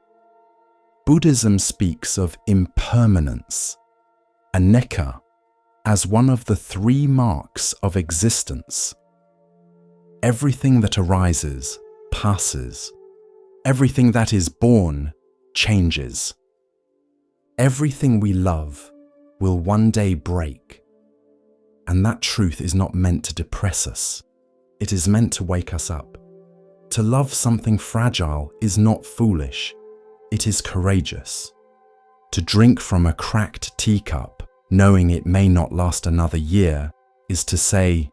Buddhism speaks of impermanence, anicca, as one of the 3 marks of existence. Everything that arises passes. Everything that is born changes. Everything we love will one day break. And that truth is not meant to depress us. It is meant to wake us up. To love something fragile is not foolish. It is courageous. To drink from a cracked teacup, knowing it may not last another year, is to say,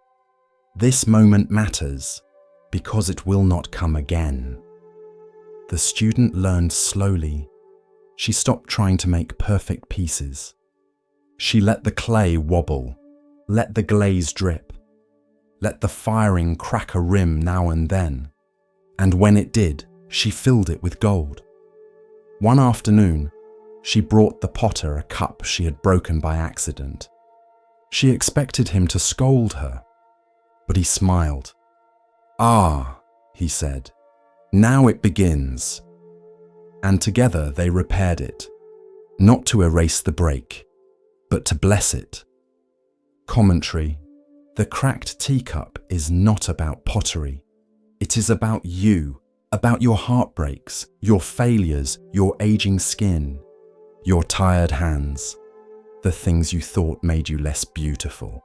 this moment matters because it will not come again. The student learned slowly. She stopped trying to make perfect pieces. She let the clay wobble, let the glaze drip, let the firing crack a rim now and then. And when it did, she filled it with gold. One afternoon, she brought the potter a cup she had broken by accident. She expected him to scold her, but he smiled. "Ah," he said, "now it begins." And together they repaired it, not to erase the break, but to bless it. Commentary: the cracked teacup is not about pottery. It is about you, about your heartbreaks, your failures, your aging skin, your tired hands, the things you thought made you less beautiful.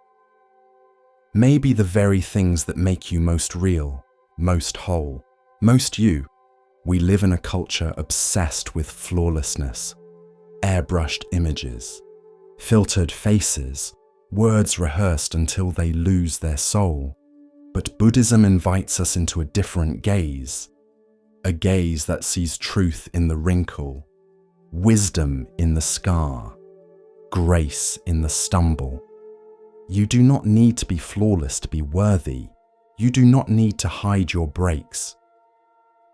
Maybe the very things that make you most real, most whole, most you. We live in a culture obsessed with flawlessness, airbrushed images, filtered faces, words rehearsed until they lose their soul. But Buddhism invites us into a different gaze, a gaze that sees truth in the wrinkle, wisdom in the scar, grace in the stumble. You do not need to be flawless to be worthy. You do not need to hide your breaks.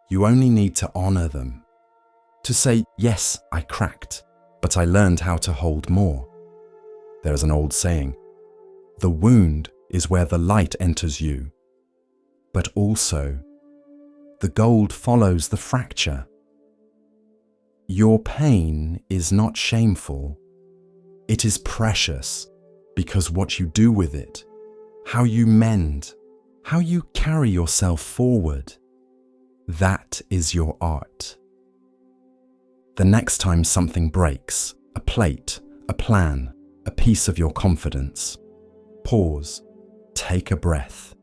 You only need to honor them. To say, yes, I cracked. but I learned how to hold more. There's an old saying, the wound is where the light enters you, but also the gold follows the fracture. Your pain is not shameful. It is precious because what you do with it, how you mend, how you carry yourself forward, that is your art. The next time something breaks, a plate, a plan, a piece of your confidence, pause, take a breath,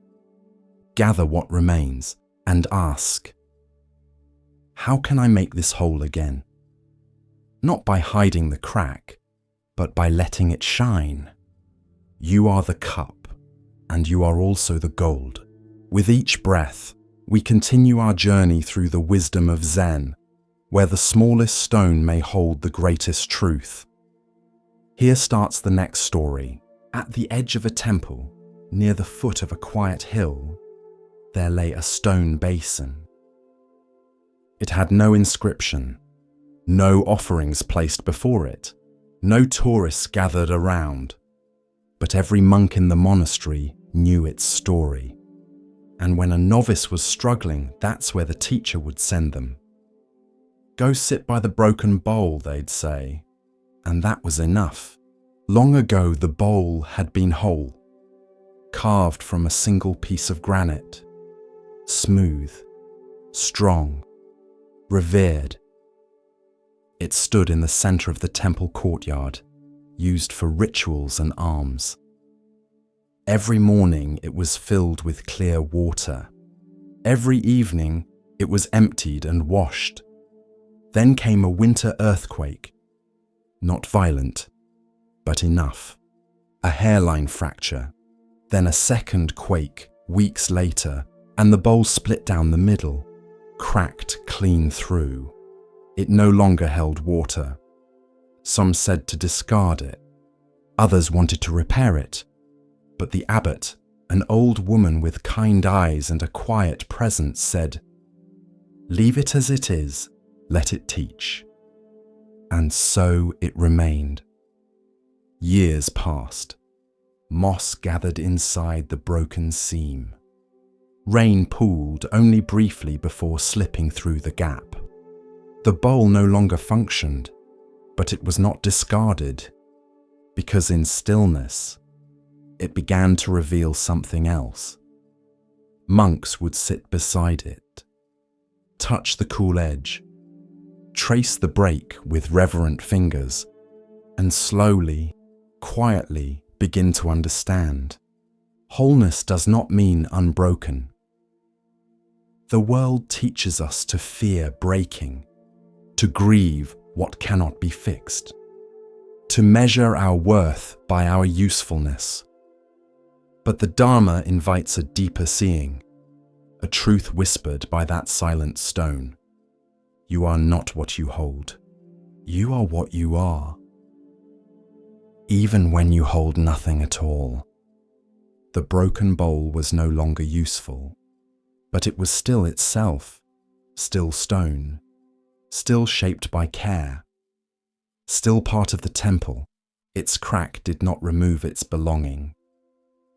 gather what remains, and ask, how can I make this whole again? Not by hiding the crack, but by letting it shine. You are the cup, and you are also the gold. With each breath, we continue our journey through the wisdom of Zen, where the smallest stone may hold the greatest truth. Here starts the next story. At the edge of a temple, near the foot of a quiet hill, there lay a stone basin. It had no inscription, no offerings placed before it, no tourists gathered around, but every monk in the monastery knew its story. And when a novice was struggling, that's where the teacher would send them. Go sit by the broken bowl, they'd say, and that was enough. Long ago, the bowl had been whole, carved from a single piece of granite, smooth, strong, revered. It stood in the center of the temple courtyard, used for rituals and alms. Every morning it was filled with clear water. Every evening it was emptied and washed. Then came a winter earthquake, not violent, but enough. A hairline fracture, then a second quake weeks later, and the bowl split down the middle, cracked clean through. It no longer held water. Some said to discard it. Others wanted to repair it. But the abbot, an old woman with kind eyes and a quiet presence, said, "Leave it as it is, let it teach." And so it remained. Years passed. Moss gathered inside the broken seam. Rain pooled only briefly before slipping through the gap. The bowl no longer functioned, but it was not discarded, because in stillness, it began to reveal something else. Monks would sit beside it, touch the cool edge, trace the break with reverent fingers, and slowly, quietly begin to understand. Wholeness does not mean unbroken. The world teaches us to fear breaking, to grieve what cannot be fixed, to measure our worth by our usefulness. But the Dharma invites a deeper seeing, a truth whispered by that silent stone. You are not what you hold. You are what you are. Even when you hold nothing at all. The broken bowl was no longer useful, but it was still itself, still stone, still shaped by care, still part of the temple. Its crack did not remove its belonging.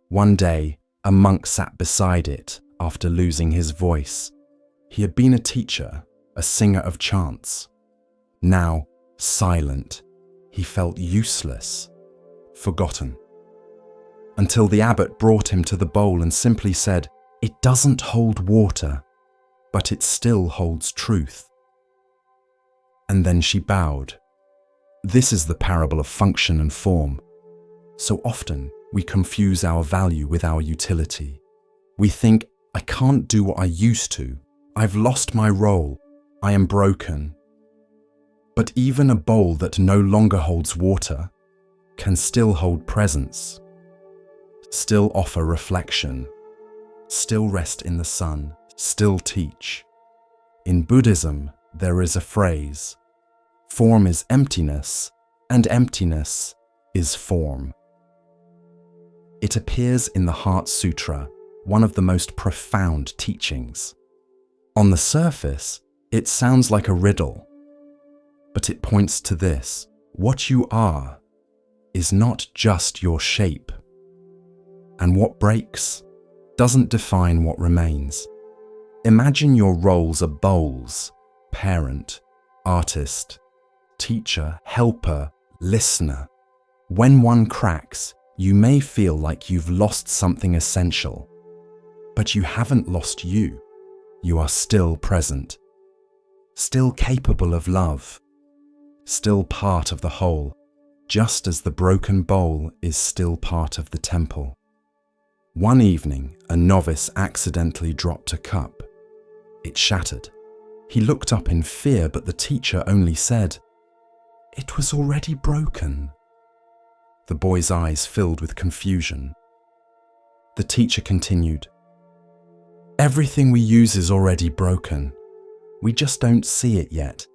One day, a monk sat beside it after losing his voice. He had been a teacher, a singer of chants. Now, silent, he felt useless, forgotten. Until the abbot brought him to the bowl and simply said, "It doesn't hold water, but it still holds truth." And then she bowed. This is the parable of function and form. So often, we confuse our value with our utility. We think, I can't do what I used to. I've lost my role. I am broken. But even a bowl that no longer holds water can still hold presence, still offer reflection, still rest in the sun, still teach. In Buddhism, there is a phrase, form is emptiness, and emptiness is form. It appears in the Heart Sutra, one of the most profound teachings. On the surface, it sounds like a riddle, but it points to this. What you are is not just your shape, and what breaks doesn't define what remains. Imagine your roles are bowls: parent, artist, teacher, helper, listener. When one cracks, you may feel like you've lost something essential, but you haven't lost you. You are still present, still capable of love, still part of the whole, just as the broken bowl is still part of the temple. One evening, a novice accidentally dropped a cup. It shattered. He looked up in fear, but the teacher only said, "It was already broken." The boy's eyes filled with confusion. The teacher continued, "Everything we use is already broken. We just don't see it yet.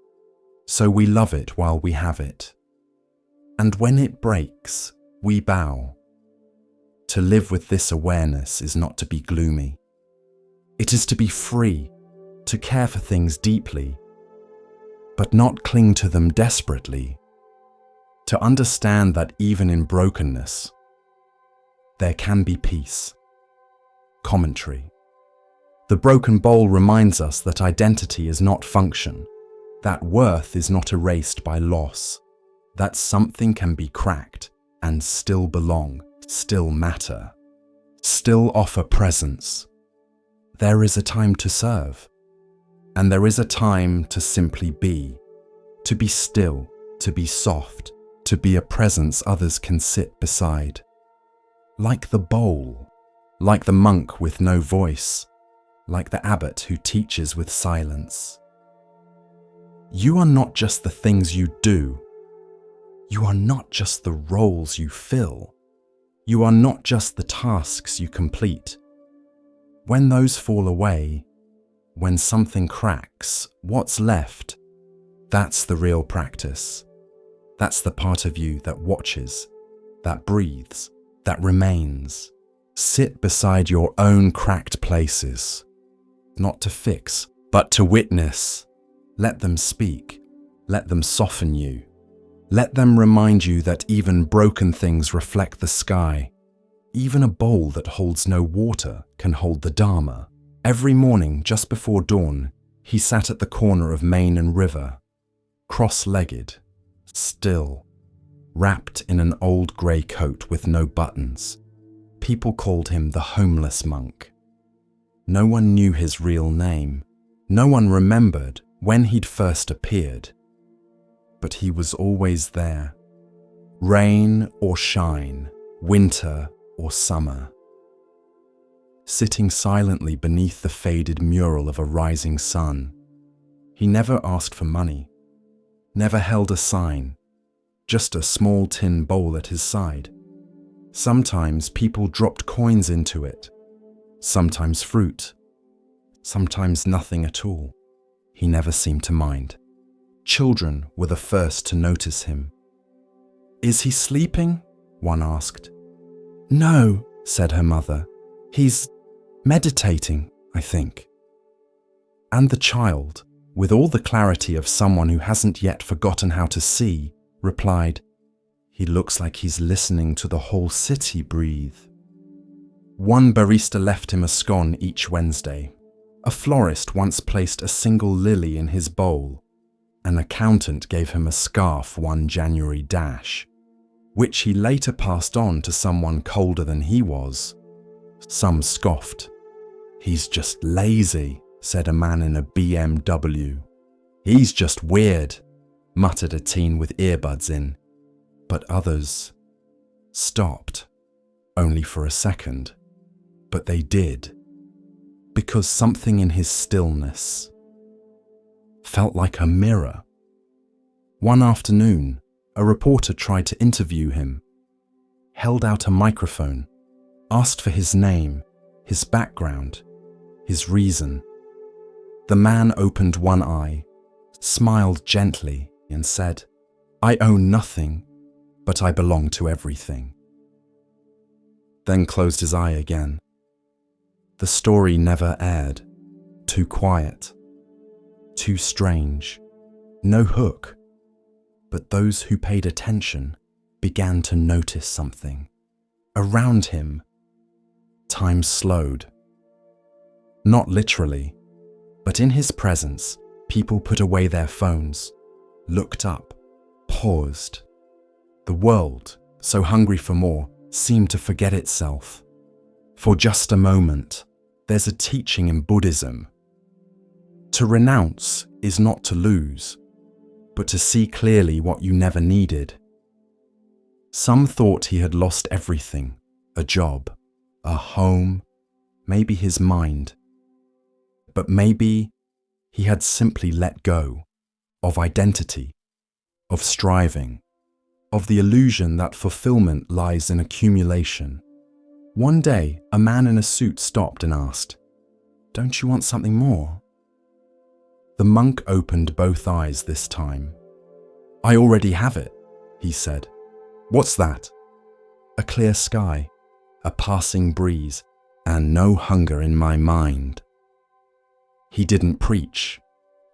So we love it while we have it. And when it breaks, we bow. To live with this awareness is not to be gloomy. It is to be free, to care for things deeply, but not cling to them desperately. To understand that even in brokenness, there can be peace." Commentary. The broken bowl reminds us that identity is not function, that worth is not erased by loss, that something can be cracked and still belong, still matter, still offer presence. There is a time to serve, and there is a time to simply be, to be still, to be soft, to be a presence others can sit beside. Like the bowl, like the monk with no voice, like the abbot who teaches with silence. You are not just the things you do. You are not just the roles you fill. You are not just the tasks you complete. When those fall away, when something cracks, what's left? That's the real practice. That's the part of you that watches, that breathes, that remains. Sit beside your own cracked places, not to fix, but to witness. Let them speak. Let them soften you. Let them remind you that even broken things reflect the sky. Even a bowl that holds no water can hold the Dharma. Every morning, just before dawn, he sat at the corner of Main and River, cross-legged, still, wrapped in an old grey coat with no buttons. People called him the homeless monk. No one knew his real name. No one remembered when he'd first appeared. But he was always there. Rain or shine, winter or summer. Sitting silently beneath the faded mural of a rising sun. He never asked for money, never held a sign, just a small tin bowl at his side. Sometimes people dropped coins into it, sometimes fruit, sometimes nothing at all. He never seemed to mind. Children were the first to notice him. "Is he sleeping?" one asked. "No," said her mother. "He's meditating, I think." And the child, with all the clarity of someone who hasn't yet forgotten how to see, replied, "He looks like he's listening to the whole city breathe." One barista left him a scone each Wednesday. A florist once placed a single lily in his bowl. An accountant gave him a scarf one January dash, which he later passed on to someone colder than he was. Some scoffed. "He's just lazy," said a man in a BMW. "He's just weird," muttered a teen with earbuds in. But others stopped, only for a second. But they did, because something in his stillness felt like a mirror. One afternoon, a reporter tried to interview him, held out a microphone, asked for his name, his background, his reason. The man opened one eye, smiled gently, and said, "I own nothing, but I belong to everything." Then closed his eye again. The story never aired. Too quiet. Too strange. No hook. But those who paid attention began to notice something. Around him, time slowed. Not literally, but in his presence, people put away their phones, looked up, paused. The world, so hungry for more, seemed to forget itself. For just a moment, there's a teaching in Buddhism. To renounce is not to lose, but to see clearly what you never needed. Some thought he had lost everything, a job, a home, maybe his mind. But maybe he had simply let go of identity, of striving, of the illusion that fulfillment lies in accumulation. One day, a man in a suit stopped and asked, "Don't you want something more?" The monk opened both eyes this time. "I already have it," he said. "What's that?" "A clear sky, a passing breeze, and no hunger in my mind." He didn't preach,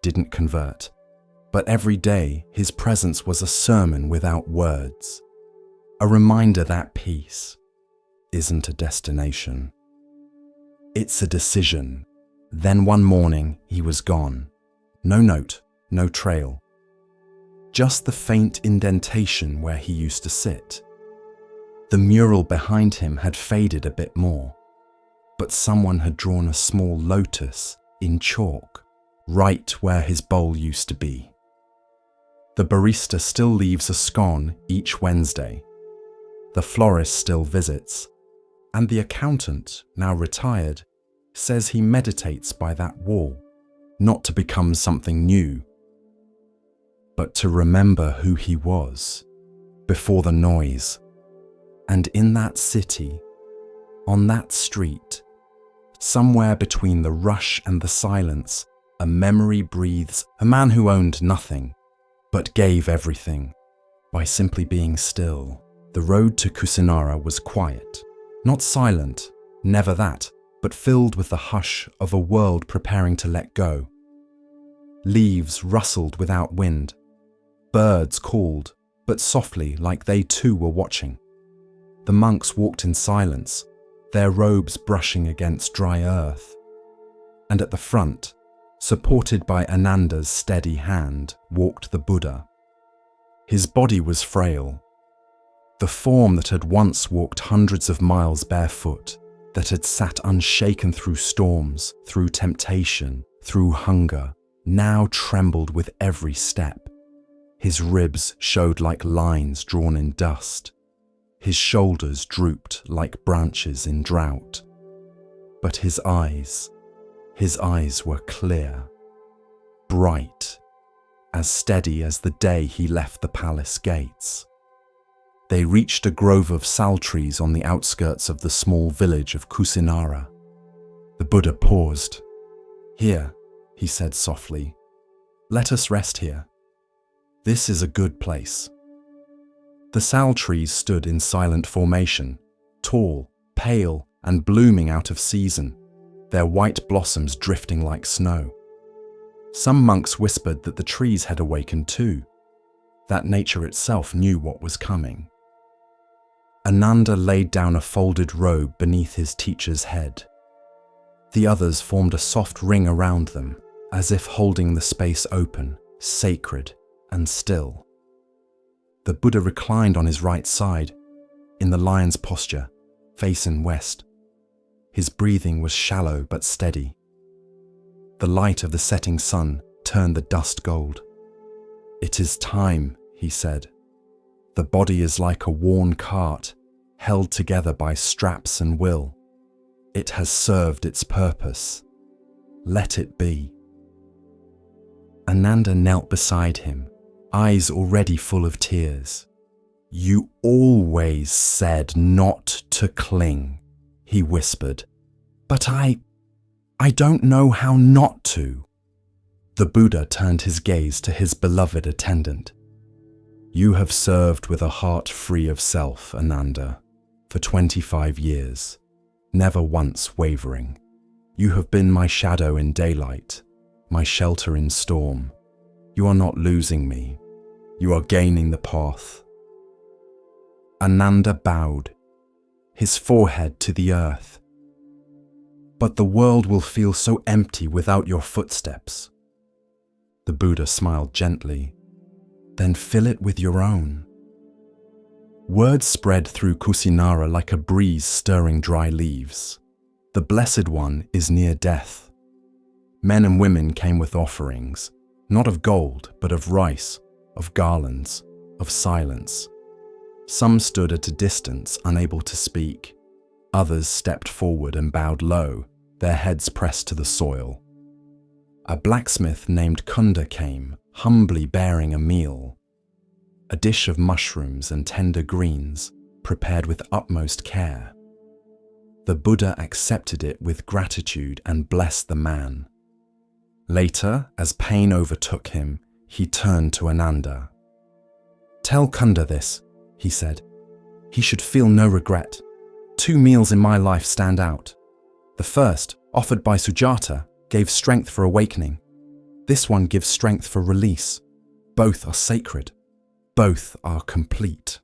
didn't convert, but every day his presence was a sermon without words, a reminder that peace isn't a destination. It's a decision. Then one morning he was gone. No note, no trail. Just the faint indentation where he used to sit. The mural behind him had faded a bit more, but someone had drawn a small lotus in chalk right where his bowl used to be. The barista still leaves a scone each Wednesday. The florist still visits, and the accountant, now retired, says he meditates by that wall, not to become something new, but to remember who he was before the noise. And in that city, on that street, somewhere between the rush and the silence, a memory breathes, a man who owned nothing, but gave everything by simply being still. The road to Kusinara was quiet, not silent, never that, but filled with the hush of a world preparing to let go. Leaves rustled without wind. Birds called, but softly, like they too were watching. The monks walked in silence, their robes brushing against dry earth. And at the front, supported by Ananda's steady hand, walked the Buddha. His body was frail. The form that had once walked hundreds of miles barefoot, that had sat unshaken through storms, through temptation, through hunger, now trembled with every step. His ribs showed like lines drawn in dust. His shoulders drooped like branches in drought. But his eyes were clear, bright, as steady as the day he left the palace gates. They reached a grove of sal trees on the outskirts of the small village of Kusinara. The Buddha paused. "Here," he said softly, "let us rest here. This is a good place." The sal trees stood in silent formation, tall, pale, and blooming out of season, their white blossoms drifting like snow. Some monks whispered that the trees had awakened too, that nature itself knew what was coming. Ananda laid down a folded robe beneath his teacher's head. The others formed a soft ring around them, as if holding the space open, sacred and still. The Buddha reclined on his right side, in the lion's posture, facing west. His breathing was shallow but steady. The light of the setting sun turned the dust gold. "It is time," he said. "The body is like a worn cart, held together by straps and will. It has served its purpose. Let it be." Ananda knelt beside him, eyes already full of tears. "You always said not to cling," he whispered. "But I don't know how not to." The Buddha turned his gaze to his beloved attendant. "You have served with a heart free of self, Ananda, for 25 years, never once wavering. You have been my shadow in daylight, my shelter in storm. You are not losing me. You are gaining the path." Ananda bowed, his forehead to the earth. "But the world will feel so empty without your footsteps." The Buddha smiled gently. "Then fill it with your own." Words spread through Kusinara like a breeze stirring dry leaves. The Blessed One is near death. Men and women came with offerings, not of gold, but of rice, of garlands, of silence. Some stood at a distance, unable to speak. Others stepped forward and bowed low, their heads pressed to the soil. A blacksmith named Kunda came, humbly bearing a meal. A dish of mushrooms and tender greens, prepared with utmost care. The Buddha accepted it with gratitude and blessed the man. Later, as pain overtook him, he turned to Ananda. "Tell Kunda this," he said. "He should feel no regret. 2 meals in my life stand out. The first, offered by Sujata, gave strength for awakening. This one gives strength for release. Both are sacred. Both are complete."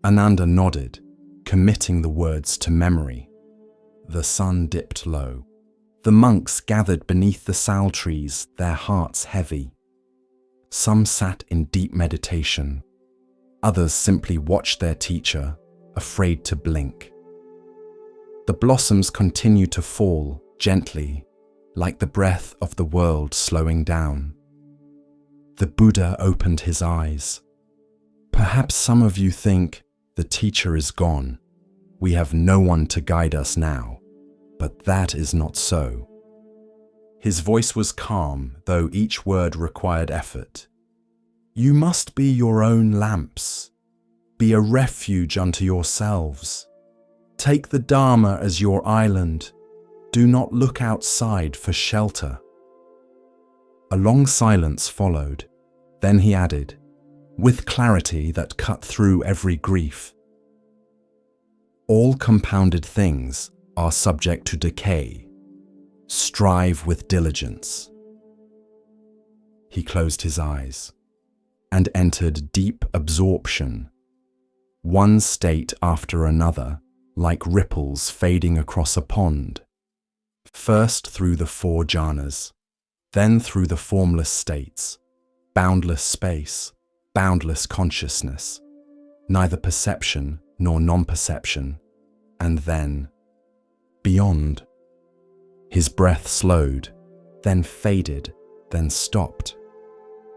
Ananda nodded, committing the words to memory. The sun dipped low. The monks gathered beneath the sal trees, their hearts heavy. Some sat in deep meditation. Others simply watched their teacher, afraid to blink. The blossoms continued to fall gently, like the breath of the world slowing down. The Buddha opened his eyes. "Perhaps some of you think, the teacher is gone. We have no one to guide us now. But that is not so." His voice was calm, though each word required effort. "You must be your own lamps. Be a refuge unto yourselves. Take the Dharma as your island. Do not look outside for shelter." A long silence followed. Then he added, with clarity that cut through every grief, "All compounded things are subject to decay. Strive with diligence." He closed his eyes and entered deep absorption, one state after another, like ripples fading across a pond. First through the 4 jhanas, then through the formless states, boundless space, boundless consciousness, neither perception nor non-perception, and then beyond. His breath slowed, then faded, then stopped.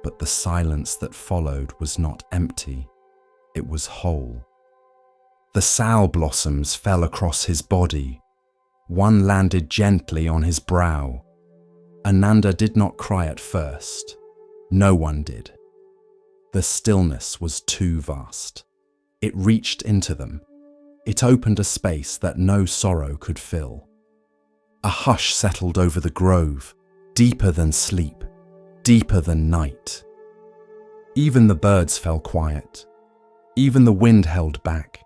But the silence that followed was not empty, it was whole. The sal blossoms fell across his body. One landed gently on his brow. Ananda did not cry at first. No one did. The stillness was too vast. It reached into them. It opened a space that no sorrow could fill. A hush settled over the grove, deeper than sleep, deeper than night. Even the birds fell quiet. Even the wind held back.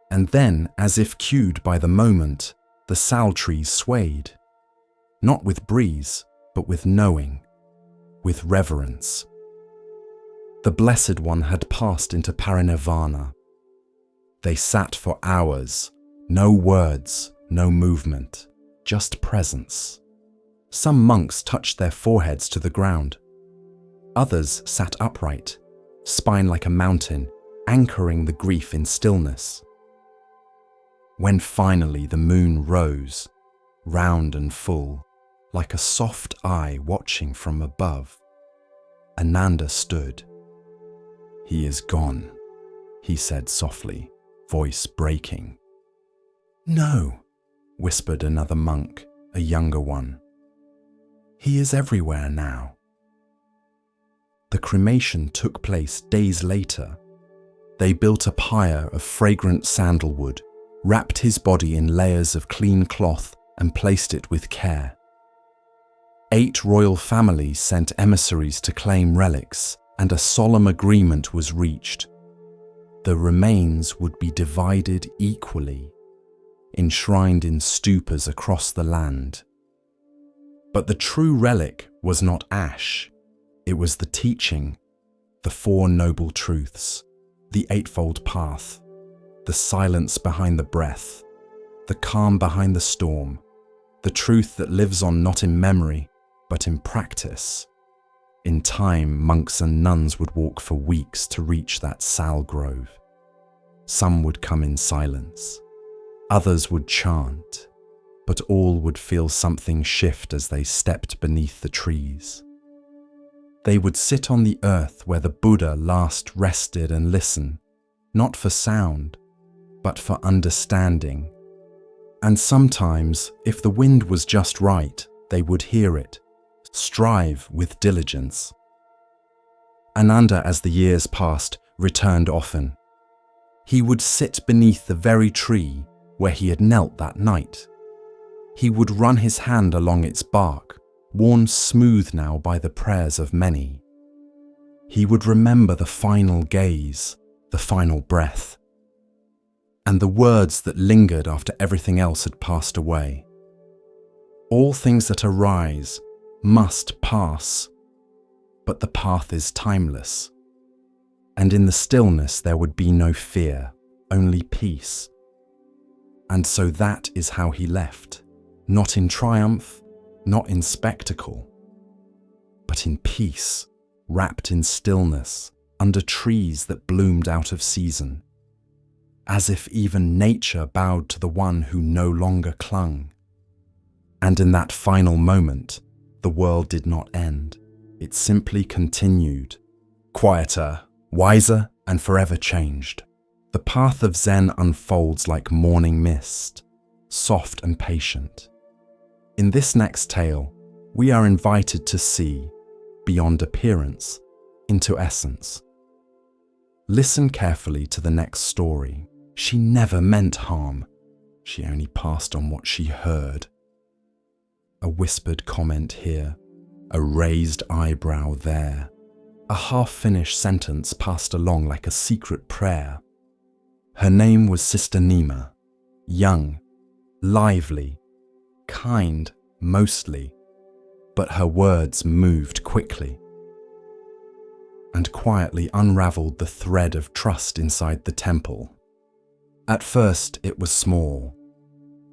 And then, as if cued by the moment, the sal trees swayed. Not with breeze, but with knowing, with reverence. The Blessed One had passed into parinirvana. They sat for hours, no words, no movement, just presence. Some monks touched their foreheads to the ground. Others sat upright, spine like a mountain, anchoring the grief in stillness. When finally the moon rose, round and full, like a soft eye watching from above, Ananda stood. "He is gone," he said softly, voice breaking. "No," whispered another monk, a younger one. "He is everywhere now." The cremation took place days later. They built a pyre of fragrant sandalwood, wrapped his body in layers of clean cloth and placed it with care. 8 royal families sent emissaries to claim relics, and a solemn agreement was reached. The remains would be divided equally, enshrined in stupas across the land. But the true relic was not ash, it was the teaching, the Four Noble Truths, the Eightfold Path, the silence behind the breath, the calm behind the storm, the truth that lives on not in memory, but in practice. In time, monks and nuns would walk for weeks to reach that sal grove. Some would come in silence, others would chant, but all would feel something shift as they stepped beneath the trees. They would sit on the earth where the Buddha last rested and listen, not for sound, but for understanding. And sometimes, if the wind was just right, they would hear it, strive with diligence. Ananda, as the years passed, returned often. He would sit beneath the very tree where he had knelt that night. He would run his hand along its bark, worn smooth now by the prayers of many. He would remember the final gaze, the final breath, and the words that lingered after everything else had passed away. All things that arise must pass, but the path is timeless, and in the stillness there would be no fear, only peace. And so that is how he left, not in triumph, not in spectacle, but in peace, wrapped in stillness, under trees that bloomed out of season, as if even nature bowed to the one who no longer clung. And in that final moment, the world did not end. It simply continued, quieter, wiser, and forever changed. The path of Zen unfolds like morning mist, soft and patient. In this next tale, we are invited to see, beyond appearance, into essence. Listen carefully to the next story. She never meant harm. She only passed on what she heard. A whispered comment here, a raised eyebrow there, a half-finished sentence passed along like a secret prayer. Her name was Sister Nima, young, lively, kind mostly, but her words moved quickly and quietly unraveled the thread of trust inside the temple. At first it was small.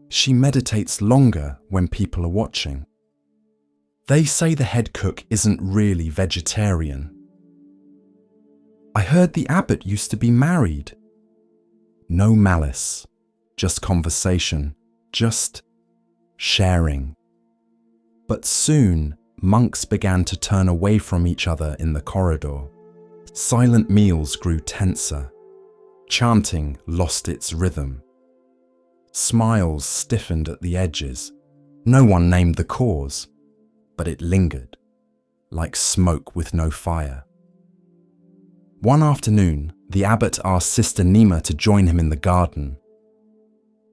She meditates longer when people are watching. They say the head cook isn't really vegetarian. I heard the abbot used to be married. No malice, just conversation, just sharing. But soon, monks began to turn away from each other in the corridor. Silent meals grew tenser. Chanting lost its rhythm. Smiles stiffened at the edges. No one named the cause, but it lingered, like smoke with no fire. One afternoon, the abbot asked Sister Nima to join him in the garden.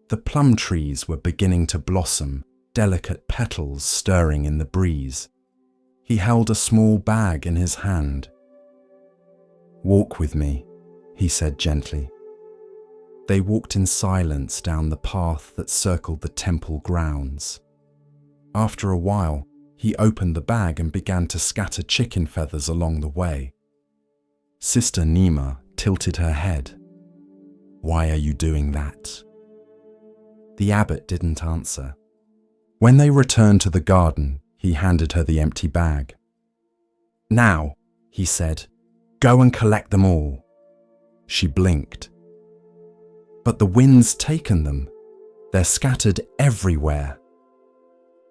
The plum trees were beginning to blossom, delicate petals stirring in the breeze. He held a small bag in his hand. "Walk with me," he said gently. They walked in silence down the path that circled the temple grounds. After a while, he opened the bag and began to scatter chicken feathers along the way. Sister Nima tilted her head. "Why are you doing that?" The abbot didn't answer. When they returned to the garden, he handed her the empty bag. "Now," he said, "go and collect them all." She blinked. "But the wind's taken them. They're scattered everywhere."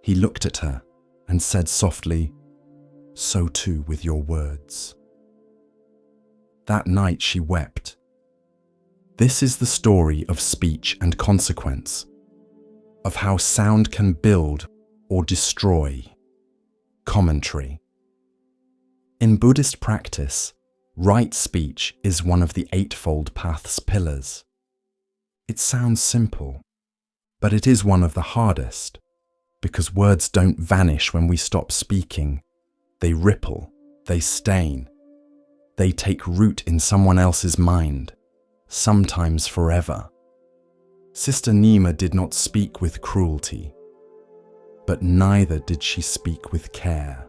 He looked at her and said softly, "So too with your words." That night she wept. This is the story of speech and consequence, of how sound can build or destroy. Commentary. In Buddhist practice, right speech is one of the Eightfold Path's pillars. It sounds simple, but it is one of the hardest, because words don't vanish when we stop speaking. They ripple, they stain, they take root in someone else's mind, sometimes forever. Sister Nima did not speak with cruelty, but neither did she speak with care.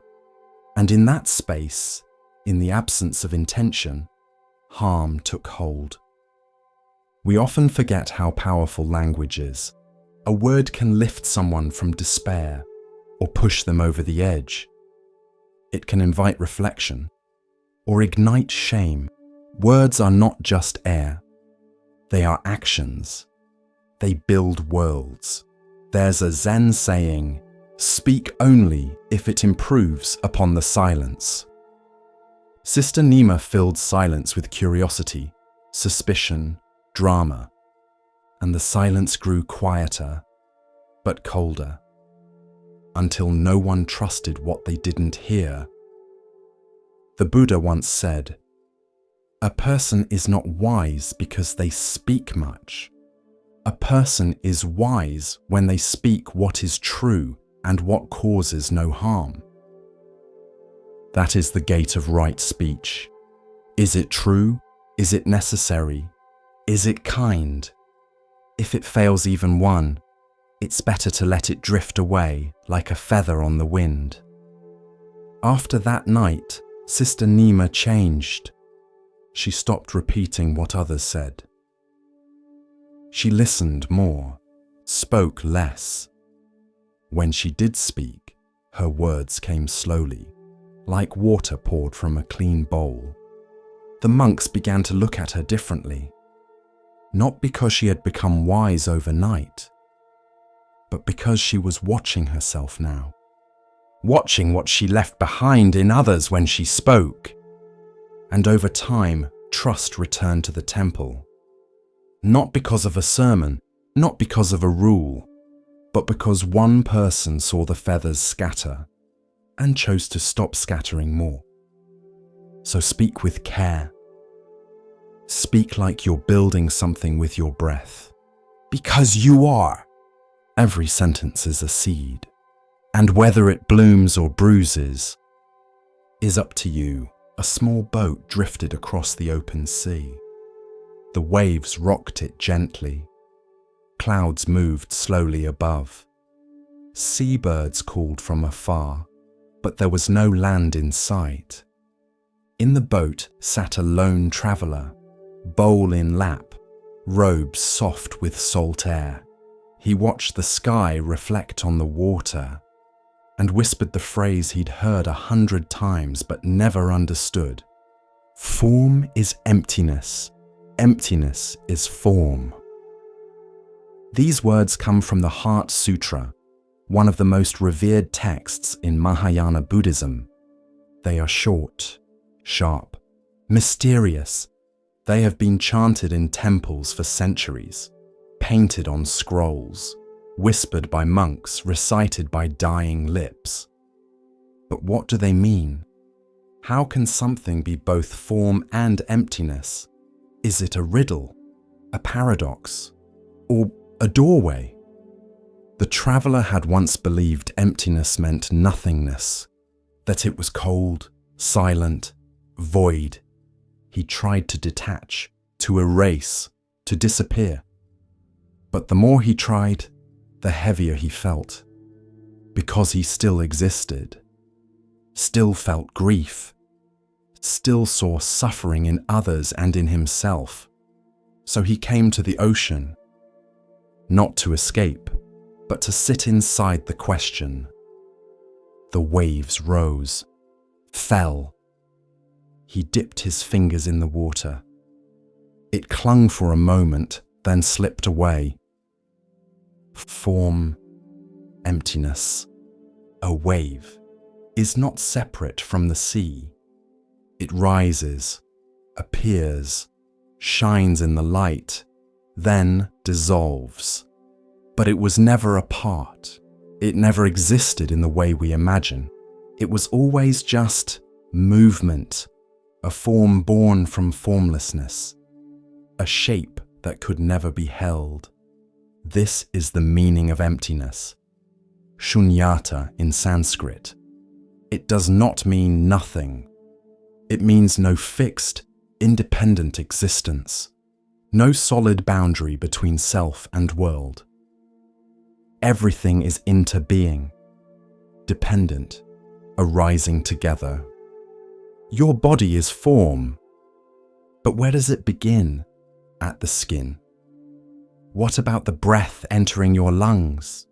And in that space, In the absence of intention, harm took hold. We often forget how powerful language is. A word can lift someone from despair or push them over the edge. It can invite reflection or ignite shame. Words are not just air. They are actions. They build worlds. There's a Zen saying, "Speak only if it improves upon the silence." Sister Nima filled silence with curiosity, suspicion, drama, and the silence grew quieter, but colder, until no one trusted what they didn't hear. The Buddha once said, "A person is not wise because they speak much. A person is wise when they speak what is true and what causes no harm." That is the gate of right speech. Is it true? Is it necessary? Is it kind? If it fails even one, it's better to let it drift away like a feather on the wind. After that night, Sister Nima changed. She stopped repeating what others said. She listened more, spoke less. When she did speak, her words came slowly, like water poured from a clean bowl. The monks began to look at her differently, not because she had become wise overnight, but because she was watching herself now, watching what she left behind in others when she spoke. And over time, trust returned to the temple, not because of a sermon, not because of a rule, but because one person saw the feathers scatter and chose to stop scattering more. So speak with care. Speak like you're building something with your breath. Because you are. Every sentence is a seed, and whether it blooms or bruises is up to you. A small boat drifted across the open sea. The waves rocked it gently. Clouds moved slowly above. Seabirds called from afar, but there was no land in sight. In the boat sat a lone traveller, bowl in lap, robes soft with salt air. He watched the sky reflect on the water and whispered the phrase he'd heard 100 times but never understood. Form is emptiness. Emptiness is form. These words come from the Heart Sutra, one of the most revered texts in Mahayana Buddhism. They are short, sharp, mysterious. They have been chanted in temples for centuries, painted on scrolls, whispered by monks, recited by dying lips. But what do they mean? How can something be both form and emptiness? Is it a riddle, a paradox, or a doorway? The traveller had once believed emptiness meant nothingness, that it was cold, silent, void. He tried to detach, to erase, to disappear. But the more he tried, the heavier he felt, because he still existed, still felt grief, still saw suffering in others and in himself. So he came to the ocean, not to escape, but to sit inside the question. The waves rose, fell. He dipped his fingers in the water. It clung for a moment, then slipped away. Form, emptiness, a wave, is not separate from the sea. It rises, appears, shines in the light, then dissolves. But it was never apart. It never existed in the way we imagine. It was always just movement, a form born from formlessness, a shape that could never be held. This is the meaning of emptiness. Shunyata in Sanskrit. It does not mean nothing. It means no fixed, independent existence, no solid boundary between self and world. Everything is interbeing, dependent, arising together. Your body is form. But where does it begin? At the skin. What about the breath entering your lungs?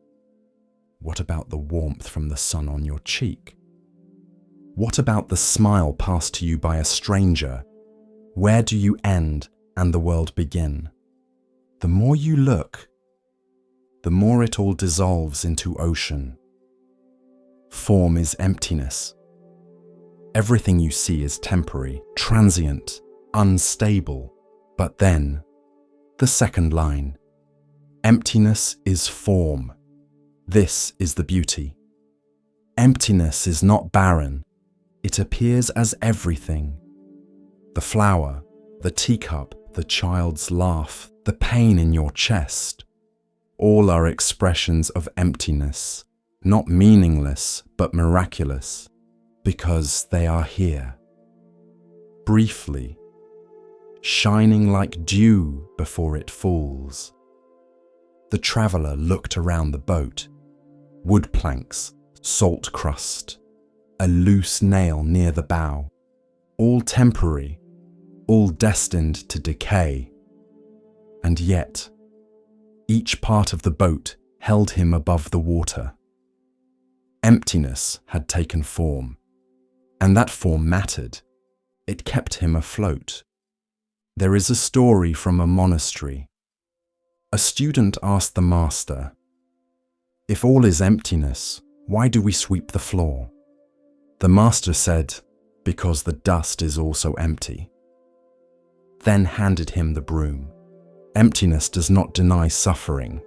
What about the warmth from the sun on your cheek? What about the smile passed to you by a stranger? Where do you end and the world begin? The more you look, the more it all dissolves into ocean. Form is emptiness. Everything you see is temporary, transient, unstable. But then, the second line, emptiness is form. This is the beauty. Emptiness is not barren. It appears as everything. The flower, the teacup, the child's laugh, the pain in your chest. All are expressions of emptiness, not meaningless but miraculous, because they are here. Briefly, shining like dew before it falls. The traveller looked around the boat. Wood planks, salt crust, a loose nail near the bow, all temporary, all destined to decay. And yet, each part of the boat held him above the water. Emptiness had taken form, and that form mattered. It kept him afloat. There is a story from a monastery. A student asked the master, "If all is emptiness, why do we sweep the floor?" The master said, "Because the dust is also empty." Then handed him the broom. Emptiness does not deny suffering.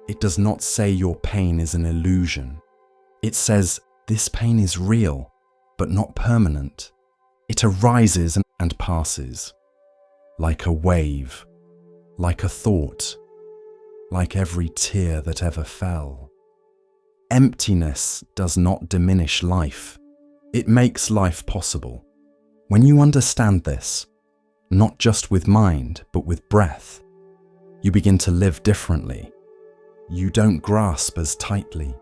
It does not say your pain is an illusion. It says this pain is real, but not permanent. It arises and passes, like a wave, like a thought, like every tear that ever fell. Emptiness does not diminish life. It makes life possible. When you understand this, not just with mind, but with breath, you begin to live differently. You don't grasp as tightly.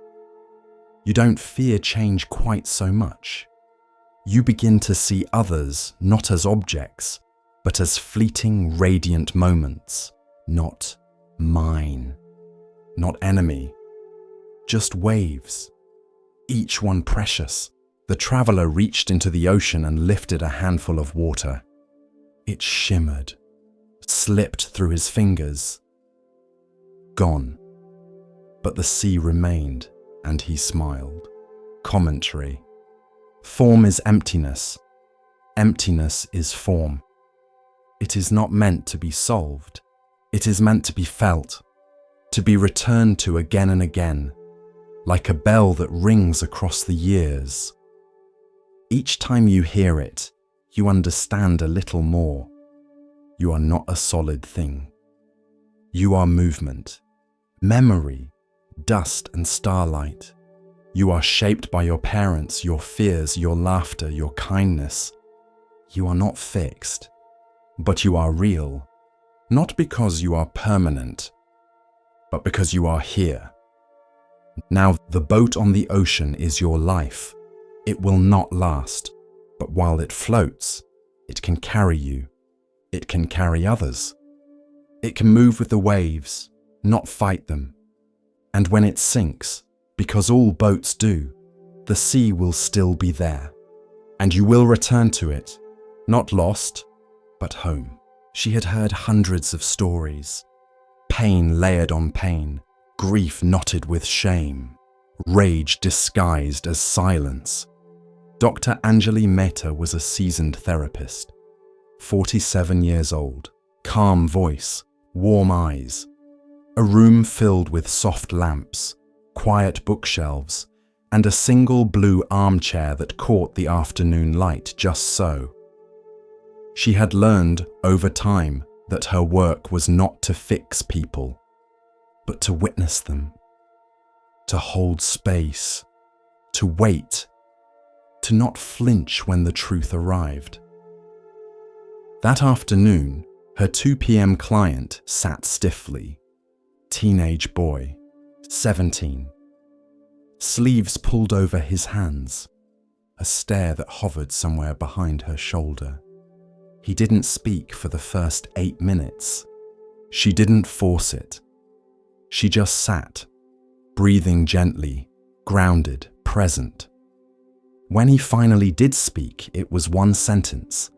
You don't fear change quite so much. You begin to see others not as objects, but as fleeting, radiant moments, not mine, not enemy, just waves, each one precious. The traveller reached into the ocean and lifted a handful of water. It shimmered, slipped through his fingers, gone. But the sea remained, and he smiled. Commentary. Form is emptiness. Emptiness is form. It is not meant to be solved. It is meant to be felt, to be returned to again and again, like a bell that rings across the years. Each time you hear it, you understand a little more. You are not a solid thing. You are movement, memory, dust and starlight. You are shaped by your parents, your fears, your laughter, your kindness. You are not fixed, but you are real, not because you are permanent, but because you are here. Now, the boat on the ocean is your life. It will not last, but while it floats, it can carry you. It can carry others. It can move with the waves, not fight them. And when it sinks, because all boats do, the sea will still be there. And you will return to it, not lost, but home. She had heard hundreds of stories. Pain layered on pain, grief knotted with shame, rage disguised as silence. Dr. Anjali Mehta was a seasoned therapist, 47 years old, calm voice, warm eyes, a room filled with soft lamps, quiet bookshelves, and a single blue armchair that caught the afternoon light just so. She had learned over time that her work was not to fix people, but to witness them, to hold space, to wait, to not flinch when the truth arrived. That afternoon, her 2 p.m. client sat stiffly. Teenage boy, 17. Sleeves pulled over his hands. a stare that hovered somewhere behind her shoulder. He didn't speak for the first 8 minutes. She didn't force it. She just sat, breathing gently, grounded, present. When he finally did speak, it was one sentence.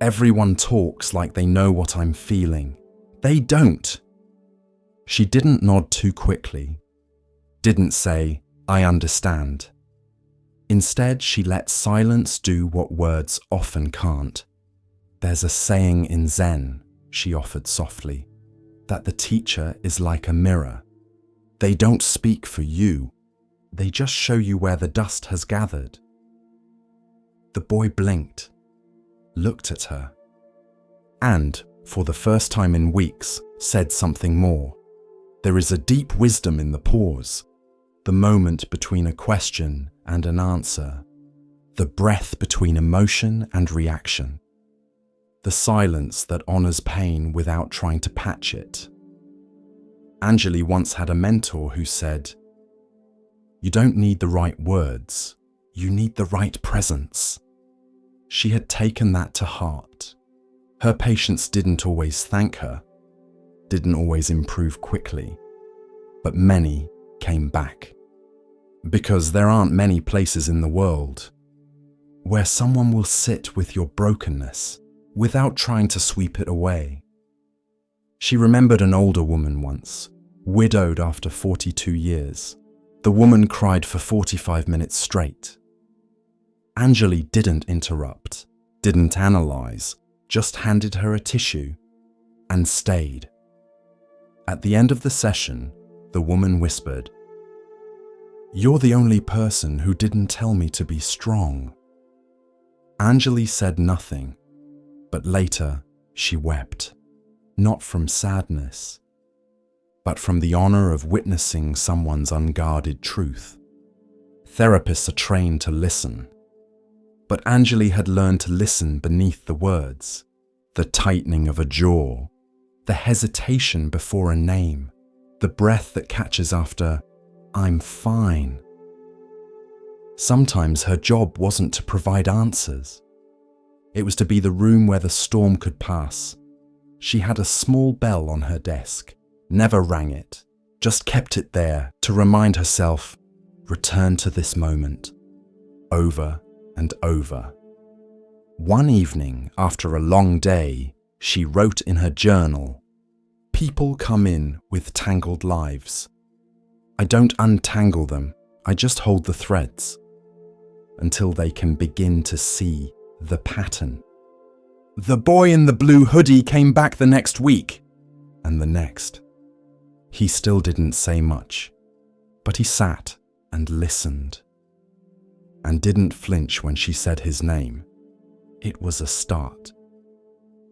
"Everyone talks like they know what I'm feeling. They don't." She didn't nod too quickly, didn't say, "I understand." Instead, she let silence do what words often can't. "There's a saying in Zen," she offered softly, "that the teacher is like a mirror. They don't speak for you. They just show you where the dust has gathered." The boy blinked, looked at her, and, for the first time in weeks, said something more. There is a deep wisdom in the pause, the moment between a question and an answer, the breath between emotion and reaction, the silence that honors pain without trying to patch it. Anjali once had a mentor who said, "You don't need the right words, you need the right presence." She had taken that to heart. Her patients didn't always thank her, didn't always improve quickly, but many came back. Because there aren't many places in the world where someone will sit with your brokenness without trying to sweep it away. She remembered an older woman once, widowed after 42 years. The woman cried for 45 minutes straight. Anjali didn't interrupt, didn't analyze, just handed her a tissue and stayed. At the end of the session, the woman whispered, "You're the only person who didn't tell me to be strong." Anjali said nothing, but later she wept, not from sadness, but from the honor of witnessing someone's unguarded truth. Therapists are trained to listen, but Anjali had learned to listen beneath the words, the tightening of a jaw, the hesitation before a name, the breath that catches after, "I'm fine." Sometimes her job wasn't to provide answers. It was to be the room where the storm could pass. She had a small bell on her desk, never rang it, just kept it there to remind herself, return to this moment, over and over. One evening, after a long day, she wrote in her journal, "People come in with tangled lives. I don't untangle them, I just hold the threads until they can begin to see the pattern." The boy in the blue hoodie came back the next week, and the next. He still didn't say much, but he sat and listened, and didn't flinch when she said his name. It was a start.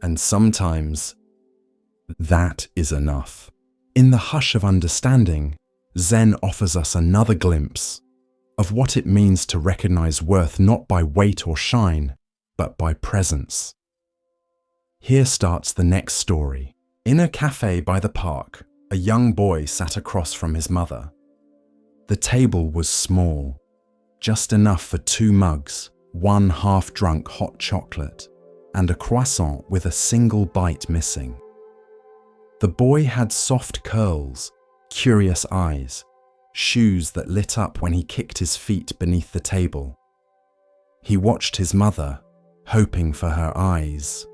And sometimes that is enough. In the hush of understanding, Zen offers us another glimpse of what it means to recognize worth not by weight or shine, but by presence. Here starts the next story. In a cafe by the park, a young boy sat across from his mother. The table was small, just enough for 2 mugs, 1 half-drunk hot chocolate, and a croissant with a single bite missing. The boy had soft curls, curious eyes, shoes that lit up when he kicked his feet beneath the table. He watched his mother, hoping for her eyes.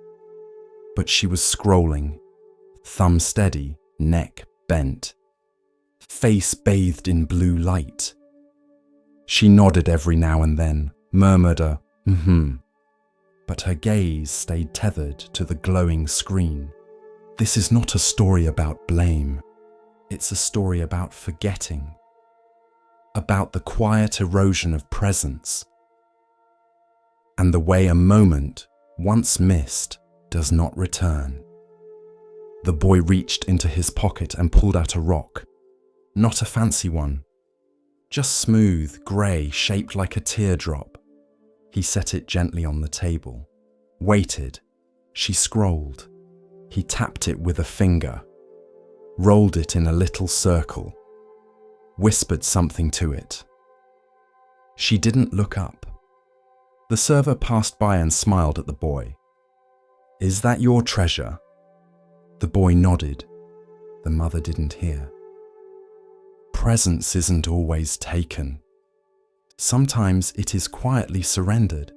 But she was scrolling, thumb steady, neck bent, face bathed in blue light. She nodded every now and then, murmured a but her gaze stayed tethered to the glowing screen. This is not a story about blame. It's a story about forgetting, about the quiet erosion of presence, and the way a moment, once missed, does not return. The boy reached into his pocket and pulled out a rock. Not a fancy one, just smooth, grey, shaped like a teardrop. He set it gently on the table, waited. She scrolled. He tapped it with a finger, rolled it in a little circle, whispered something to it. She didn't look up, The server passed by and smiled at the boy. "Is that your treasure?" The boy nodded. The mother didn't hear. Presence isn't always taken. Sometimes it is quietly surrendered.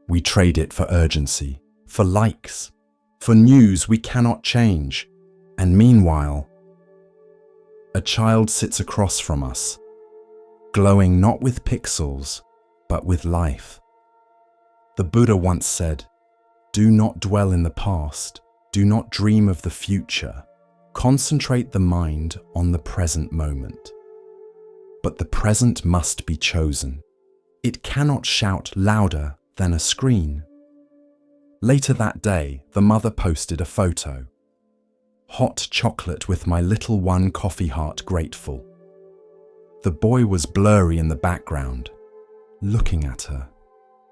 We trade it for urgency, for likes, for news we cannot change. And meanwhile, a child sits across from us, glowing not with pixels, but with life. The Buddha once said, "Do not dwell in the past, do not dream of the future. Concentrate the mind on the present moment." But the present must be chosen. It cannot shout louder than a screen. Later that day, the mother posted a photo. "Hot chocolate with my little one, coffee heart grateful." The boy was blurry in the background, looking at her.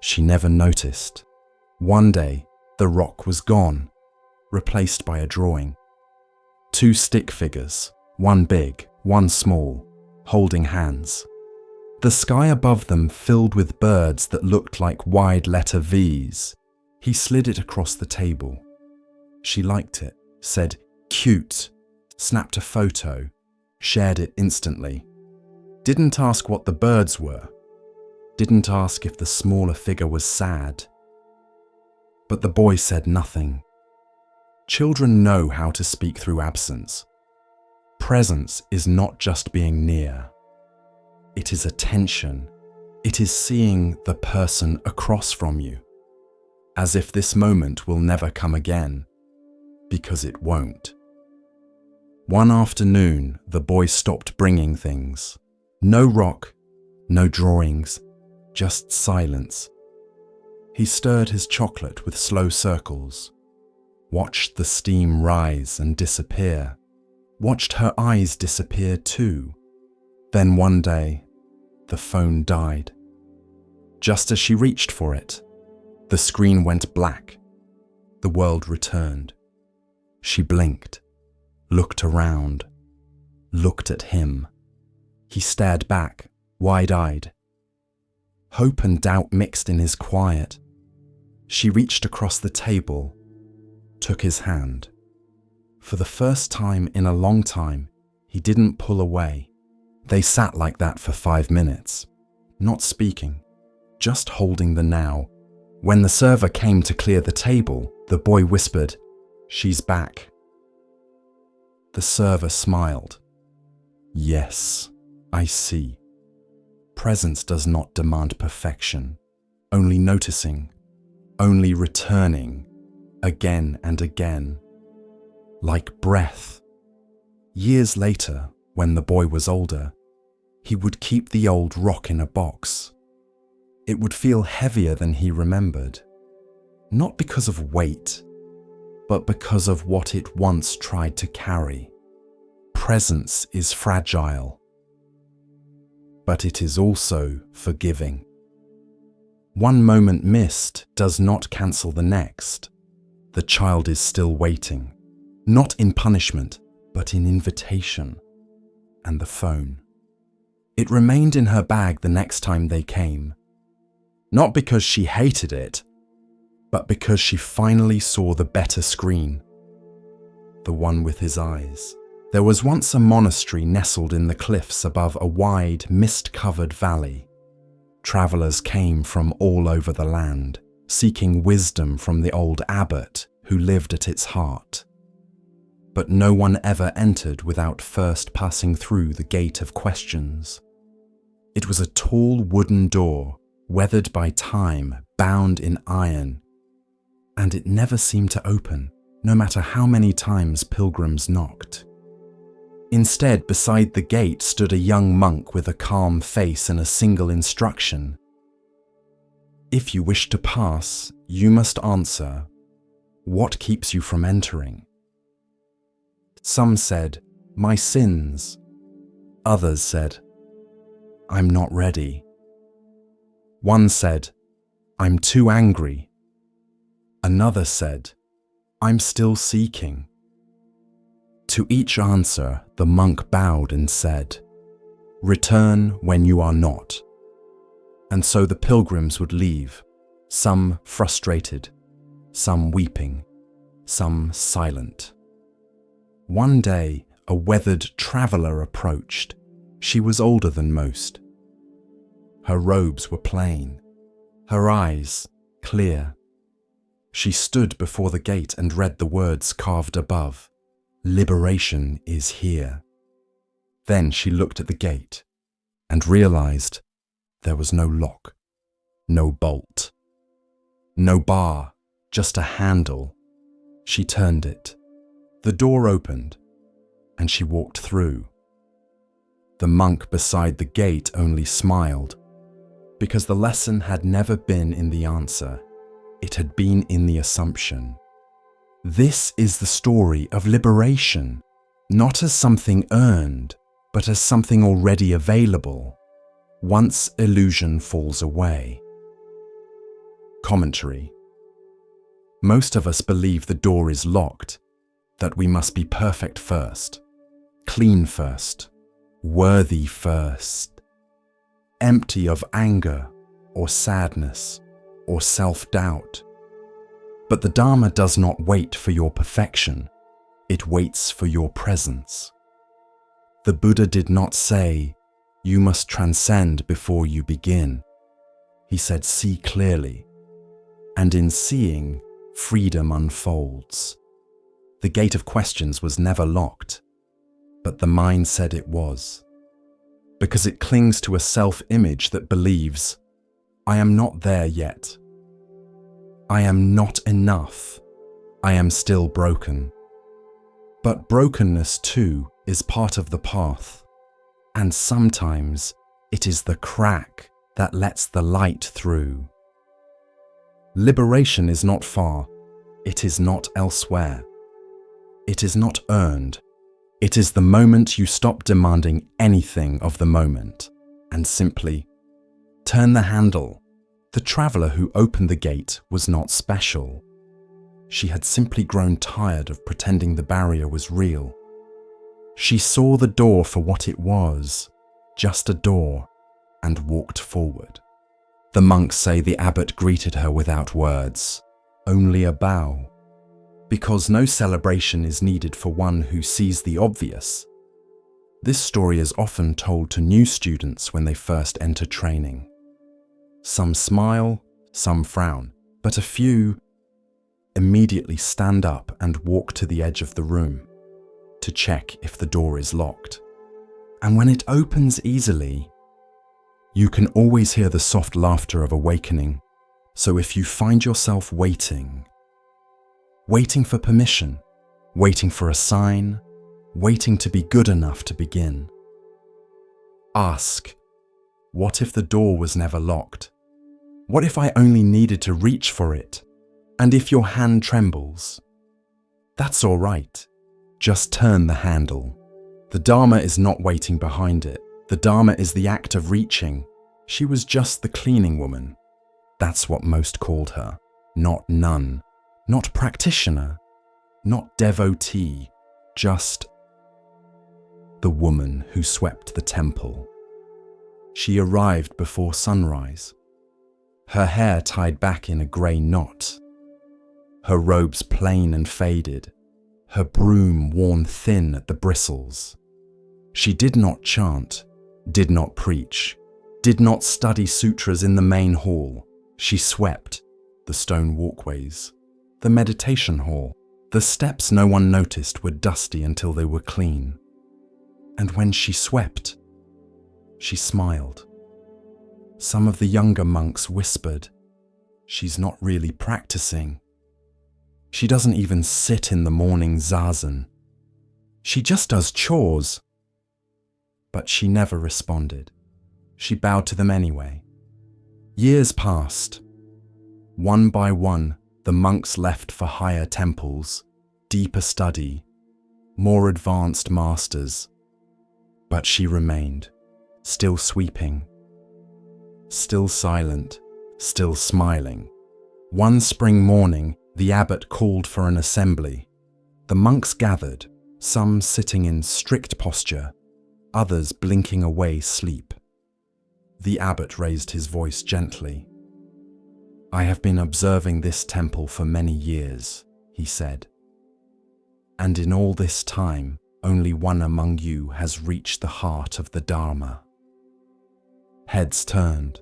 She never noticed. One day, the rock was gone, replaced by a drawing. 2 stick figures, one big, one small, holding hands. The sky above them filled with birds that looked like wide letter V's. He slid it across the table. She liked it, said, "Cute," snapped a photo, shared it instantly. Didn't ask what the birds were. Didn't ask if the smaller figure was sad. But the boy said nothing. Children know how to speak through absence. Presence is not just being near. It is attention. It is seeing the person across from you, as if this moment will never come again, because it won't. One afternoon, the boy stopped bringing things. No rock, no drawings, just silence. He stirred his chocolate with slow circles, watched the steam rise and disappear, watched her eyes disappear too. Then one day, the phone died. Just as she reached for it, the screen went black. The world returned. She blinked, looked around, looked at him. He stared back, wide-eyed. Hope and doubt mixed in his quiet. She reached across the table, took his hand. For the first time in a long time, he didn't pull away. They sat like that for 5 minutes, not speaking, just holding the now. When the server came to clear the table, the boy whispered, "She's back." The server smiled. "Yes, I see." Presence does not demand perfection, only noticing, only returning, again and again, like breath. Years later, when the boy was older, he would keep the old rock in a box. It would feel heavier than he remembered, not because of weight, but because of what it once tried to carry. Presence is fragile, but it is also forgiving. One moment missed does not cancel the next. The child is still waiting, not in punishment, but in invitation. And the phone. It remained in her bag the next time they came, not because she hated it, but because she finally saw the better screen, the one with his eyes. There was once a monastery nestled in the cliffs above a wide, mist-covered valley. Travelers came from all over the land, seeking wisdom from the old abbot who lived at its heart. But no one ever entered without first passing through the gate of questions. It was a tall wooden door, weathered by time, bound in iron, and it never seemed to open, no matter how many times pilgrims knocked. Instead, beside the gate stood a young monk with a calm face and a single instruction. "If you wish to pass, you must answer, 'What keeps you from entering?'" Some said, "My sins." Others said, "I'm not ready." One said, "I'm too angry." Another said, "I'm still seeking." To each answer, the monk bowed and said, "Return when you are not." And so the pilgrims would leave, some frustrated, some weeping, some silent. One day, a weathered traveller approached. She was older than most. Her robes were plain, her eyes clear. She stood before the gate and read the words carved above, "Liberation is here." Then she looked at the gate and realized there was no lock, no bolt, no bar, just a handle. She turned it. The door opened, and she walked through. The monk beside the gate only smiled, because the lesson had never been in the answer. It had been in the assumption. This is the story of liberation, not as something earned, but as something already available, once illusion falls away. Commentary. Most of us believe the door is locked, that we must be perfect first, clean first, worthy first, empty of anger or sadness or self-doubt. But the Dharma does not wait for your perfection, it waits for your presence. The Buddha did not say, "You must transcend before you begin." He said, "See clearly." And in seeing, freedom unfolds. The gate of questions was never locked, but the mind said it was, because it clings to a self-image that believes, "I am not there yet. I am not enough. I am still broken." But brokenness too is part of the path, and sometimes it is the crack that lets the light through. Liberation is not far, it is not elsewhere. It is not earned. It is the moment you stop demanding anything of the moment and simply turn the handle. The traveller who opened the gate was not special. She had simply grown tired of pretending the barrier was real. She saw the door for what it was, just a door, and walked forward. The monks say the abbot greeted her without words, only a bow. Because no celebration is needed for one who sees the obvious. This story is often told to new students when they first enter training. Some smile, some frown, but a few immediately stand up and walk to the edge of the room to check if the door is locked. And when it opens easily, you can always hear the soft laughter of awakening. So if you find yourself waiting for permission, waiting for a sign, waiting to be good enough to begin, ask, what if the door was never locked? What if I only needed to reach for it? And if your hand trembles, that's all right. Just turn the handle. The Dharma is not waiting behind it. The Dharma is the act of reaching. She was just the cleaning woman. That's what most called her. Not nun, not practitioner, not devotee, just the woman who swept the temple. She arrived before sunrise, her hair tied back in a grey knot, her robes plain and faded, her broom worn thin at the bristles. She did not chant, did not preach, did not study sutras in the main hall. She swept the stone walkways, the meditation hall. The steps no one noticed were dusty until they were clean. And when she swept, she smiled. Some of the younger monks whispered, "She's not really practicing. She doesn't even sit in the morning zazen. She just does chores." But she never responded. She bowed to them anyway. Years passed. One by one, the monks left for higher temples, deeper study, more advanced masters. But she remained, still sweeping, still silent, still smiling. One spring morning, the abbot called for an assembly. The monks gathered, some sitting in strict posture, others blinking away sleep. The abbot raised his voice gently. "I have been observing this temple for many years," he said. "And in all this time, only one among you has reached the heart of the Dharma." Heads turned.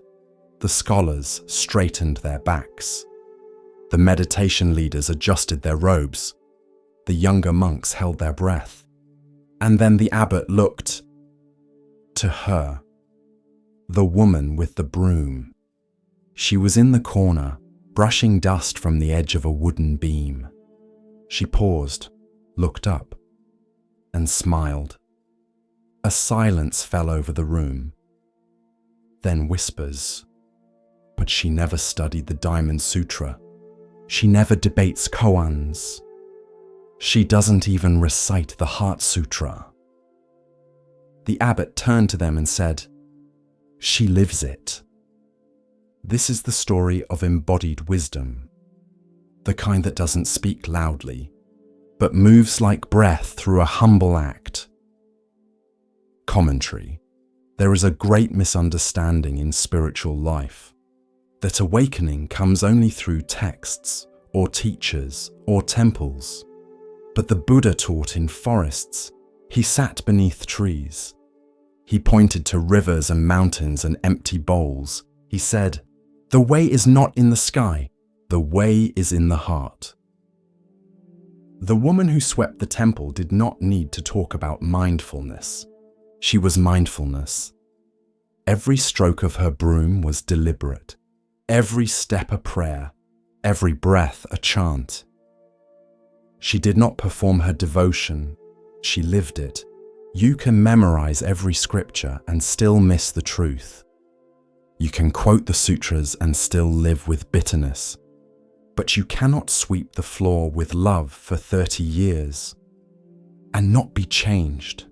The scholars straightened their backs. The meditation leaders adjusted their robes. The younger monks held their breath. And then the abbot looked to her, the woman with the broom. She was in the corner, brushing dust from the edge of a wooden beam. She paused, looked up, and smiled. A silence fell over the room. Then whispers. "But she never studied the Diamond Sutra. She never debates koans. She doesn't even recite the Heart Sutra." The abbot turned to them and said, "She lives it." This is the story of embodied wisdom, the kind that doesn't speak loudly, but moves like breath through a humble act. Commentary. There is a great misunderstanding in spiritual life, that awakening comes only through texts, or teachers, or temples. But the Buddha taught in forests. He sat beneath trees. He pointed to rivers and mountains and empty bowls. He said, "The way is not in the sky. The way is in the heart." The woman who swept the temple did not need to talk about mindfulness. She was mindfulness. Every stroke of her broom was deliberate. Every step a prayer. Every breath a chant. She did not perform her devotion. She lived it. You can memorize every scripture and still miss the truth. You can quote the sutras and still live with bitterness. But you cannot sweep the floor with love for 30 years and not be changed.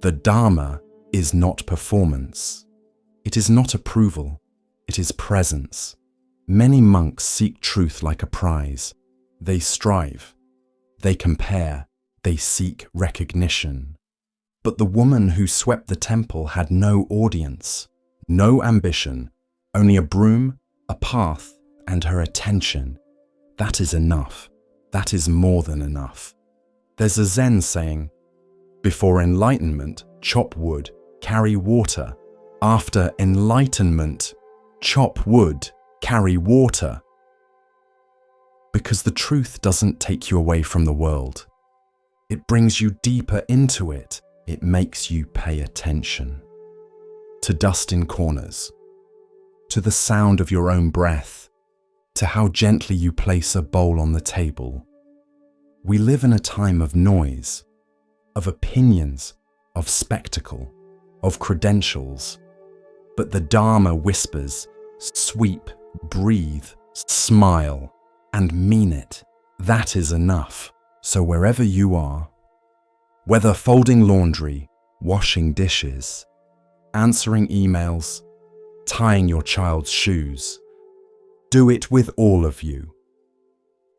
The Dharma is not performance. It is not approval. It is presence. Many monks seek truth like a prize. They strive. They compare. They seek recognition. But the woman who swept the temple had no audience, no ambition, only a broom, a path, and her attention. That is enough. That is more than enough. There's a Zen saying, "Before enlightenment, chop wood, carry water. After enlightenment, chop wood, carry water." Because the truth doesn't take you away from the world. It brings you deeper into it. It makes you pay attention. To dust in corners. To the sound of your own breath. To how gently you place a bowl on the table. We live in a time of noise, of opinions, of spectacle, of credentials. But the Dharma whispers, sweep, breathe, smile, and mean it. That is enough. So wherever you are, whether folding laundry, washing dishes, answering emails, tying your child's shoes, do it with all of you.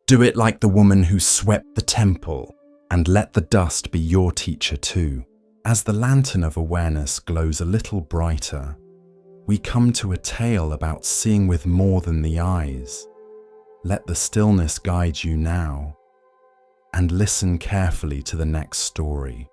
Do it like the woman who swept the temple, and let the dust be your teacher too. As the lantern of awareness glows a little brighter, we come to a tale about seeing with more than the eyes. Let the stillness guide you now, and listen carefully to the next story.